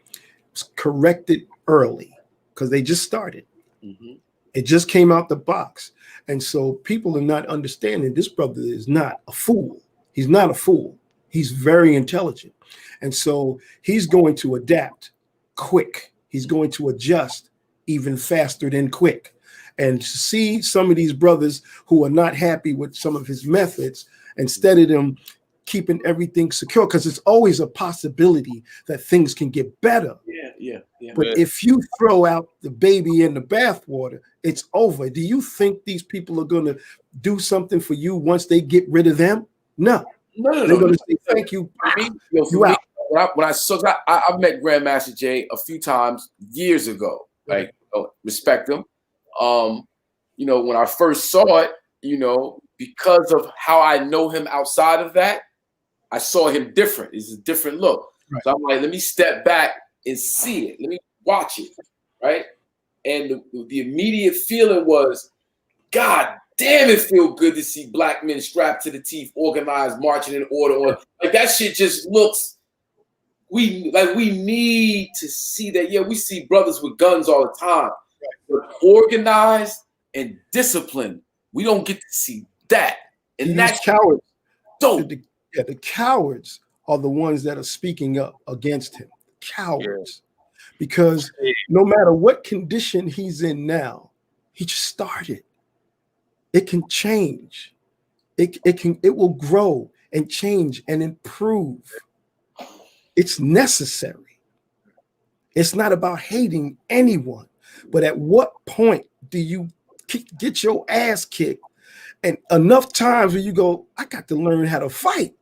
it's corrected early because they just started. Mm-hmm. It just came out the box. And so people are not understanding this brother is not a fool. He's not a fool. He's very intelligent. And so he's going to adapt quick. He's going to adjust even faster than quick. And to see some of these brothers who are not happy with some of his methods, instead of them keeping everything secure, because it's always a possibility that things can get better. Yeah. But if you throw out the baby in the bathwater, it's over. Do you think these people are going to do something for you once they get rid of them? No. They're going to say, thank you. You out. When I met Grandmaster Jay a few times years ago. Like, respect him. You know, when I first saw it, you know, because of how I know him outside of that, I saw him different. It's a different look. Right. So I'm like, let me step back and see it. Let me watch it, right? And the immediate feeling was, God damn, it feel good to see black men strapped to the teeth, organized, marching in order. Like that shit just looks. We need to see that. Yeah, we see brothers with guns all the time, but organized and disciplined, we don't get to see that. And that's cowards. Dope. The cowards are the ones that are speaking up against him. Cowards, because no matter what condition he's in now, he just started. It can change. It will grow and change and improve. It's necessary. It's not about hating anyone, but at what point do you get your ass kicked? And enough times where you go, I got to learn how to fight.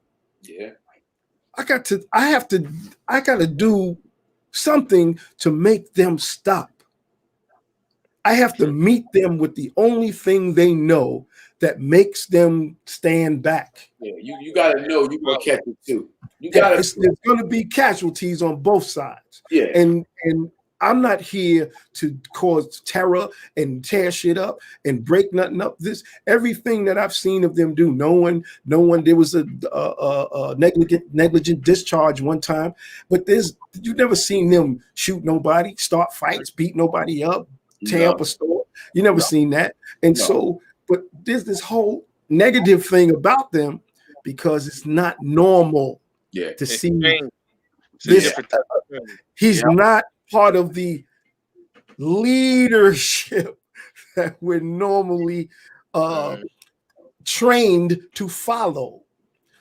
Yeah. I got to do something to make them stop. I have to meet them with the only thing they know that makes them stand back. Yeah, you got to know you're going to catch it too. There's going to be casualties on both sides. Yeah. And I'm not here to cause terror and tear shit up and break nothing up. Everything that I've seen of them do, no one. There was a negligent discharge one time, but you've never seen them shoot nobody, start fights, beat nobody up, tear up a store. You never seen that. And so, but there's this whole negative thing about them because it's not normal to see this. He's not part of the leadership that we're normally trained to follow.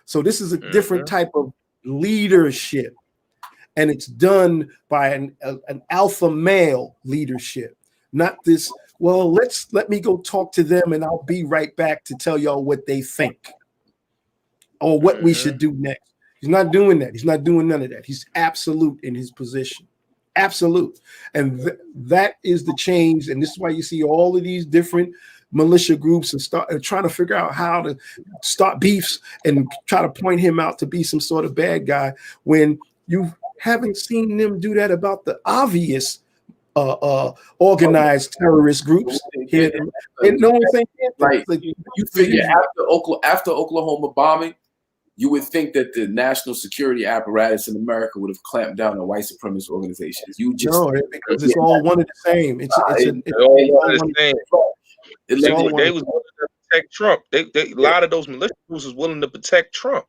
So this is a different type of leadership, and it's done by an alpha male leadership, not this. Well, let me go talk to them and I'll be right back to tell y'all what they think. or what we should do next. He's not doing that. He's not doing none of that. He's absolute in his position. Absolute. And that is the change. And this is why you see all of these different militia groups and start trying to figure out how to start beefs and try to point him out to be some sort of bad guy when you haven't seen them do that about the obvious organized terrorist groups here. And no one thinks like you figure after Oklahoma bombing, you would think that the national security apparatus in America would have clamped down on white supremacist organizations. You just because it's all one and the same. It's all one and the same. They was willing to protect Trump. They a lot of those militia groups was willing to protect Trump.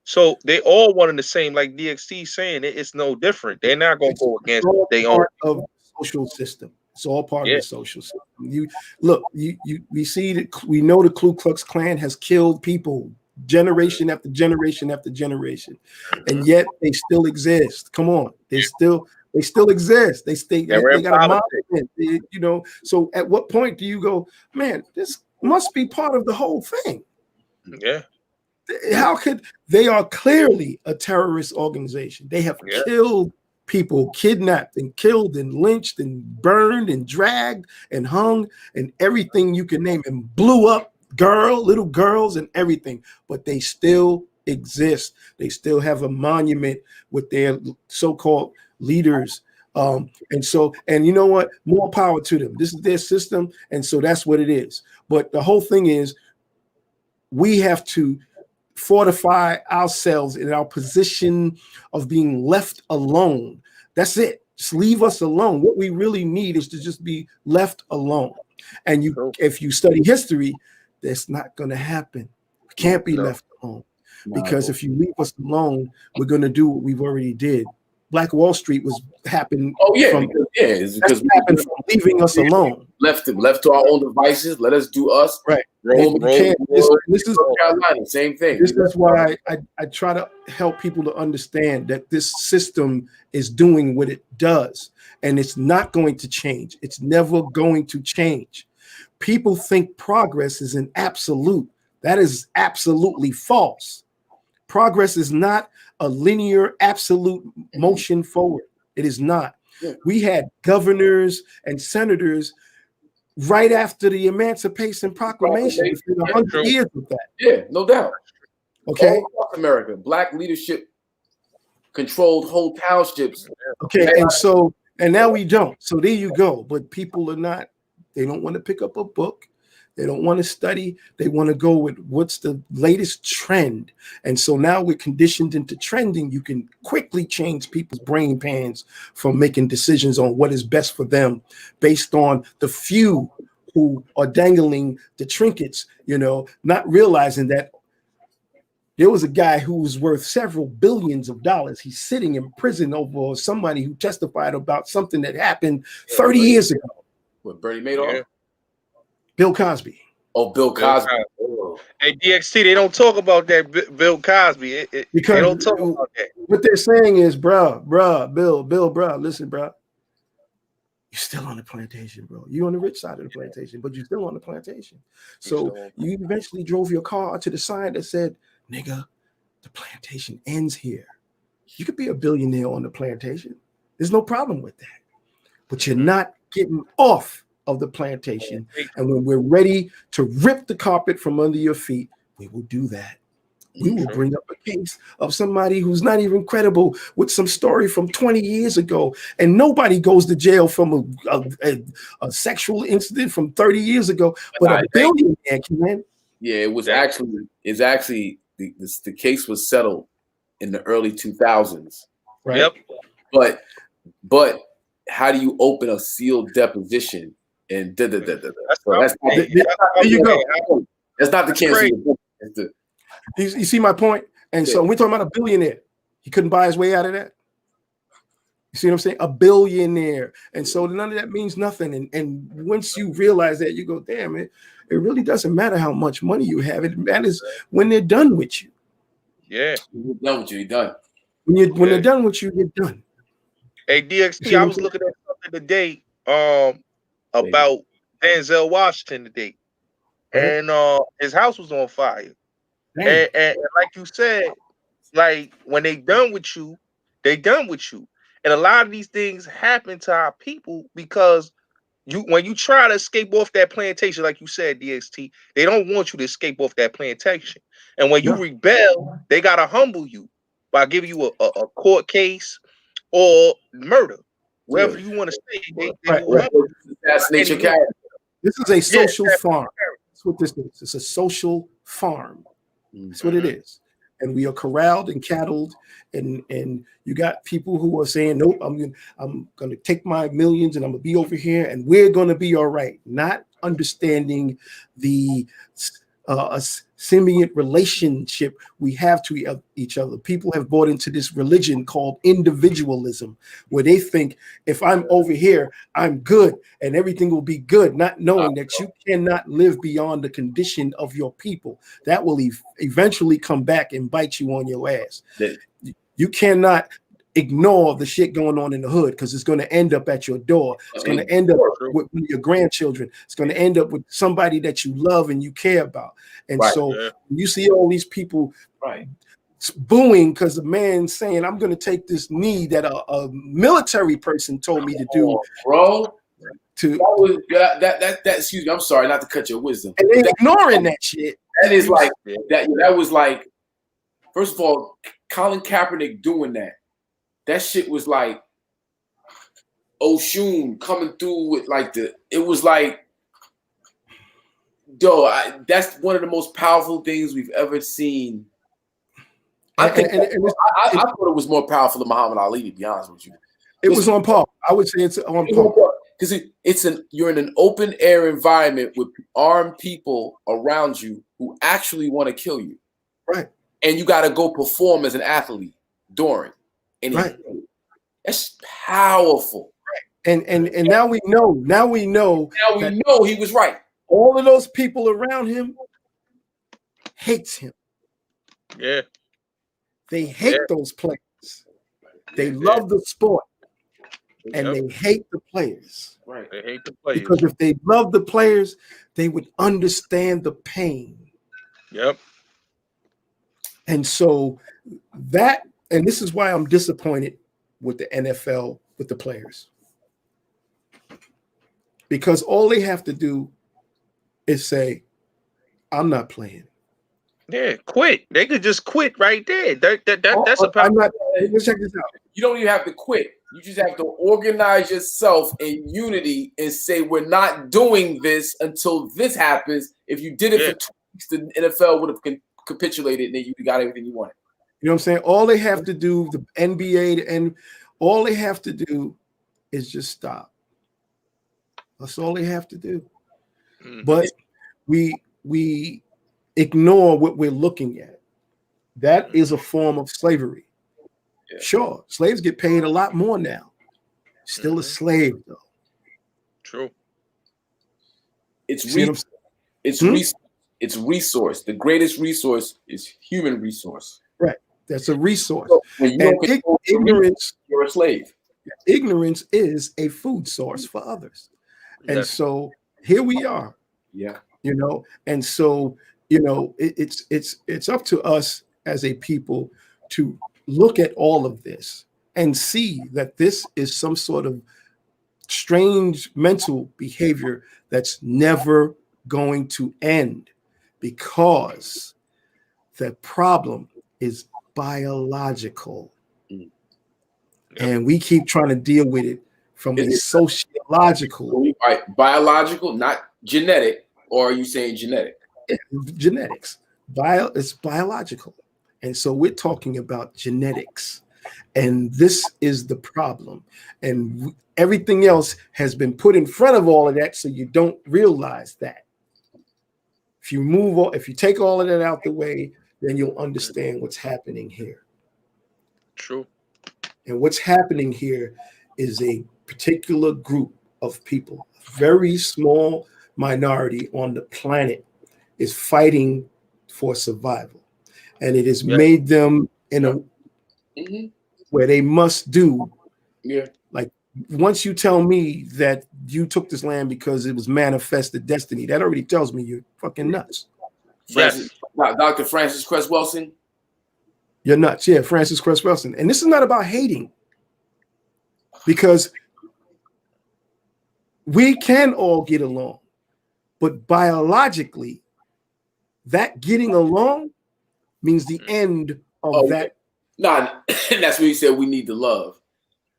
So they all one and the same. Like DXT saying, it's no different. They're not going to go against their own of social system. It's all part of the social system. We see that we know the Ku Klux Klan has killed people generation after generation after generation, and yet they still exist. Come on, they still exist. They got a monument, So at what point do you go, man, this must be part of the whole thing? Yeah. How could they are clearly a terrorist organization? They have killed people, kidnapped and killed and lynched and burned and dragged and hung and everything you can name, and blew up little girls and everything, but they still exist. They still have a monument with their so-called leaders. And you know what? More power to them. This is their system. And so that's what it is. But the whole thing is we have to fortify ourselves in our position of being left alone. That's it. Just leave us alone. What we really need is to just be left alone. And if you study history, that's not going to happen. We can't be left alone, because if you leave us alone, we're going to do what we've already did. Black Wall Street happened. It's because we happened from leaving us alone. Left to our own devices. Let us do us. Right. This is Carolina. Same thing. This is why I try to help people to understand that this system is doing what it does, and it's not going to change. It's never going to change. People think progress is an absolute. That is absolutely false. Progress is not a linear, absolute motion forward. It is not. We had governors and senators right after the Emancipation Proclamation. It's been 100 years of that. Yeah, no doubt. Okay. All across America, Black leadership controlled whole townships. Okay, and now we don't. So there you go. But people are not. They don't want to pick up a book. They don't want to study. They want to go with what's the latest trend. And so now we're conditioned into trending. You can quickly change people's brain pans from making decisions on what is best for them based on the few who are dangling the trinkets, not realizing that there was a guy who was worth several billions of dollars. He's sitting in prison over somebody who testified about something that happened 30 years ago. What, Bernie Madoff? Yeah. Bill Cosby. Oh, Bill Cosby. Hey, DXT, they don't talk about that Bill Cosby. Because they don't talk about that. What they're saying is, Bill, listen, you're still on the plantation, bro. You're on the rich side of the plantation, but you're still on the plantation. So you eventually drove your car to the sign that said, nigga, the plantation ends here. You could be a billionaire on the plantation. There's no problem with that. But you're not getting off of the plantation. And when we're ready to rip the carpet from under your feet, we will do that. We will bring up a case of somebody who's not even credible with some story from 20 years ago. And nobody goes to jail from a sexual incident from 30 years ago, but a billionaire can. Yeah, it's actually the case was settled in the early 2000s. Right. Yep. But how do you open a sealed deposition and There you go. That's not the case. You see my point? And so we're talking about a billionaire. He couldn't buy his way out of that. You see what I'm saying? A billionaire. And so none of that means nothing. And once you realize that, you go, damn, it really doesn't matter how much money you have. It matters when they're done with you. Yeah. When you're done with you, you're done. When they're done with you, you're done. Hey, DXT, I was looking at something today about Denzel Washington today. And his house was on fire. And like you said, like when they done with you, they done with you. And a lot of these things happen to our people because when you try to escape off that plantation, like you said, DXT, they don't want you to escape off that plantation. And when you rebel, they gotta humble you by giving you a court case or murder. Wherever you want to stay, they will humble you. Assassinate your character. This is a social farm. That's what this is. It's a social farm. That's what it is. And we are corralled and cattled, and you got people who are saying, nope, I'm gonna take my millions and I'm gonna be over here and we're gonna be all right. Not understanding the simian relationship we have to each other. People have bought into this religion called individualism, where they think if I'm over here, I'm good and everything will be good, not knowing that you cannot live beyond the condition of your people. That will eventually come back and bite you on your ass. You cannot ignore the shit going on in the hood because it's going to end up at your door. It's going to end up with your grandchildren. It's going to end up with somebody that you love and you care about. And so you see all these people booing because the man's saying, I'm going to take this knee that a military person told me to do. Bro, that excuse me, I'm sorry not to cut your wisdom. And they're ignoring that shit. That is like, that was like, first of all, Colin Kaepernick doing that. That shit was like Oshun coming through with like it was like, that's one of the most powerful things we've ever seen. I thought it was more powerful than Muhammad Ali, to be honest with you. It was on par. I would say it's on par. Because you're in an open air environment with armed people around you who actually want to kill you. Right. And you got to go perform as an athlete during. And that's powerful. And now we know. Now we know he was right. All of those people around him hates him. Yeah. They hate those players. They love the sport. And they hate the players. Right. They hate the players. Because if they love the players, they would understand the pain. Yep. And so and this is why I'm disappointed with the NFL, with the players. Because all they have to do is say, I'm not playing. Yeah, quit. They could just quit right there. That's a power. Let's check this out. You don't even have to quit. You just have to organize yourself in unity and say, we're not doing this until this happens. If you did it for 2 weeks, the NFL would have capitulated and then you got everything you wanted. You know what I'm saying? All they have to do, the NBA, and all they have to do is just stop. That's all they have to do. Mm-hmm. But we ignore what we're looking at. That is a form of slavery. Yeah. Sure, slaves get paid a lot more now. Still a slave, though. True. It's resource. The greatest resource is human resource. Right. That's a resource. So when you ignorance, you're a slave. Ignorance is a food source for others. And so here we are. Yeah. You know, and so, you know, it's up to us as a people to look at all of this and see that this is some sort of strange mental behavior that's never going to end, because the problem is biological. And we keep trying to deal with it from a sociological. Right. Biological, not genetic, or are you saying genetic? Genetics. It's biological. And so we're talking about genetics. And this is the problem. And everything else has been put in front of all of that, so you don't realize that. If you take all of that out the way, then you'll understand what's happening here. True. And what's happening here is a particular group of people, a very small minority on the planet, is fighting for survival. And it has made them in a where they must do. Yeah. Like, once you tell me that you took this land because it was manifested destiny, that already tells me you're fucking nuts. Francis, Dr. Francis Cress Wilson. You're nuts. Yeah, Francis Cress Wilson. And this is not about hating, because we can all get along, but biologically, that getting along means the end of that. No, that's what he said. We need to love,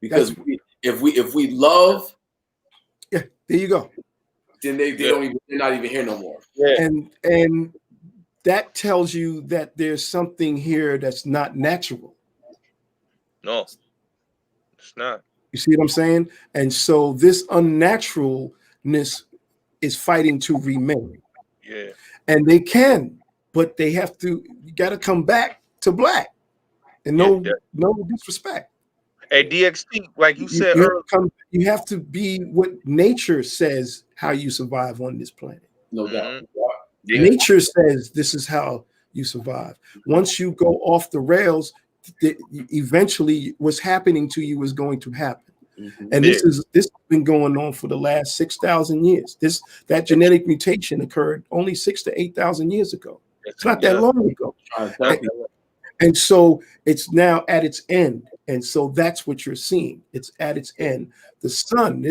because if we love, yeah, there you go. Then they're not even here no more. Yeah. And that tells you that there's something here that's not natural. No, it's not. You see what I'm saying? And so this unnaturalness is fighting to remain. Yeah. And they can, but they have to. You got to come back to black, and no disrespect. Hey, DXT, like you said earlier, you have to be what nature says how you survive on this planet. No doubt. Yeah. Nature says this is how you survive. Once you go off the rails, eventually what's happening to you is going to happen. And this has been going on for the last 6,000 years. That genetic mutation occurred only 6,000 to 8,000 years ago. It's not that long ago. And so it's now at its end. And so that's what you're seeing. It's at its end. The sun,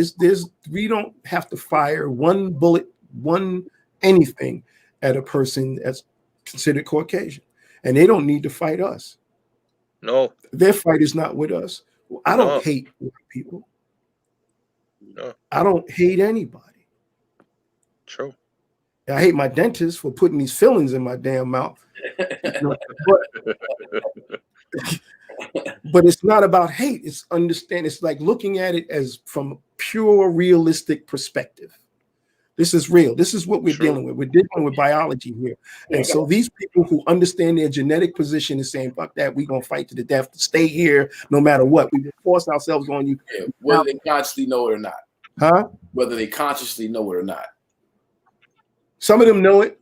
we don't have to fire one bullet, one anything at a person that's considered Caucasian. And they don't need to fight us. No. Their fight is not with us. I don't hate people. No. I don't hate anybody. True. I hate my dentist for putting these fillings in my damn mouth. But it's not about hate. It's understand. It's like looking at it as from a pure realistic perspective. This is real. This is what we're dealing with. We're dealing with biology here. And so these people who understand their genetic position is saying, fuck that, we're going to fight to the death to stay here no matter what. We force ourselves on you. Yeah, whether they consciously know it or not. Huh? Whether they consciously know it or not. Some of them know it.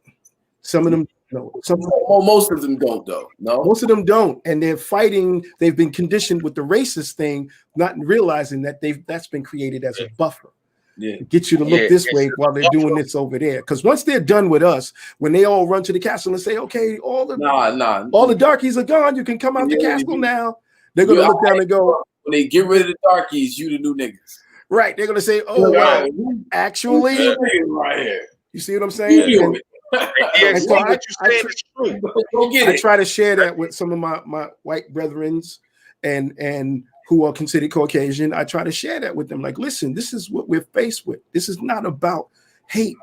Some of them don't. Most of them don't, though. No, most of them don't, and they're fighting. They've been conditioned with the racist thing, not realizing that that's been created as a buffer. Yeah, to get you to look this way while they're doing this over there. Because once they're done with us, when they all run to the castle and say, "Okay, all the darkies are gone. You can come out the castle now," they're gonna look down and go, "When they get rid of the darkies, you the new niggas." Right? They're gonna say, "Oh, well, actually, right here." You see what I'm saying? And so I try to share that with some of my white brethrens and who are considered Caucasian. I try to share that with them. Like, listen, this is what we're faced with. This is not about hate.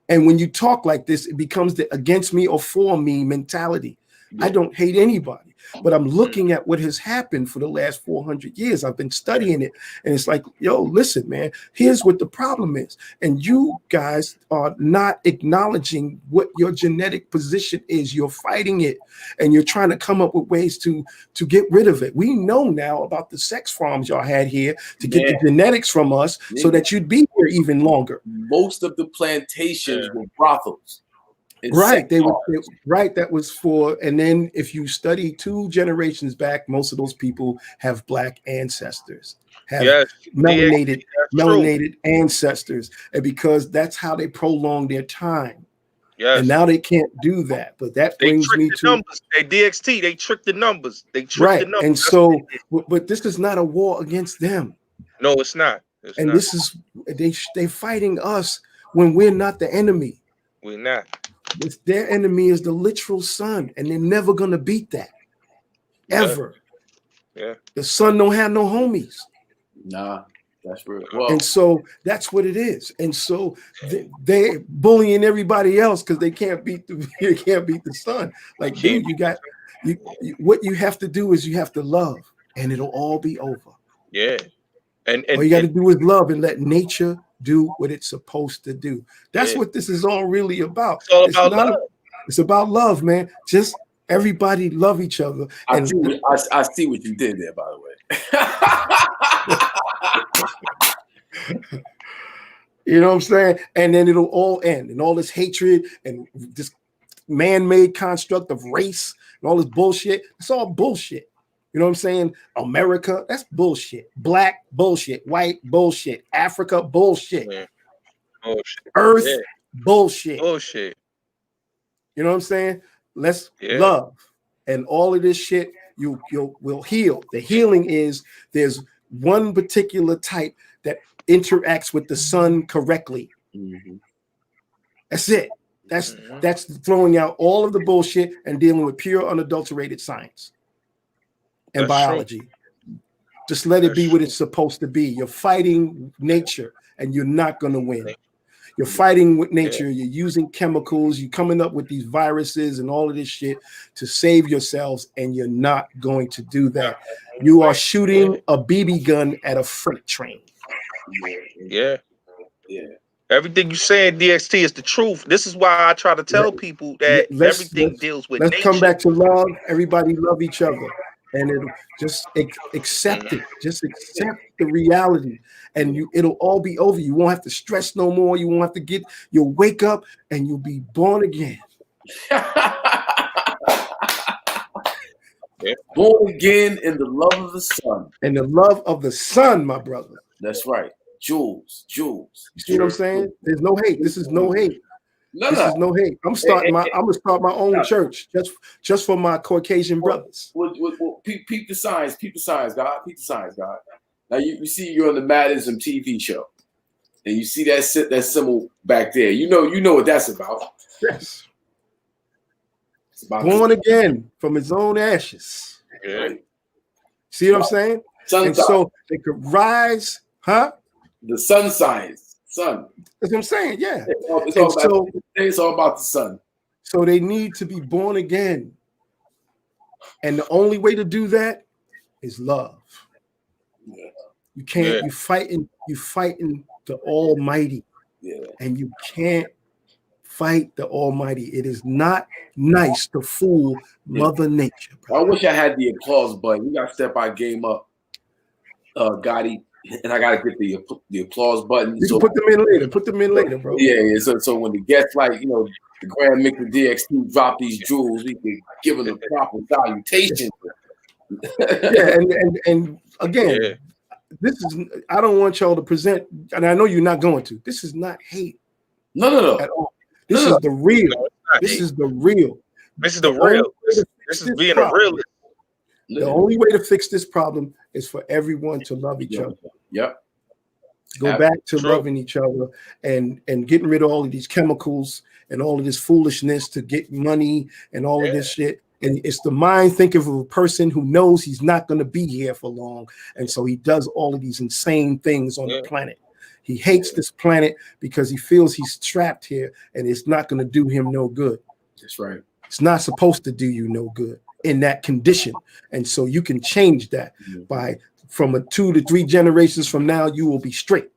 And when you talk like this, it becomes the against me or for me mentality. I don't hate anybody, but I'm looking at what has happened for the last 400 years. I've been studying it, and it's like, yo, listen, man, here's what the problem is. And you guys are not acknowledging what your genetic position is. You're fighting it, and you're trying to come up with ways to get rid of it. We know now about the sex farms y'all had here to get the genetics from us so that you'd be here even longer. Most of the plantations were brothels. Right, that was for, and then if you study 2 generations back, most of those people have black ancestors, have melanated ancestors, and because that's how they prolong their time. Yes. And now they can't do that. But that brings me to numbers. They DXT, they trick the numbers. They trick the numbers. And so, but this is not a war against them. No, it's not. This is they fighting us when we're not the enemy. We're not. It's their enemy is the literal sun, and they're never gonna beat that. Ever. Yeah. The sun don't have no homies. Nah, that's real. And so that's what it is. And so they're bullying everybody else because they can't beat the sun. Like, dude, what you have to do is you have to love, and it'll all be over. Yeah. And all you got to do is love and let nature do what it's supposed to do. That's what this is all really about. It's about love, man. Just everybody love each other. I see what you did there, by the way. You know what I'm saying? And then it'll all end, and all this hatred and this man-made construct of race and all this bullshit. It's all bullshit. You know what I'm saying? America, that's bullshit. Black, bullshit. White, bullshit. Africa, bullshit. Yeah. Bullshit. Earth, bullshit. Bullshit. You know what I'm saying? Let's love, and all of this shit will heal. The healing is there's one particular type that interacts with the sun correctly. Mm-hmm. That's it. That's throwing out all of the bullshit and dealing with pure unadulterated science and biology. True. Just let it be what it's supposed to be. You're fighting nature and you're not going to win. You're fighting with nature. You're using chemicals. You're coming up with these viruses and all of this shit to save yourselves, and you're not going to do that. You are shooting a BB gun at a freight train. Yeah. Everything you saying, DXT, is the truth. This is why I try to tell people that everything deals with nature. Let's come back to love. Everybody love each other. And it'll just accept it. Just accept the reality. And it'll all be over. You won't have to stress no more. You won't have to you'll wake up and you'll be born again. Born again in the love of the sun. In the love of the sun, my brother. That's right. Jules. You see what I'm saying? There's no hate. This is no hate. This is no hate. I'm gonna start my own church just for my Caucasian brothers. Peep the signs. Peep the signs, God. Peep the signs, God. Now you see you're on the Madism TV show, and you see that symbol back there. You know what that's about. Yes. It's about born again from his own ashes. Yeah. See what I'm saying? And so they could rise, huh? The sun signs. Sun. That's what I'm saying. Yeah. It's all about the sun. So they need to be born again. And the only way to do that is love. Yeah. You can't, you fighting the Almighty. Yeah. And you can't fight the Almighty. It is not nice to fool Mother Nature. Bro. I wish I had the applause button. We gotta step our game up. Gotti. And I gotta get the applause button. You can put them in later. Bro. Yeah. So when the guests like the GrandMixer DXT drop these jewels, we can give them the proper salutation. Yeah, and again, this is I don't want y'all to present, and I know you're not going to. This is not hate. No. At all. This is the real. This is the real. This is the real. This is being a realist. The only way to fix this problem is for everyone to love each other. Yep. Go back to loving each other and getting rid of all of these chemicals and all of this foolishness to get money and all of this shit. And it's the mind thinking of a person who knows he's not going to be here for long. And so he does all of these insane things on the planet. He hates this planet because he feels he's trapped here and it's not going to do him no good. That's right. It's not supposed to do you no good in that condition. And so you can change that by from 2 to 3 generations from now, you will be straight.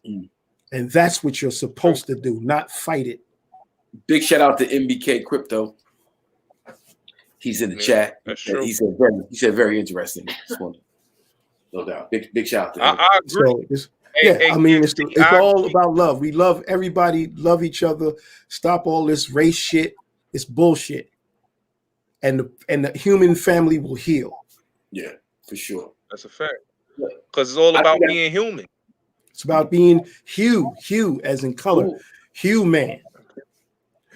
And that's what you're supposed to do, not fight it. Big shout out to MBK Crypto. He's in the chat. He said very interesting. No doubt. Big shout out to him. I agree. So it's all about love. We love everybody, love each other, stop all this race shit. It's bullshit. And the human family will heal. Yeah, for sure. That's a fact. Because it's all about being human. It's about being hue as in color, human.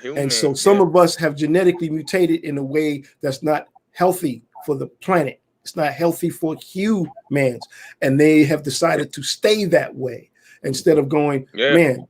And so some of us have genetically mutated in a way that's not healthy for the planet. It's not healthy for humans. And they have decided to stay that way instead of going, man,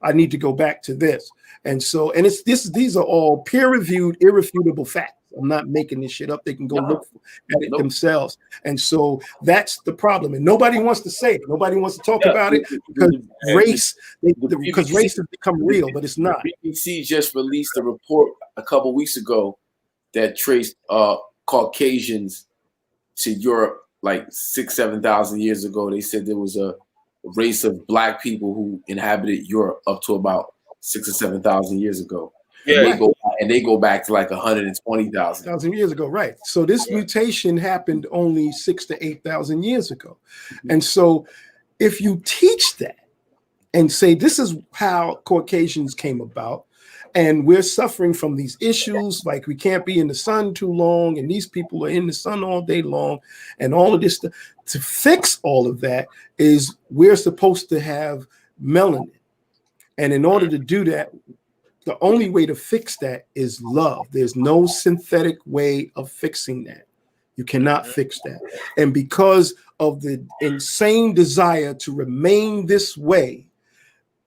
I need to go back to this. And so, and these are all peer-reviewed, irrefutable facts. I'm not making this shit up. They can go look at it themselves. And so that's the problem. And nobody wants to say it. Nobody wants to talk about it because race has become real, but it's not. BBC just released a report a couple weeks ago that traced Caucasians to Europe like 7,000 years ago. They said there was a race of black people who inhabited Europe up to about 6,000 or 7,000 years ago. Yeah, they go back to like 120,000 years ago, right? So this mutation happened only 6,000 to 8,000 years ago, and so if you teach that and say this is how Caucasians came about, and we're suffering from these issues, like we can't be in the sun too long, and these people are in the sun all day long, and all of this stuff. To fix all of that is we're supposed to have melanin, and in order to do that, The only way to fix that is love. There's no synthetic way of fixing that. You cannot fix that. And because of the insane desire to remain this way,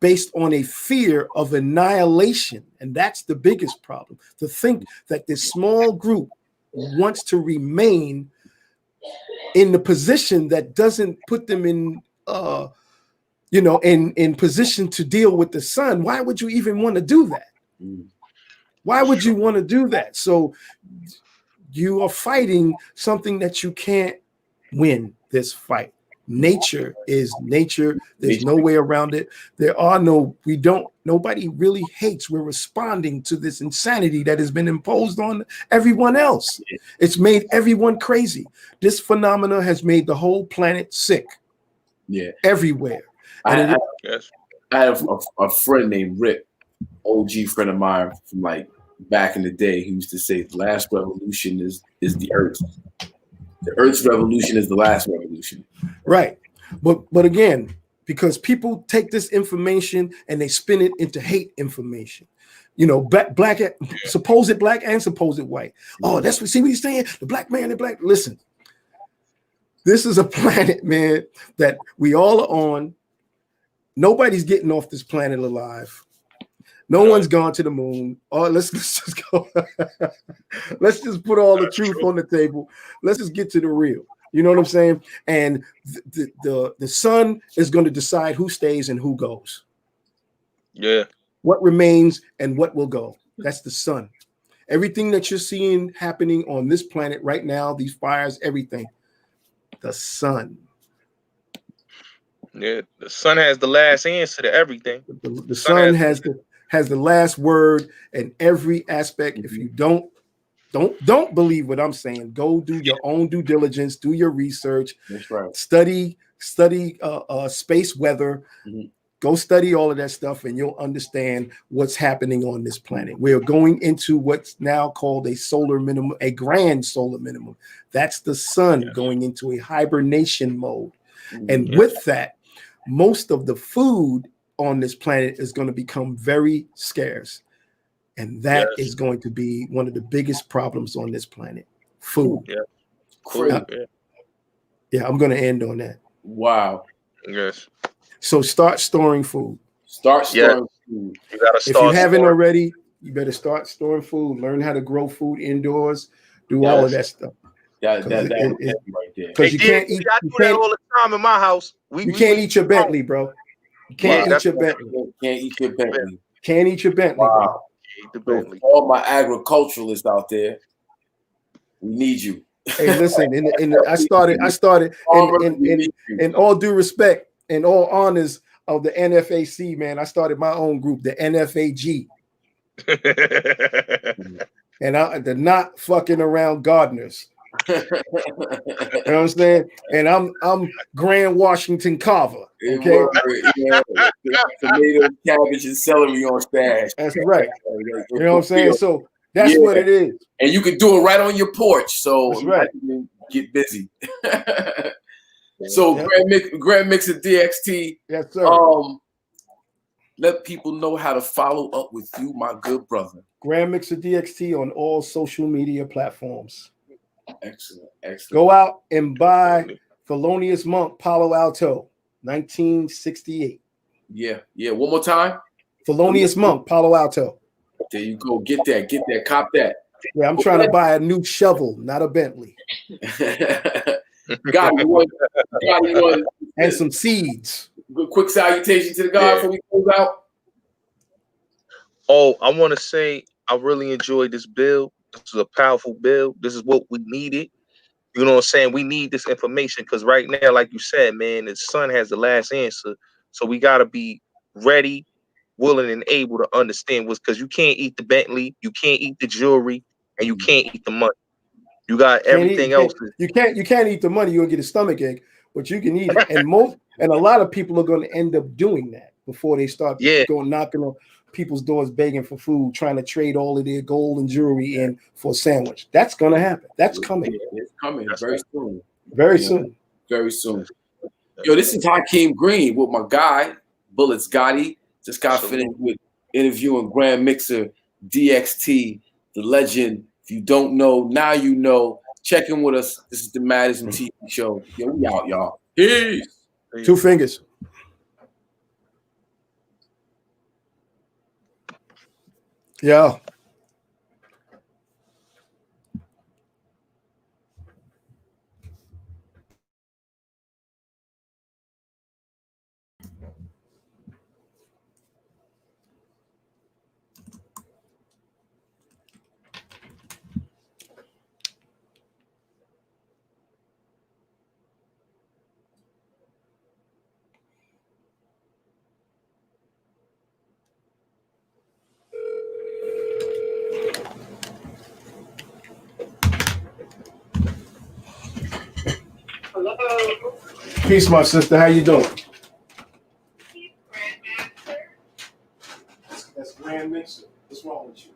based on a fear of annihilation, and that's the biggest problem, to think that this small group wants to remain in the position that doesn't put them in in position to deal with the sun. Why would you even want to do that? Why would you want to do that? So you are fighting something that you can't win this fight. Nature is nature. There's no way around it. Nobody really hates. We're responding to this insanity that has been imposed on everyone else. It's made everyone crazy. This phenomena has made the whole planet sick. Yeah. Everywhere. I have a friend named Rick, OG friend of mine from like back in the day. He used to say the last revolution is the Earth. The Earth's revolution is the last revolution. Right. But again, because people take this information and they spin it into hate information. Black, supposed black and supposed white. Oh, that's what, see what he's saying? The black man and black. Listen, this is a planet, man, that we all are on. Nobody's getting off this planet alive. No one's gone to the moon. Oh, let's just go. Let's just put all the truth on the table. Let's just get to the real. You know what I'm saying? And the sun is going to decide who stays and who goes. Yeah. What remains and what will go. That's the sun. Everything that you're seeing happening on this planet right now, these fires, everything, the sun. Yeah, the sun has the last answer to everything. The sun has the last word in every aspect. If you don't believe what I'm saying, go do your own due diligence, do your research. That's right. Study space weather. Go study all of that stuff, and you'll understand what's happening on this planet. We're going into what's now called a solar minimum, a grand solar minimum. That's the sun going into a hibernation mode. And with that, most of the food on this planet is going to become very scarce. And that is going to be one of the biggest problems on this planet. Food. Yeah. Cool. Yeah, I'm going to end on that. Wow. Yes. So start storing food. Start storing food. You gotta start. If you haven't already, you better start storing food. Learn how to grow food indoors. Do all of that stuff. That's right there. Because you can't eat. I do that all the time in my house. You can't eat your Bentley, bro. You can't eat your Bentley. Can't eat your Bentley. Can't eat your Bentley. Wow. So all my agriculturalists out there, we need you. Hey, listen. I started. In all due respect, in all honors of the NFAC, man, I started my own group, the NFAG. And the not fucking around gardeners. You know what I'm saying? And I'm Grand Washington Carver. Okay. Tomato, cabbage, and celery on stash. That's right. You know what I'm saying? So that's what it is. And you can do it right on your porch. So that's right. Get busy. So GrandMixer DXT. Yes, sir. Let people know how to follow up with you, my good brother. GrandMixer DXT on all social media platforms. Excellent. Go out and buy Thelonious Monk Palo Alto, 1968. Yeah. One more time. Thelonious Monk Palo Alto. There you go. Get that. Cop that. Yeah, I'm trying to buy a new shovel, not a Bentley. Got one. And some seeds. Quick salutation to the God before we close out. Oh, I want to say I really enjoyed this bill. This is a powerful bill. This is what we needed. You know what I'm saying? We need this information because right now, like you said, man, the sun has the last answer. So we got to be ready, willing, and able to understand what's, because you can't eat the Bentley, you can't eat the jewelry, and you can't eat the money. You got everything else. You can't eat the money. You'll get a stomach ache, but you can eat it. And a lot of people are going to end up doing that before they start going knocking on people's doors begging for food, trying to trade all of their gold and jewelry in for a sandwich. That's going to happen. That's coming. It's coming very soon. Very soon. Very soon. Yo, this is Hakim Green with my guy, Bulletz Gotti. Just got finished with interviewing Grand Mixer DXT, the legend. If you don't know, now you know. Check in with us. This is the Madison TV show. Yo, we out, y'all. Peace. 2 fingers. Yeah. Hello. Peace, my sister. How you doing? That's Grand Mixer. What's wrong with you?